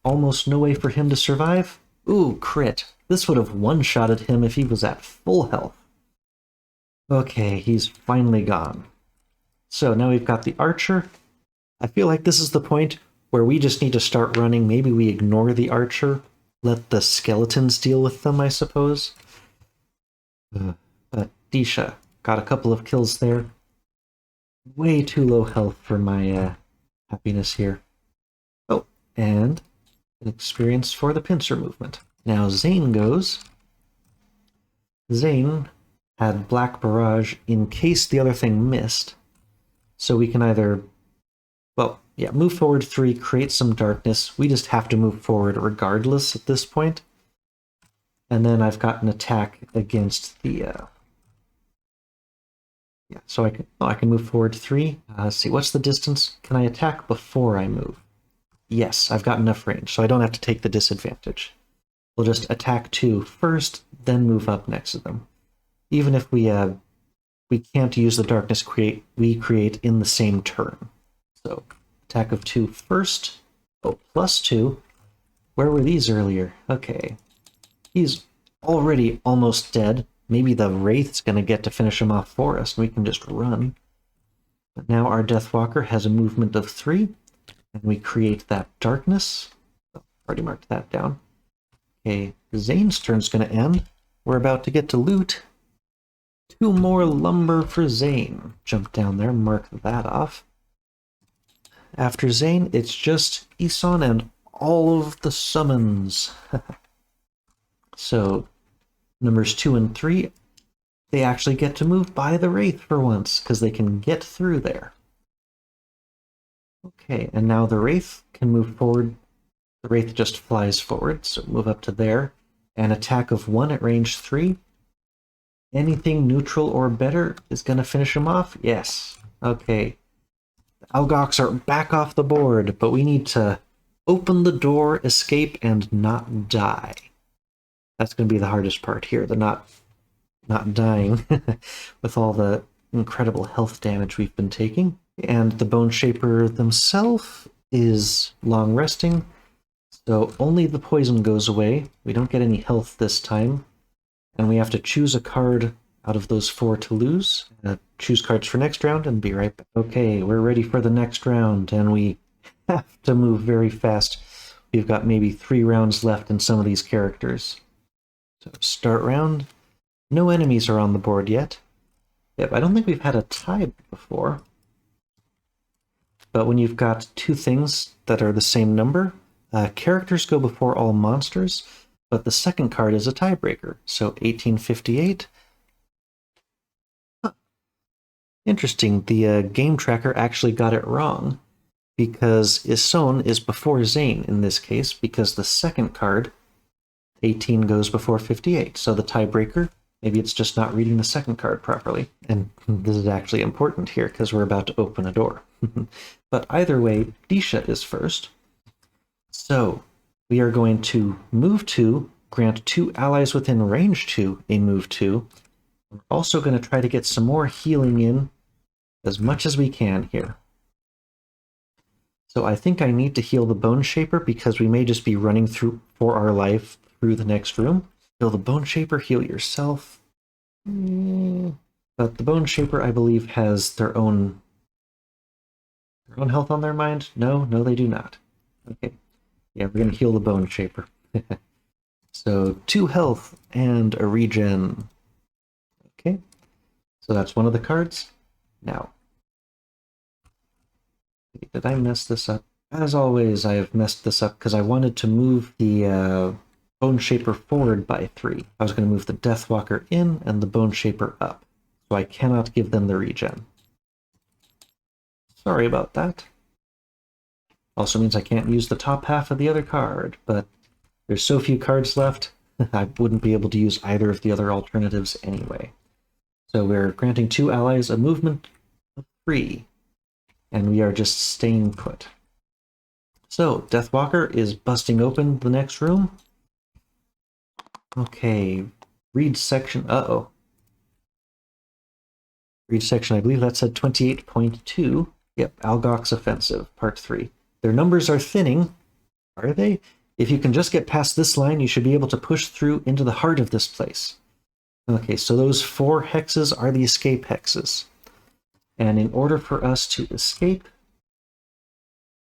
Almost no way for him to survive. Ooh, crit. This would have one-shotted him if he was at full health. Okay, he's finally gone. So now we've got the archer. I feel like this is the point where we just need to start running. Maybe we ignore the archer, let the skeletons deal with them, I suppose. But Disha got a couple of kills there. Way too low health for my happiness here. Oh, and an experience for the pincer movement. Now Zane goes. Zane had Black Barrage in case the other thing missed. So we can either, well, yeah, move forward 3, create some darkness. We just have to move forward regardless at this point. And then I've got an attack against the, yeah, so I can move forward 3. Let's see, what's the distance? Can I attack before I move? Yes, I've got enough range, so I don't have to take the disadvantage. We'll just attack 2 first, then move up next to them. Even if we can't use the darkness we create in the same turn. So attack of 2 first. Oh, +2. Where were these earlier? Okay. He's already almost dead. Maybe the Wraith's going to get to finish him off for us, and we can just run. But now our Deathwalker has a movement of 3, and we create that darkness. Oh, already marked that down. Okay, Zane's turn's going to end. We're about to get to loot. 2 more lumber for Zane. Jump down there, mark that off. After Zane, it's just Isan and all of the summons. So, numbers 2 and 3, they actually get to move by the Wraith for once, because they can get through there. Okay, and now the Wraith can move forward. The Wraith just flies forward, so move up to there. An attack of 1 at range 3. Anything neutral or better is going to finish him off? Yes. Okay. The Algox are back off the board, but we need to open the door, escape, and not die. That's going to be the hardest part here, the not dying with all the incredible health damage we've been taking. And the Bone Shaper themselves is long resting, so only the poison goes away. We don't get any health this time. And we have to choose a card out of those 4 to lose. Choose cards for next round and be right back. Okay, we're ready for the next round, and we have to move very fast. We've got maybe 3 rounds left in some of these characters. So start round. No enemies are on the board yet. Yep, I don't think we've had a tie before. But when you've got 2 things that are the same number, characters go before all monsters. But the second card is a tiebreaker, so 1858. Huh. Interesting, the game tracker actually got it wrong, because Isan is before Zane in this case, because the second card, 18, goes before 58. So the tiebreaker, maybe it's just not reading the second card properly. And this is actually important here, because we're about to open a door. But either way, Disha is first. So we are going to move 2, grant 2 allies within range 2 a move 2. We're also going to try to get some more healing in as much as we can here. So I think I need to heal the Bone Shaper because we may just be running through for our life through the next room. Heal the Bone Shaper, heal yourself. But the Bone Shaper, I believe, has their own health on their mind. No, they do not. Okay. Yeah, we're going to heal the Bone Shaper. So 2 health and a regen. Okay, so that's one of the cards. Now, did I mess this up? As always, I have messed this up because I wanted to move the Bone Shaper forward by 3. I was going to move the Deathwalker in and the Bone Shaper up. So I cannot give them the regen. Sorry about that. Also means I can't use the top half of the other card, but there's so few cards left, I wouldn't be able to use either of the other alternatives anyway. So we're granting 2 allies a movement of 3, and we are just staying put. So Deathwalker is busting open the next room. Okay, read section. Uh-oh. Read section, I believe that said 28.2. Yep, Algox Offensive, Part 3. Their numbers are thinning. Are they? If you can just get past this line, you should be able to push through into the heart of this place. Okay, so those 4 hexes are the escape hexes. And in order for us to escape,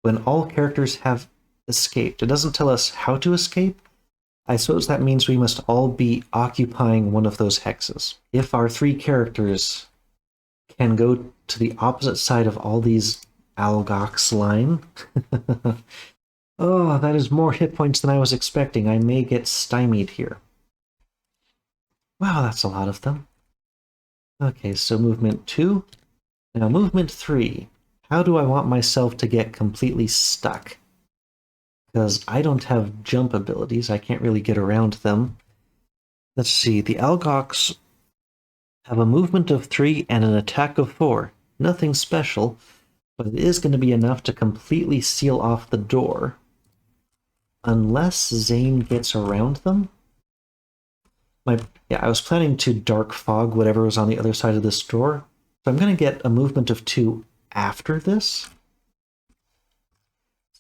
when all characters have escaped, it doesn't tell us how to escape. I suppose that means we must all be occupying one of those hexes. If our 3 characters can go to the opposite side of all these Algox line, oh, that is more hit points than I was expecting. I may get stymied here. Wow, that's a lot of them. Okay, so movement 2. Now movement 3. How do I want myself to get completely stuck? Because I don't have jump abilities. I can't really get around them. Let's see. The Algox have a movement of 3 and an attack of 4. Nothing special, but it is going to be enough to completely seal off the door. Unless Zane gets around them. I was planning to dark fog whatever was on the other side of this door. So I'm going to get a movement of 2 after this.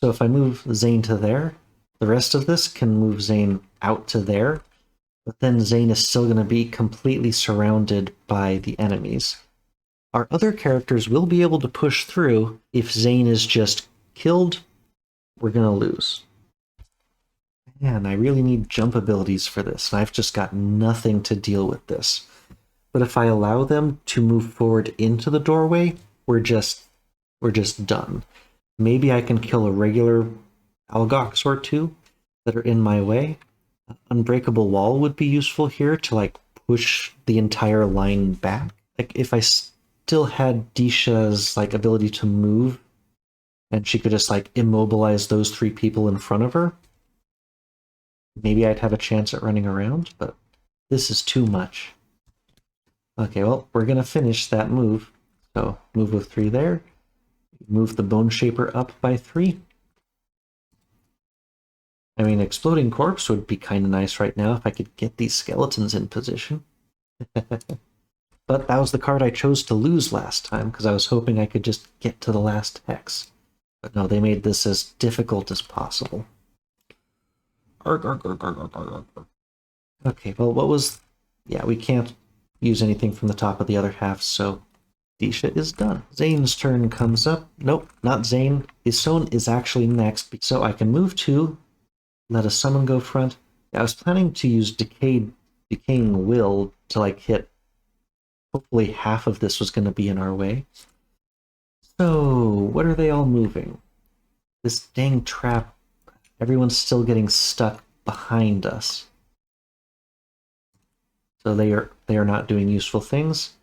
So if I move Zane to there, the rest of this can move Zane out to there. But then Zane is still going to be completely surrounded by the enemies. Our other characters will be able to push through. If Zane is just killed, we're going to lose. Man, I really need jump abilities for this, and I've just got nothing to deal with this. But if I allow them to move forward into the doorway, we're just done. Maybe I can kill a regular Algox or 2 that are in my way. Unbreakable Wall would be useful here to like push the entire line back. Like if I still had Disha's like ability to move, and she could just like immobilize those 3 people in front of her, maybe I'd have a chance at running around, but this is too much. Okay, well, we're going to finish that move. So, move with 3 there. Move the Bone Shaper up by 3. I mean, Exploding Corpse would be kind of nice right now if I could get these skeletons in position. But that was the card I chose to lose last time, because I was hoping I could just get to the last hex. But no, they made this as difficult as possible. Okay, well, what was... Yeah, we can't use anything from the top of the other half, so Disha is done. Zane's turn comes up. Nope, not Zane. Isone is actually next, so I can move 2, let a summon go front. I was planning to use Decaying Will to like hit... Hopefully half of this was going to be in our way. So, what are they all moving? This dang trap... Everyone's still getting stuck behind us. So they are not doing useful things.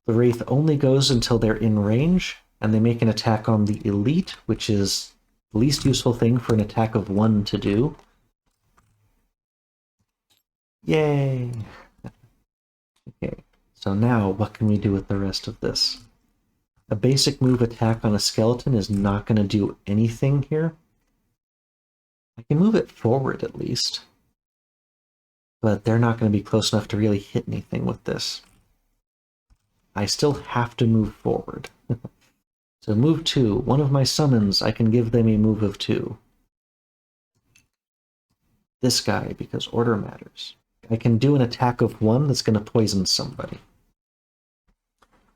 The Wraith only goes until they're in range, and they make an attack on the Elite, which is the least useful thing for an attack of 1 to do. Yay! Okay, so now what can we do with the rest of this? A basic move attack on a skeleton is not going to do anything here. I can move it forward at least, but they're not going to be close enough to really hit anything with this. I still have to move forward. So move 2. One of my summons, I can give them a move of 2. This guy, because order matters. I can do an attack of 1 that's going to poison somebody.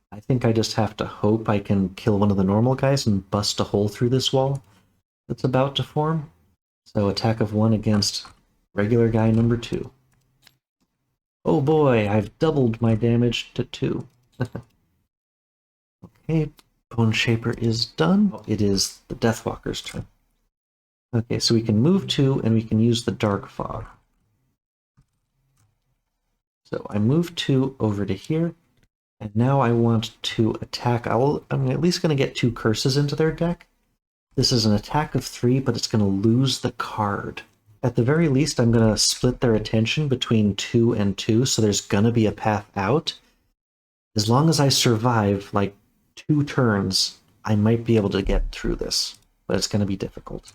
I think I just have to hope I can kill one of the normal guys and bust a hole through this wall that's about to form. So attack of 1 against regular guy number 2. Oh boy, I've doubled my damage to 2. Okay, Bone Shaper is done. It is the Deathwalker's turn. Okay, so we can move 2 and we can use the Dark Fog. So I move 2 over to here, and now I want to attack. I'm at least going to get 2 curses into their deck. This is an attack of 3, but it's going to lose the card. at the very least, I'm going to split their attention between 2 and 2, so there's going to be a path out. As long as I survive, like, 2 turns, I might be able to get through this, but it's going to be difficult.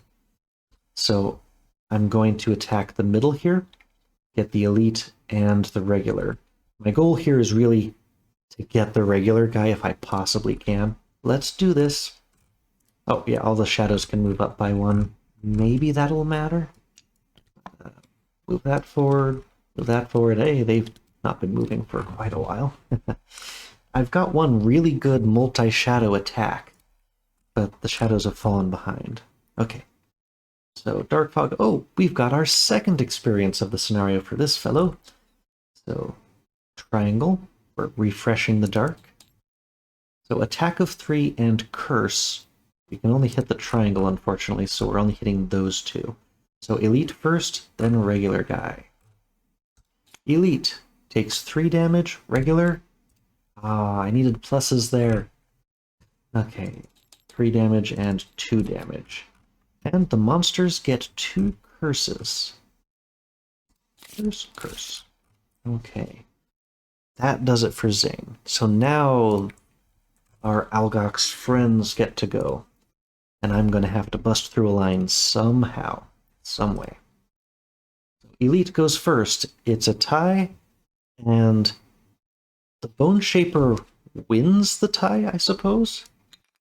So I'm going to attack the middle here, get the elite and the regular. My goal here is really to get the regular guy if I possibly can. Let's do this. Oh, yeah, all the shadows can move up by 1. Maybe that'll matter. Move that forward. Move that forward. Hey, they've not been moving for quite a while. I've got one really good multi-shadow attack, but the shadows have fallen behind. Okay. So, Dark Fog. Oh, we've got our second experience of the scenario for this fellow. So, Triangle. We're refreshing the dark. So, Attack of 3 and Curse. We can only hit the triangle, unfortunately, so we're only hitting those 2. So, Elite first, then regular guy. Elite takes 3 damage, regular. Ah, I needed pluses there. Okay, 3 damage and 2 damage. And the monsters get 2 curses. Curse. Okay. That does it for Zing. So now our Algox friends get to go. And I'm going to have to bust through a line somehow, some way. Elite goes first. It's a tie, and the Bone Shaper wins the tie, I suppose,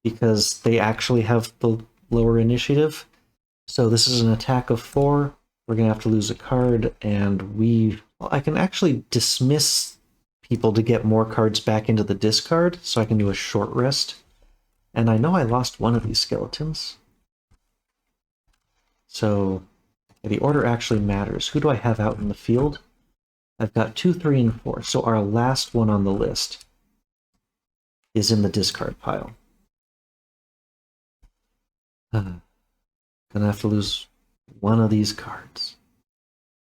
because they actually have the lower initiative. So this is an attack of 4. We're going to have to lose a card, and well, I can actually dismiss people to get more cards back into the discard, so I can do a short rest. And I know I lost one of these skeletons. So the order actually matters. Who do I have out in the field? I've got 2, 3, and 4. So our last one on the list is in the discard pile. Gonna have to lose one of these cards.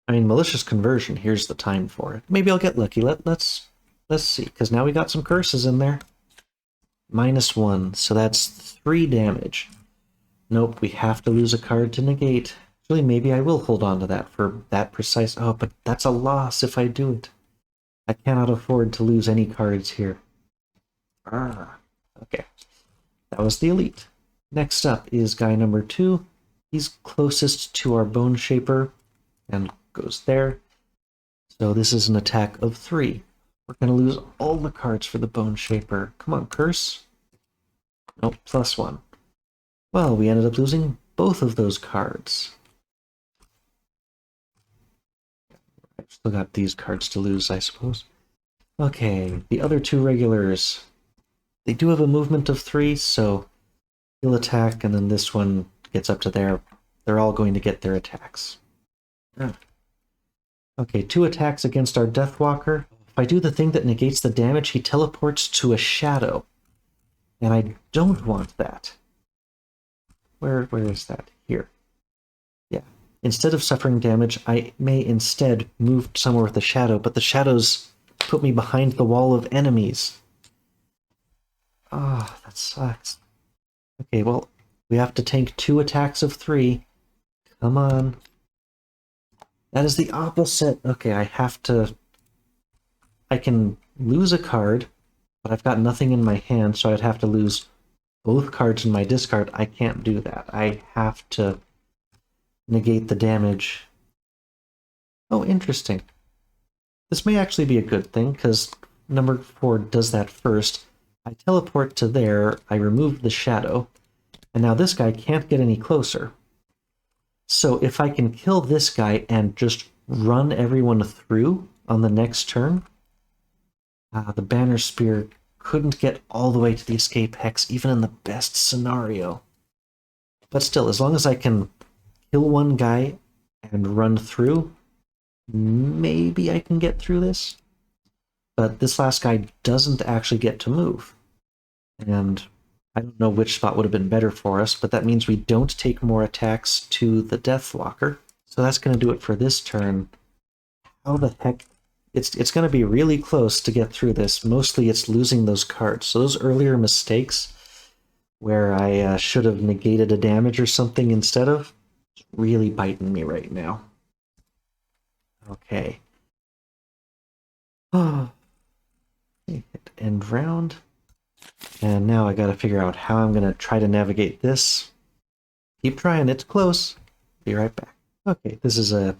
I mean, Malicious Conversion, here's the time for it. Maybe I'll get lucky. Let's see, because now we got some curses in there. -1, so that's 3 damage. Nope, we have to lose a card to negate. Actually, maybe I will hold on to that for that precise... Oh, but that's a loss if I do it. I cannot afford to lose any cards here. Okay. That was the Elite. Next up is guy number 2. He's closest to our Bone Shaper and goes there. So this is an attack of 3. We're going to lose all the cards for the Bone Shaper. Come on, curse. Nope, +1. Well, we ended up losing both of those cards. I've still got these cards to lose, I suppose. Okay, the other 2 regulars. They do have a movement of 3, so he'll attack, and then this one gets up to there. They're all going to get their attacks. Okay, 2 attacks against our Deathwalker. If I do the thing that negates the damage, he teleports to a shadow. And I don't want that. Where is that? Here. Yeah. Instead of suffering damage, I may instead move somewhere with a shadow, but the shadows put me behind the wall of enemies. Ah, that sucks. Okay, well, we have to tank 2 attacks of 3. Come on. That is the opposite. Okay, I can lose a card, but I've got nothing in my hand, so I'd have to lose both cards in my discard. I can't do that. I have to negate the damage. Oh, interesting. This may actually be a good thing, because number 4 does that first. I teleport to there, I remove the shadow, and now this guy can't get any closer. So if I can kill this guy and just run everyone through on the next turn, the Banner Spear couldn't get all the way to the escape hex, even in the best scenario. But still, as long as I can kill one guy and run through, maybe I can get through this. But this last guy doesn't actually get to move. And I don't know which spot would have been better for us, but that means we don't take more attacks to the Deathwalker. So that's going to do it for this turn. How the heck... It's going to be really close to get through this. Mostly it's losing those cards. So those earlier mistakes where I should have negated a damage or something instead of, it's really biting me right now. Okay. Hit end round. And now I gotta figure out how I'm gonna try to navigate this. Keep trying, it's close. Be right back. Okay, this is a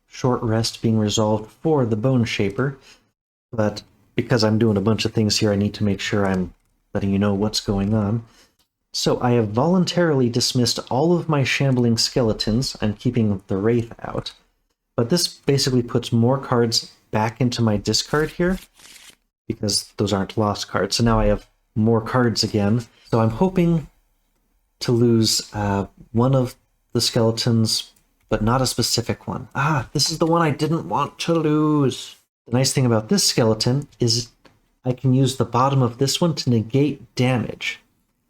short rest being resolved for the Bone Shaper, but because I'm doing a bunch of things here, I need to make sure I'm letting you know what's going on. So I have voluntarily dismissed all of my shambling skeletons. I'm keeping the Wraith out, but this basically puts more cards back into my discard here, because those aren't lost cards. So now I have more cards again. So I'm hoping to lose one of the skeletons, but not a specific one. Ah, this is the one I didn't want to lose. The nice thing about this skeleton is I can use the bottom of this one to negate damage.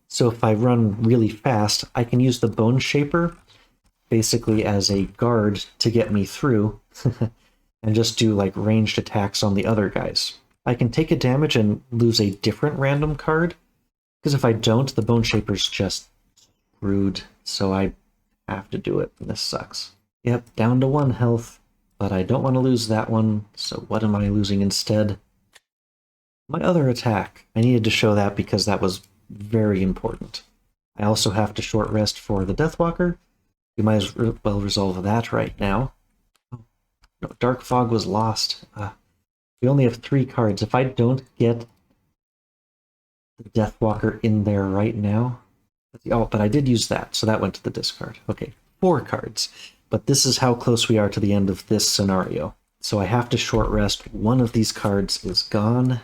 So if I run really fast, I can use the Bone Shaper basically as a guard to get me through and just do like ranged attacks on the other guys. I can take a damage and lose a different random card, because if I don't, the Bone Shaper's just screwed, so I have to do it, and this sucks. Yep, down to 1 health, but I don't want to lose that one, so what am I losing instead? My other attack. I needed to show that because that was very important. I also have to short rest for the Deathwalker. We might as well resolve that right now. No, Dark Fog was lost. We only have 3 cards. If I don't get the Deathwalker in there right now... Oh, but I did use that, so that went to the discard. Okay, 4 cards. But this is how close we are to the end of this scenario. So I have to short rest. One of these cards is gone.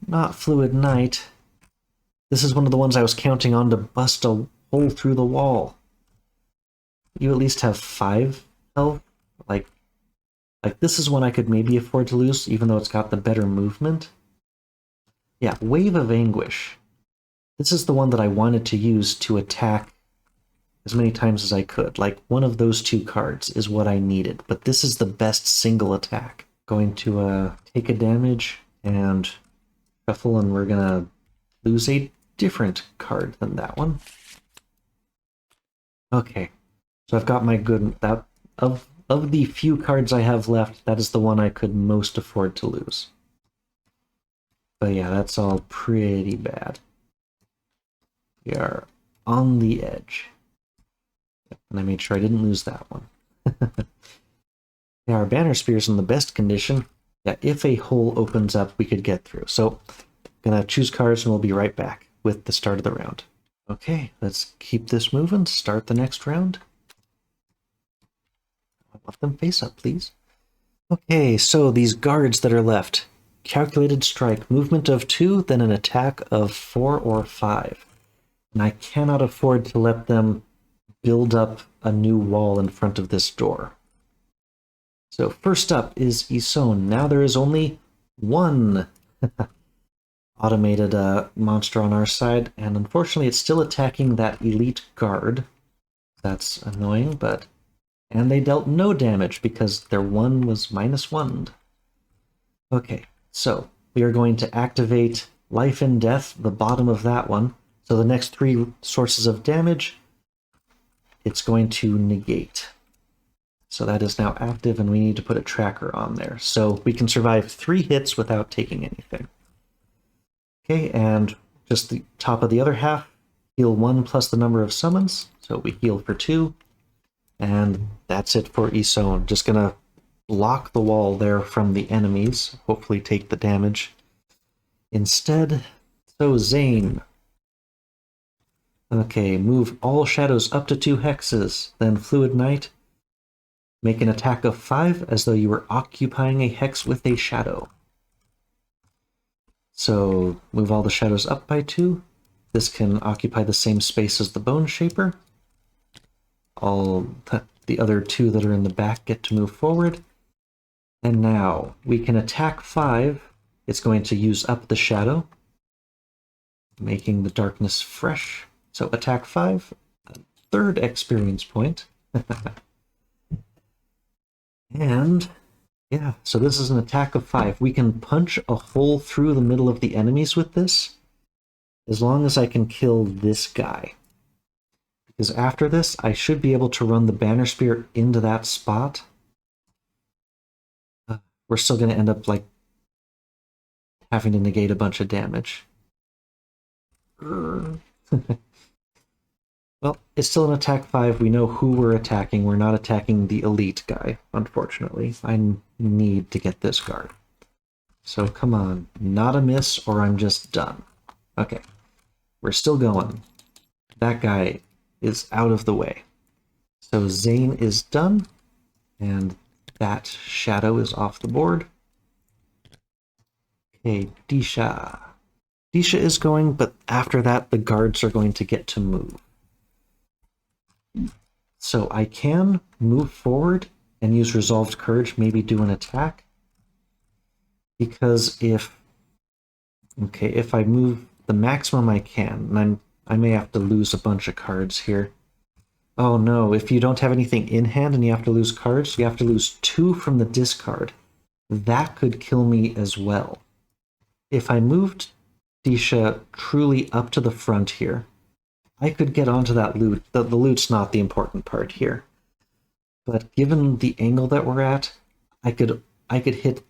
Not Fluid Knight. This is one of the ones I was counting on to bust a hole through the wall. You at least have 5 health. Like this is one I could maybe afford to lose, even though it's got the better movement. Yeah, Wave of Anguish. This is the one that I wanted to use to attack as many times as I could. Like, one of those 2 cards is what I needed, but this is the best single attack. Going to take a damage and shuffle, and we're gonna lose a different card than that one. Okay, so I've got my good... that of the few cards I have left, that is the one I could most afford to lose. But yeah, that's all pretty bad. We are on the edge. And I made sure I didn't lose that one. Yeah, our Banner Spear's in the best condition. Yeah, if a hole opens up, we could get through. So, gonna choose cards and we'll be right back with the start of the round. Okay, let's keep this moving. Start the next round. Let them face up, please. Okay, so these guards that are left. Calculated strike, movement of 2, then an attack of 4 or 5. And I cannot afford to let them build up a new wall in front of this door. So first up is Ison. Now there is only 1 automated monster on our side, and unfortunately it's still attacking that elite guard. That's annoying, but... And they dealt no damage because their 1 was -1'd. Okay, so we are going to activate Life and Death, the bottom of that one. So the next 3 sources of damage, it's going to negate. So that is now active, and we need to put a tracker on there. So we can survive 3 hits without taking anything. Okay, and just the top of the other half, heal 1 plus the number of summons. So we heal for 2. And that's it for Ison. Just gonna block the wall there from the enemies, hopefully take the damage instead. So Zane. Okay, move all shadows up to 2 hexes, then Fluid Knight. Make an attack of 5 as though you were occupying a hex with a shadow. So move all the shadows up by 2. This can occupy the same space as the Bone Shaper. All the other 2 that are in the back get to move forward. And now we can attack 5. It's going to use up the shadow, making the darkness fresh. So attack 5, a 3rd experience point. And yeah, so this is an attack of 5. We can punch a hole through the middle of the enemies with this, as long as I can kill this guy. Because after this, I should be able to run the Banner Spear into that spot. We're still going to end up, like, having to negate a bunch of damage. Well, it's still an attack 5. We know who we're attacking. We're not attacking the elite guy, unfortunately. I need to get this guard. So come on, not a miss or I'm just done. Okay, we're still going. That guy is out of the way. So Zane is done, and that shadow is off the board. Okay, Disha. Disha is going, but after that, the guards are going to get to move. So I can move forward and use Resolved Courage, maybe do an attack. Because if I move the maximum I can, and I may have to lose a bunch of cards here. Oh no, if you don't have anything in hand and you have to lose cards, you have to lose 2 from the discard. That could kill me as well. If I moved Disha truly up to the front here, I could get onto that loot. The loot's not the important part here. But given the angle that we're at, I could hit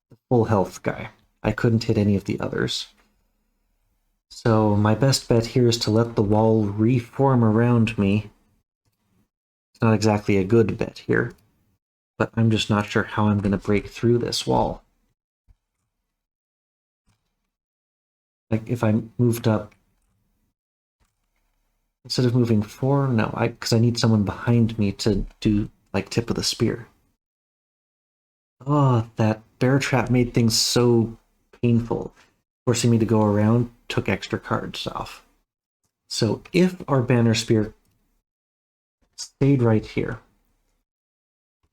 the full health guy. I couldn't hit any of the others. So my best bet here is to let the wall reform around me. It's not exactly a good bet here, but I'm just not sure how I'm going to break through this wall. Like if I moved up, instead of moving 4, no, because I need someone behind me to do like tip of the spear. Oh, that bear trap made things so painful. Forcing me to go around took extra cards off. So if our Banner Spear stayed right here,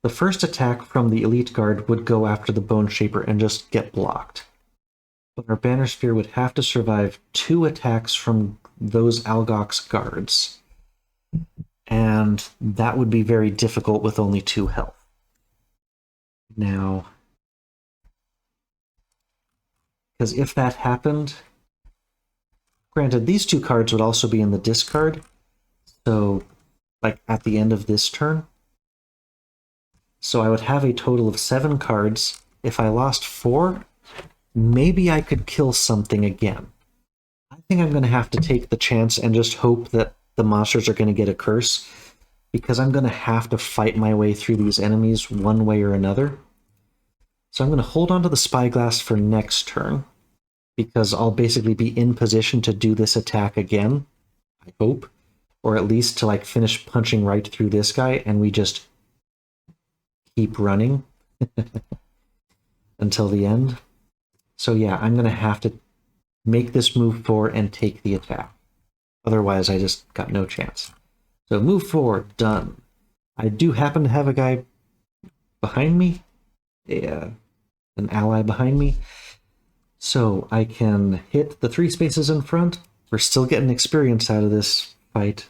the first attack from the Elite Guard would go after the Bone Shaper and just get blocked. But our Banner Spear would have to survive 2 attacks from those Algox guards. And that would be very difficult with only 2 health. Now, because if that happened, granted, these 2 cards would also be in the discard, so, like, at the end of this turn. So I would have a total of 7 cards. If I lost 4, maybe I could kill something again. I think I'm going to have to take the chance and just hope that the monsters are going to get a curse, because I'm going to have to fight my way through these enemies one way or another. So I'm going to hold on to the Spyglass for next turn, because I'll basically be in position to do this attack again, I hope, or at least to like finish punching right through this guy, and we just keep running until the end. So yeah, I'm going to have to make this move 4 and take the attack. Otherwise, I just got no chance. So move 4, done. I do happen to have a guy behind me, an ally behind me, so I can hit the 3 spaces in front. We're still getting experience out of this fight.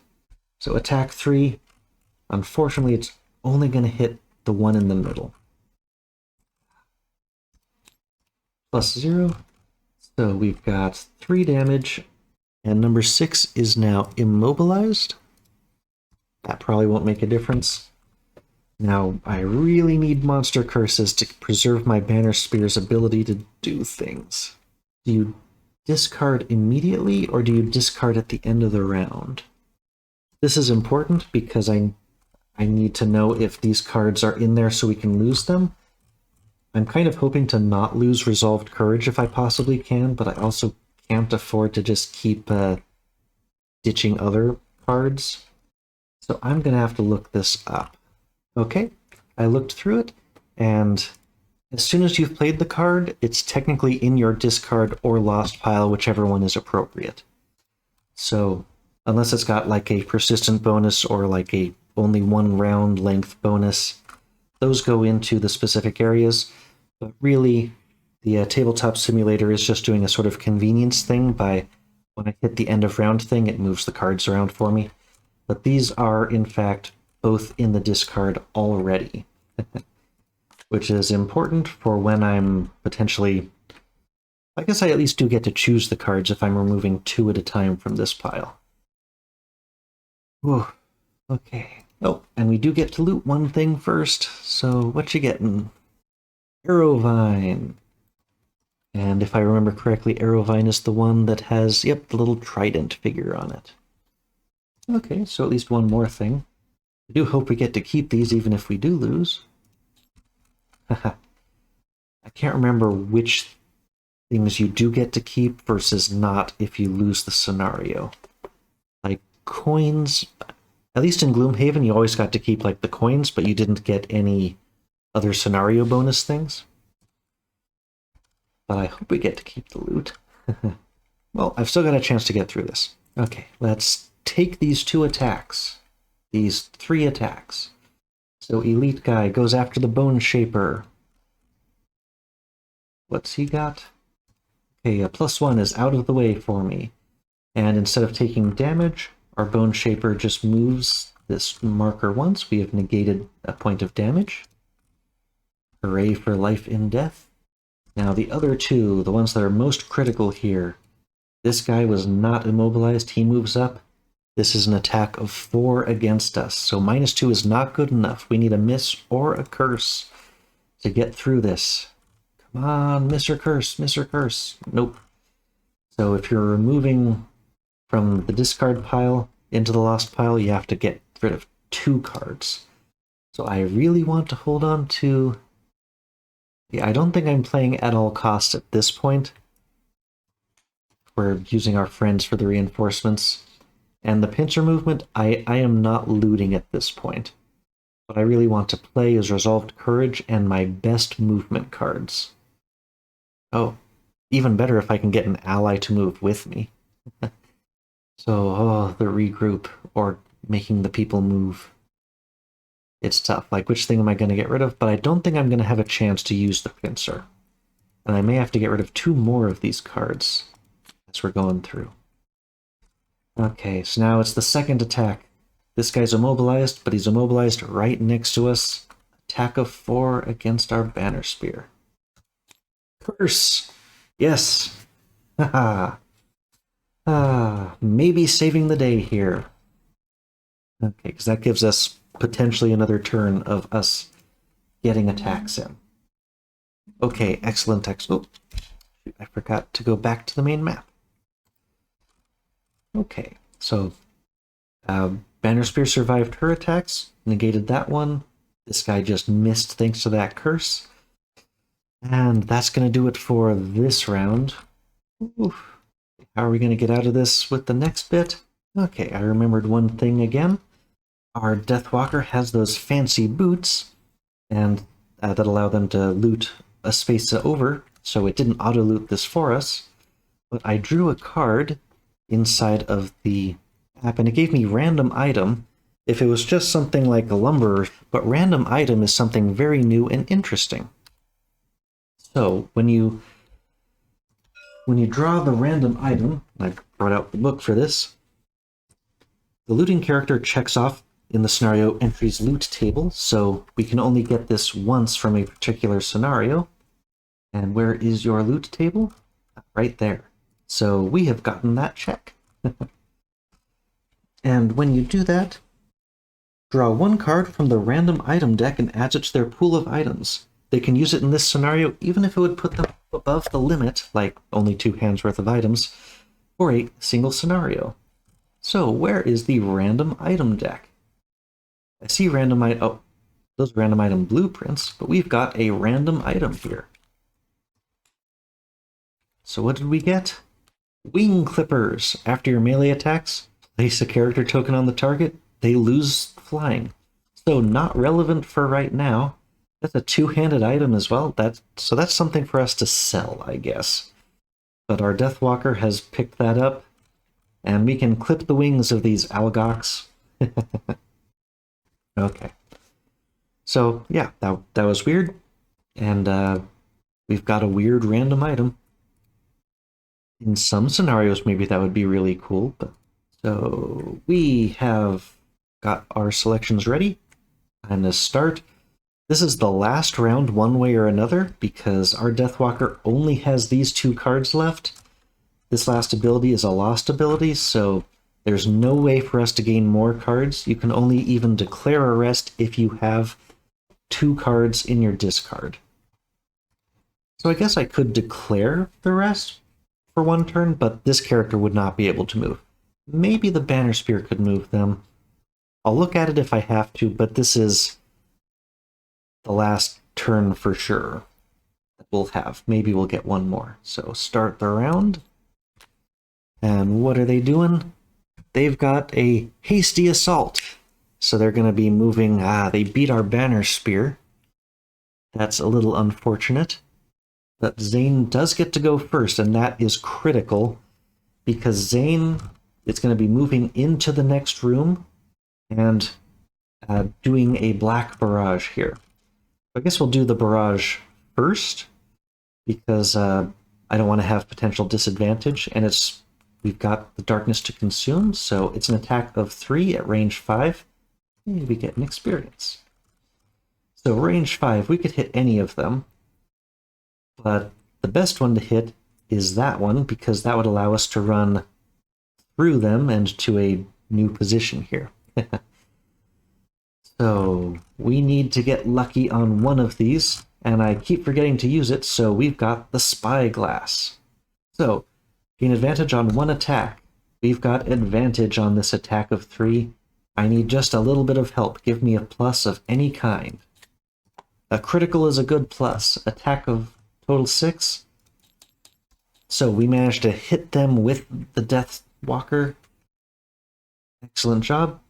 So attack 3. Unfortunately, it's only going to hit the one in the middle. +0. So we've got 3 damage, and number 6 is now immobilized. That probably won't make a difference. Now, I really need monster curses to preserve my Banner Spear's ability to do things. Do you discard immediately, or do you discard at the end of the round? This is important because I need to know if these cards are in there so we can lose them. I'm kind of hoping to not lose Resolved Courage if I possibly can, but I also can't afford to just keep ditching other cards. So I'm going to have to look this up. Okay, I looked through it, and as soon as you've played the card, it's technically in your discard or lost pile, whichever one is appropriate. So, unless it's got like a persistent bonus or like a only 1 round length bonus, those go into the specific areas. But really, the tabletop simulator is just doing a sort of convenience thing by, when I hit the end of round thing, it moves the cards around for me. But these are, in fact, both in the discard already, which is important for when I'm potentially... I guess I at least do get to choose the cards if I'm removing 2 at a time from this pile. Whew. Okay. Oh, and we do get to loot one thing first. So what you getting? Arrowvine. And if I remember correctly, Arrowvine is the one that has, yep, the little trident figure on it. Okay, so at least one more thing. I do hope we get to keep these even if we do lose. Haha. I can't remember which things you do get to keep versus not if you lose the scenario. Like coins, at least in Gloomhaven, you always got to keep like the coins, but you didn't get any other scenario bonus things. But I hope we get to keep the loot. Well, I've still got a chance to get through this. Okay, let's take these 2 attacks. These 3 attacks. So Elite Guy goes after the Bone Shaper. What's he got? Okay, a +1 is out of the way for me. And instead of taking damage, our Bone Shaper just moves this marker once. We have negated a point of damage. Hooray for life in death. Now the other 2, the ones that are most critical here, this guy was not immobilized, he moves up. This is an attack of 4 against us, so -2 is not good enough. We need a miss or a curse to get through this. Come on, miss or curse, miss or curse. Nope. So if you're removing from the discard pile into the lost pile, you have to get rid of 2 cards. So I really want to hold on to... Yeah, I don't think I'm playing at all costs at this point. We're using our friends for the reinforcements. And the pincer movement, I am not looting at this point. What I really want to play is Resolved Courage and my best movement cards. Oh, even better if I can get an ally to move with me. So, the regroup, or making the people move. It's tough. Like, which thing am I going to get rid of? But I don't think I'm going to have a chance to use the pincer. And I may have to get rid of 2 more of these cards as we're going through. Okay, so now it's the second attack. This guy's immobilized, but he's immobilized right next to us. Attack of 4 against our banner spear. Curse! Yes! Haha! Maybe saving the day here. Okay, because that gives us potentially another turn of us getting attacks in. Okay, excellent Oh, I forgot to go back to the main map. Okay, so Banner Spear survived her attacks, negated that one. This guy just missed thanks to that curse. And that's going to do it for this round. Oof. How are we going to get out of this with the next bit? Okay, I remembered one thing again. Our Deathwalker has those fancy boots, and that allow them to loot a space over, so it didn't auto-loot this for us. But I drew a card inside of the app, and it gave me random item. If it was just something like a lumber, but random item is something very new and interesting. So when you draw the random item, I brought out the book for this, the looting character checks off in the scenario entries loot table, so we can only get this once from a particular scenario. And where is your loot table? Right there. So we have gotten that check. And when you do that, draw 1 card from the random item deck and adds it to their pool of items. They can use it in this scenario even if it would put them above the limit, like only 2 hands worth of items, for a single scenario. So where is the random item deck? I see random item... Oh, those random item blueprints, but we've got a random item here. So what did we get? Wing Clippers. After your melee attacks, place a character token on the target. They lose flying. So not relevant for right now. That's a 2-handed item as well. So that's something for us to sell, I guess. But our Deathwalker has picked that up, and we can clip the wings of these Algox. Okay. So yeah, that was weird, and we've got a weird random item. In some scenarios, maybe that would be really cool, but so we have got our selections ready. Time to start. This is the last round one way or another, because our Deathwalker only has these 2 cards left. This last ability is a lost ability, so There's no way for us to gain more cards. You can only even declare a rest if you have 2 cards in your discard. So I guess I could declare the rest for 1 turn, but this character would not be able to move. Maybe the Banner Spear could move them. I'll look at it if I have to, but this is the last turn for sure that we'll have. Maybe we'll get 1 more. So start the round. And what are they doing? They've got a hasty assault. So they're going to be moving. They beat our Banner Spear. That's a little unfortunate. But Zane does get to go first, and that is critical because Zane is going to be moving into the next room and doing a black barrage here. I guess we'll do the barrage first because I don't want to have potential disadvantage, and we've got the darkness to consume, so it's an attack of 3 at range 5. And we get an experience. So range 5, we could hit any of them, but the best one to hit is that one because that would allow us to run through them and to a new position here. So we need to get lucky on one of these, and I keep forgetting to use it, so we've got the Spyglass. So gain advantage on 1 attack. We've got advantage on this attack of 3. I need just a little bit of help. Give me a plus of any kind. A critical is a good plus. Attack of total 6. So we managed to hit them with the Death Walker. Excellent job.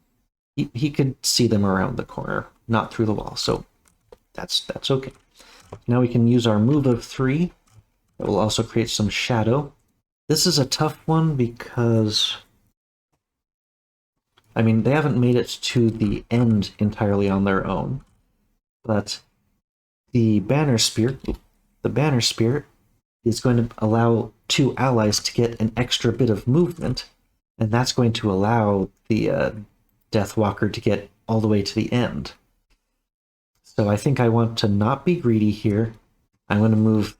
He could see them around the corner, not through the wall, so that's okay. Now we can use our move of 3. That will also create some shadow. This is a tough one because, I mean, they haven't made it to the end entirely on their own, but the Banner Spear is going to allow 2 allies to get an extra bit of movement, and that's going to allow the Deathwalker to get all the way to the end. So I think I want to not be greedy here. I'm going to move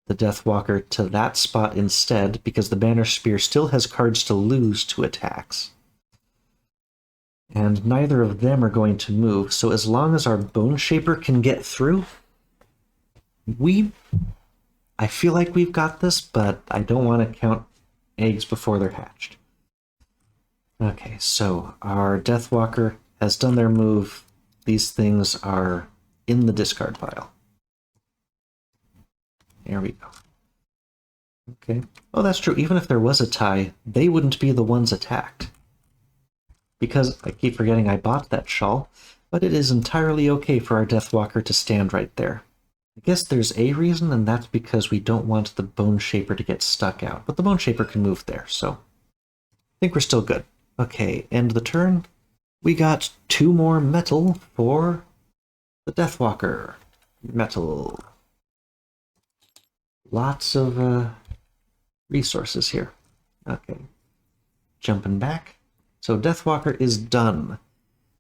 the Deathwalker to that spot instead, because the Banner Spear still has cards to lose to attacks. And neither of them are going to move, so as long as our Bone Shaper can get through, I feel like we've got this, but I don't want to count eggs before they're hatched. Okay, so our Deathwalker has done their move. These things are in the discard pile. There we go. Okay. Oh, that's true. Even if there was a tie, they wouldn't be the ones attacked. Because I keep forgetting I bought that shawl, but it is entirely okay for our Deathwalker to stand right there. I guess there's a reason, and that's because we don't want the Bone Shaper to get stuck out. But the Bone Shaper can move there, so I think we're still good. Okay, end the turn. We got 2 more metal for the Deathwalker. Metal. Lots of resources here. Okay. Jumping back. So Deathwalker is done.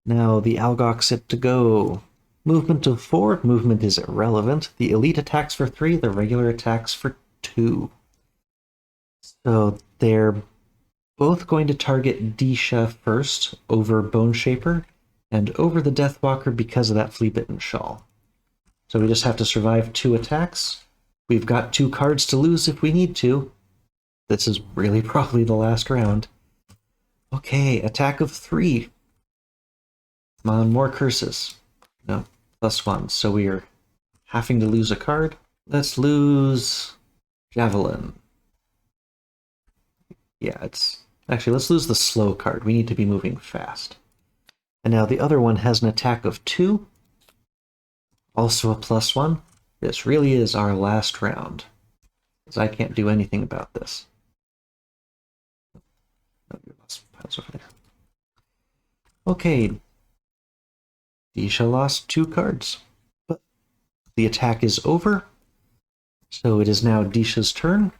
Now the Algox it to go. Movement of 4. Movement is irrelevant. The elite attacks for 3. The regular attacks for 2. So they're both going to target Disha first over Bone Shaper and over the Deathwalker because of that Flea-Bitten Shawl. So we just have to survive 2 attacks. We've got 2 cards to lose if we need to. This is really probably the last round. Okay, attack of 3. Come on, more curses. No, +1. So we are having to lose a card. Let's lose Javelin. Yeah, actually, let's lose the slow card. We need to be moving fast. And now the other one has an attack of 2. Also a +1. This really is our last round, because I can't do anything about this. Piles over there. Okay. Disha lost 2 cards, but the attack is over, so it is now Disha's turn.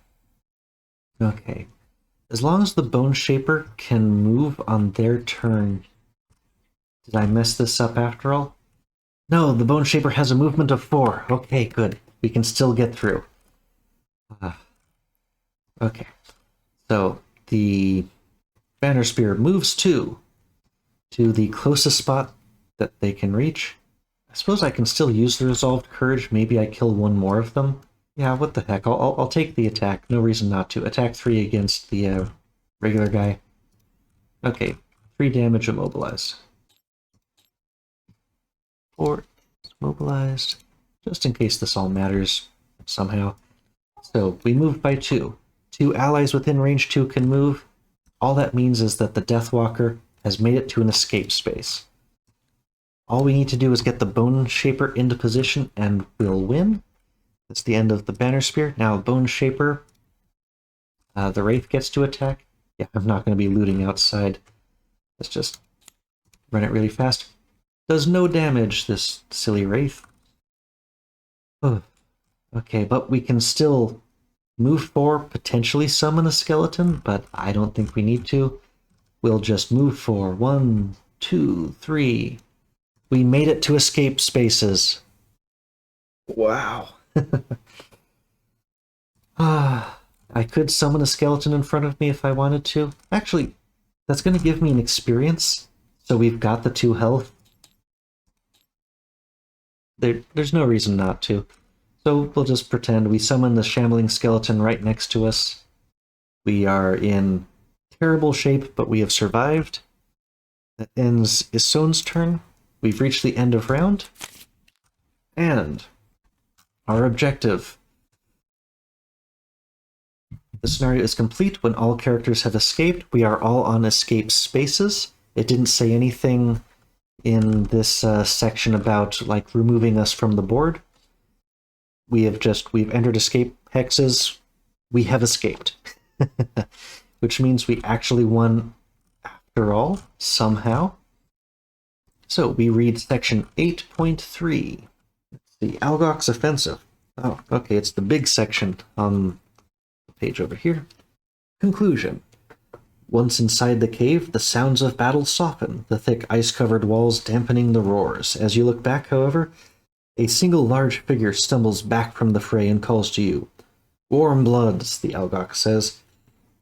Okay. As long as the Bone Shaper can move on their turn... Did I mess this up after all? No, the Bone Shaper has a movement of 4. Okay, good. We can still get through. Okay. So, the Banner Spear moves to the closest spot that they can reach. I suppose I can still use the Resolved Courage. Maybe I kill one more of them. Yeah, what the heck. I'll take the attack. No reason not to. Attack 3 against the regular guy. Okay, 3 damage immobilize. 4 is mobilized, just in case this all matters somehow. So we move by 2. 2 allies within range 2 can move. All that means is that the Deathwalker has made it to an escape space. All we need to do is get the Bone Shaper into position and we'll win. That's the end of the Banner Spear. Now Bone Shaper, the Wraith gets to attack. Yeah, I'm not going to be looting outside. Let's just run it really fast. Does no damage, this silly Wraith. Oh, okay, but we can still move 4, potentially summon a skeleton, but I don't think we need to. We'll just move 4. 1, 2, 3. We made it to escape spaces. Wow. I could summon a skeleton in front of me if I wanted to. Actually, that's going to give me an experience. So we've got the 2 health. There's no reason not to. So we'll just pretend we summon the shambling skeleton right next to us. We are in terrible shape, but we have survived. That ends Ison's turn. We've reached the end of round. And our objective. The scenario is complete when all characters have escaped. We are all on escape spaces. It didn't say anything in this section about like removing us from the board. We've entered escape hexes. We have escaped. Which means we actually won after all, somehow. So we read section 8.3. The Algox Offensive. Oh, okay, it's the big section on the page over here. Conclusion. Once inside the cave, the sounds of battle soften, the thick ice-covered walls dampening the roars. As you look back, however, a single large figure stumbles back from the fray and calls to you. Warm bloods, the Algox says.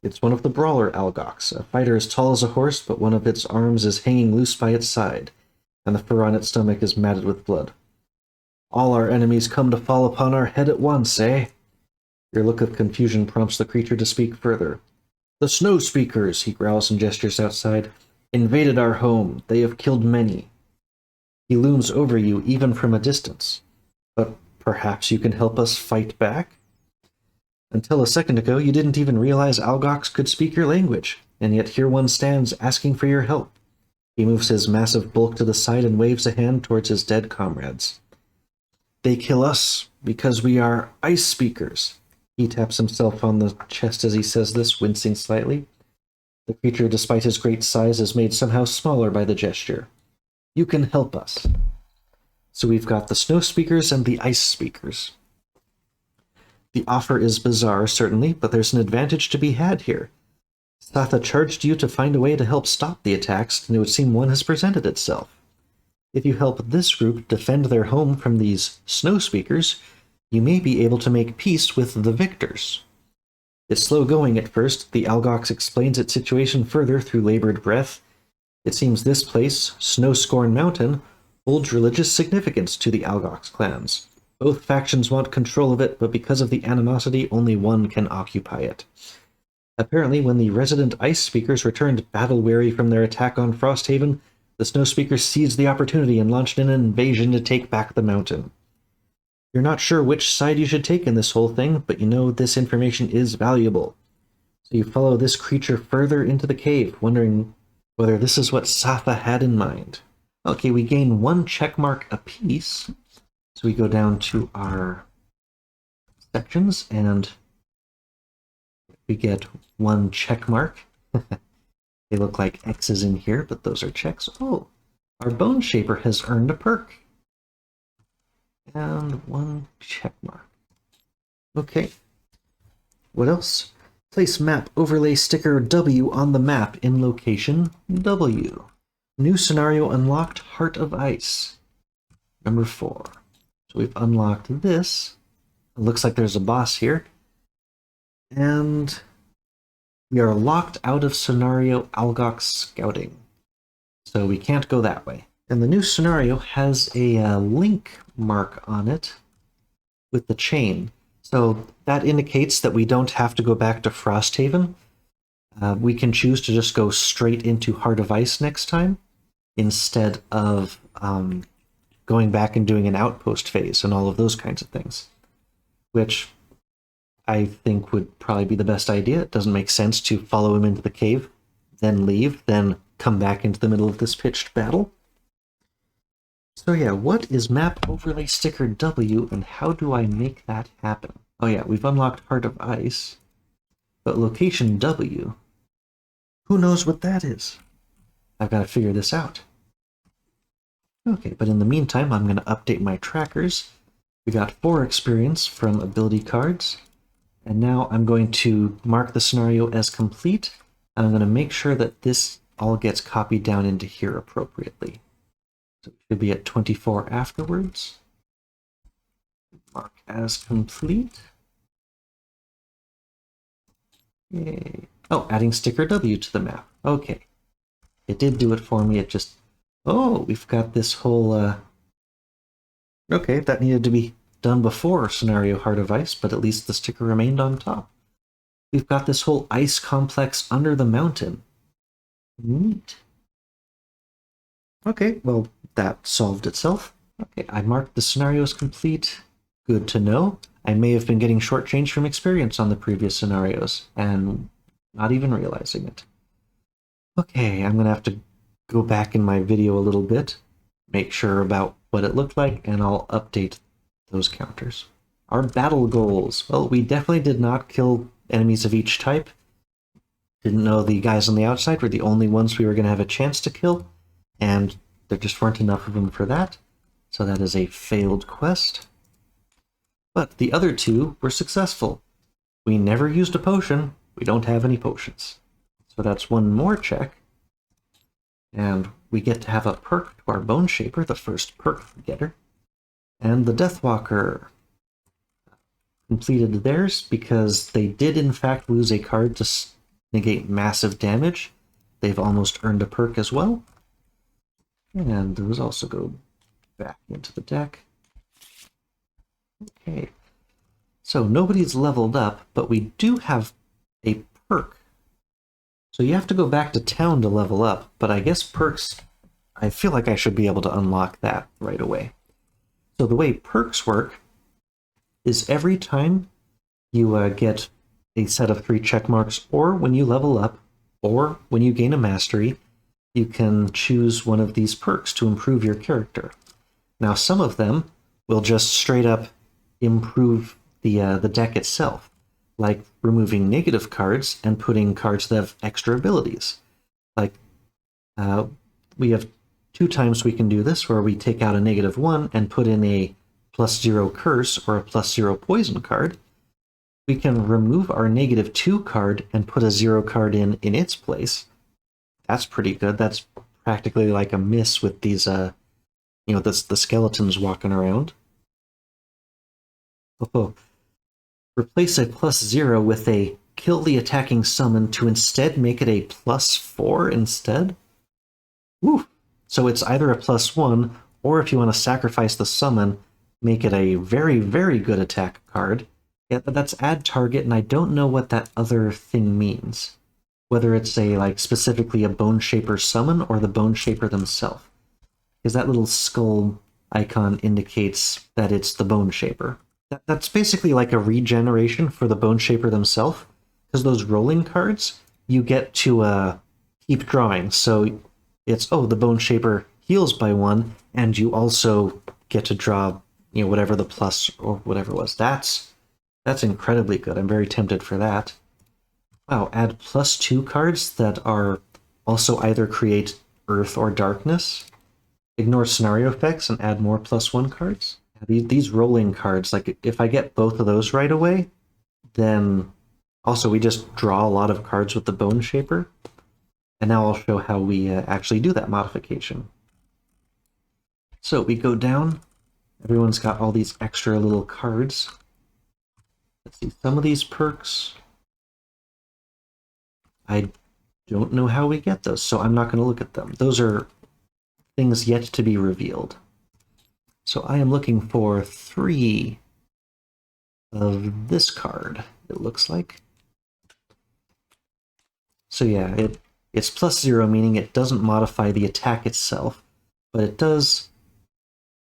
It's one of the brawler Algox, a fighter as tall as a horse, but one of its arms is hanging loose by its side, and the fur on its stomach is matted with blood. All our enemies come to fall upon our head at once, eh? Your look of confusion prompts the creature to speak further. The Snow Speakers, he growls and gestures outside, invaded our home. They have killed many. He looms over you, even from a distance. But perhaps you can help us fight back? Until a second ago, you didn't even realize Algox could speak your language, and yet here one stands asking for your help. He moves his massive bulk to the side and waves a hand towards his dead comrades. They kill us because we are Ice Speakers. He taps himself on the chest as he says this, wincing slightly. The creature, despite his great size, is made somehow smaller by the gesture. You can help us. So we've got the Snow Speakers and the Ice Speakers. The offer is bizarre, certainly, but there's an advantage to be had here. Satha charged you to find a way to help stop the attacks, and it would seem one has presented itself. If you help this group defend their home from these Snow Speakers, you may be able to make peace with the victors. It's slow going at first. The Algox explains its situation further through labored breath. It seems this place, Snowscorn Mountain, holds religious significance to the Algox clans. Both factions want control of it, but because of the animosity, only one can occupy it. Apparently, when the resident Ice Speakers returned battle-weary from their attack on Frosthaven, the Snow Speakers seized the opportunity and launched an invasion to take back the mountain. You're not sure which side you should take in this whole thing, but you know this information is valuable. So you follow this creature further into the cave, wondering whether this is what Satha had in mind. Okay, we gain 1 checkmark apiece. So we go down to our sections, and we get 1 checkmark. They look like X's in here, but those are checks. Oh, our Bone Shaper has earned a perk. And 1 checkmark. Okay. What else? Place map overlay sticker W on the map in location W. New scenario unlocked, Heart of Ice. Number 4. So we've unlocked this. It looks like there's a boss here. And We are locked out of scenario Algox scouting, so we can't go that way. And the new scenario has a link mark on it with the chain. So that indicates that we don't have to go back to Frosthaven. We can choose to just go straight into Heart of Ice next time, instead of going back and doing an outpost phase and all of those kinds of things, which I think would probably be the best idea. It doesn't make sense to follow him into the cave, then leave, then come back into the middle of this pitched battle. So yeah, what is map overlay sticker W, and how do I make that happen? Oh yeah, we've unlocked Heart of Ice, but location W, who knows what that is? I've got to figure this out. Okay, but in the meantime, I'm going to update my trackers. We got 4 experience from ability cards, and now I'm going to mark the scenario as complete, and I'm going to make sure that this all gets copied down into here appropriately. So it should be at 24 afterwards. Mark as complete. Yay. Oh, adding sticker W to the map. Okay. It did do it for me, it just... Oh, we've got this whole... Okay, that needed to be done before scenario Heart of Ice, but at least the sticker remained on top. We've got this whole ice complex under the mountain. Neat. Okay, well, that solved itself. Okay, I marked the scenario as complete. Good to know. I may have been getting shortchanged from experience on the previous scenarios, and not even realizing it. Okay, I'm going to have to go back in my video a little bit, make sure about what it looked like, and I'll update those counters. Our battle goals. Well, we definitely did not kill enemies of each type. Didn't know the guys on the outside were the only ones we were going to have a chance to kill, and there just weren't enough of them for that, so that is a failed quest. But the other 2 were successful. We never used a potion. We don't have any potions. So that's 1 more check. And we get to have a perk to our Bone Shaper, the first perk getter. And the Deathwalker completed theirs because they did in fact lose a card to negate massive damage. They've almost earned a perk as well. And those also go back into the deck. Okay. So nobody's leveled up, but we do have a perk. So you have to go back to town to level up, but I guess perks, I feel like I should be able to unlock that right away. So the way perks work is every time you get a set of 3 check marks, or when you level up, or when you gain a mastery, you can choose one of these perks to improve your character. Now some of them will just straight up improve the deck itself, like removing negative cards and putting cards that have extra abilities. Like, we have 2 times we can do this, where we take out a -1 and put in a +0 curse or a +0 poison card. We can remove our -2 card and put a 0 card in its place. That's pretty good. That's practically like a miss with these, the skeletons walking around. Oh. Replace a +0 with a kill the attacking summon to instead make it a +4 instead? Woo! So it's either a +1, or if you want to sacrifice the summon, make it a very, very good attack card. Yeah, that's add target, and I don't know what that other thing means. Whether it's specifically a Bone Shaper summon or the Bone Shaper themselves. Because that little skull icon indicates that it's the Bone Shaper. That's basically like a regeneration for the Bone Shaper themselves, because those rolling cards, you get to keep drawing. So it's, the Bone Shaper heals by 1, and you also get to draw, whatever the plus or whatever it was. That's incredibly good. I'm very tempted for that. Wow, add +2 cards that are also either create Earth or Darkness. Ignore scenario effects and add more +1 cards. These rolling cards, if I get both of those right away, then also we just draw a lot of cards with the Bone Shaper. And now I'll show how we actually do that modification. So we go down. Everyone's got all these extra little cards. Let's see, some of these perks I don't know how we get those, so I'm not going to look at them. Those are things yet to be revealed. So I am looking for 3 of this card, it looks like. So yeah, it's +0, meaning it doesn't modify the attack itself, but it does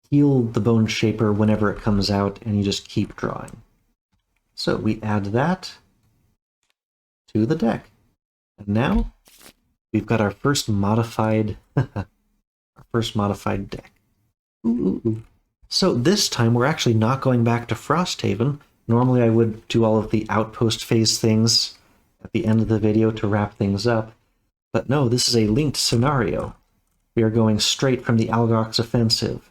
heal the Bone Shaper whenever it comes out, and you just keep drawing. So we add that to the deck. And now we've got our first modified our first modified deck. Ooh. So this time we're actually not going back to Frosthaven. Normally I would do all of the outpost phase things at the end of the video to wrap things up. But no, this is a linked scenario. We are going straight from the Algox offensive,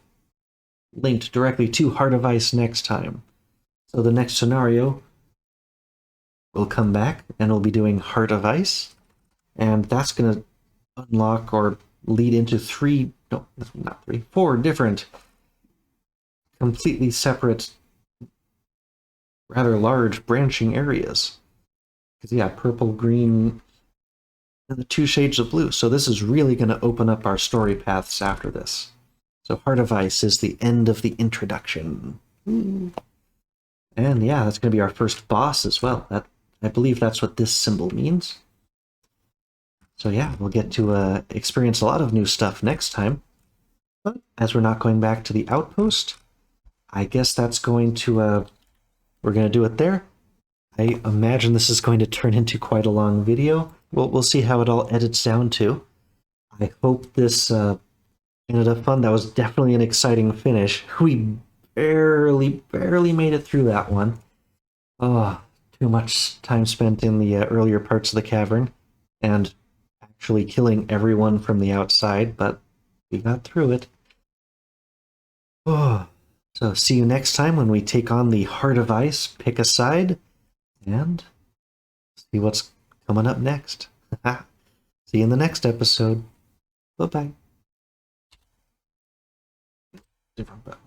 linked directly to Heart of Ice next time. So the next scenario, we'll come back and we'll be doing Heart of Ice, and that's going to unlock or lead into 4 different, completely separate, rather large branching areas. Because yeah, purple, green, and the 2 shades of blue. So this is really going to open up our story paths after this. So Heart of Ice is the end of the introduction. And yeah, that's going to be our first boss as well. I believe that's what this symbol means. So yeah, we'll get to experience a lot of new stuff next time. But as we're not going back to the outpost, I guess that's going to, we're going to do it there. I imagine this is going to turn into quite a long video. We'll see how it all edits down to. I hope this ended up fun. That was definitely an exciting finish. We barely made it through that one. Oh, too much time spent in the earlier parts of the cavern, and actually killing everyone from the outside, but we got through it. Oh, so see you next time when we take on the Heart of Ice, pick a side, and see what's coming up next. See you in the next episode. Bye-bye. Different button.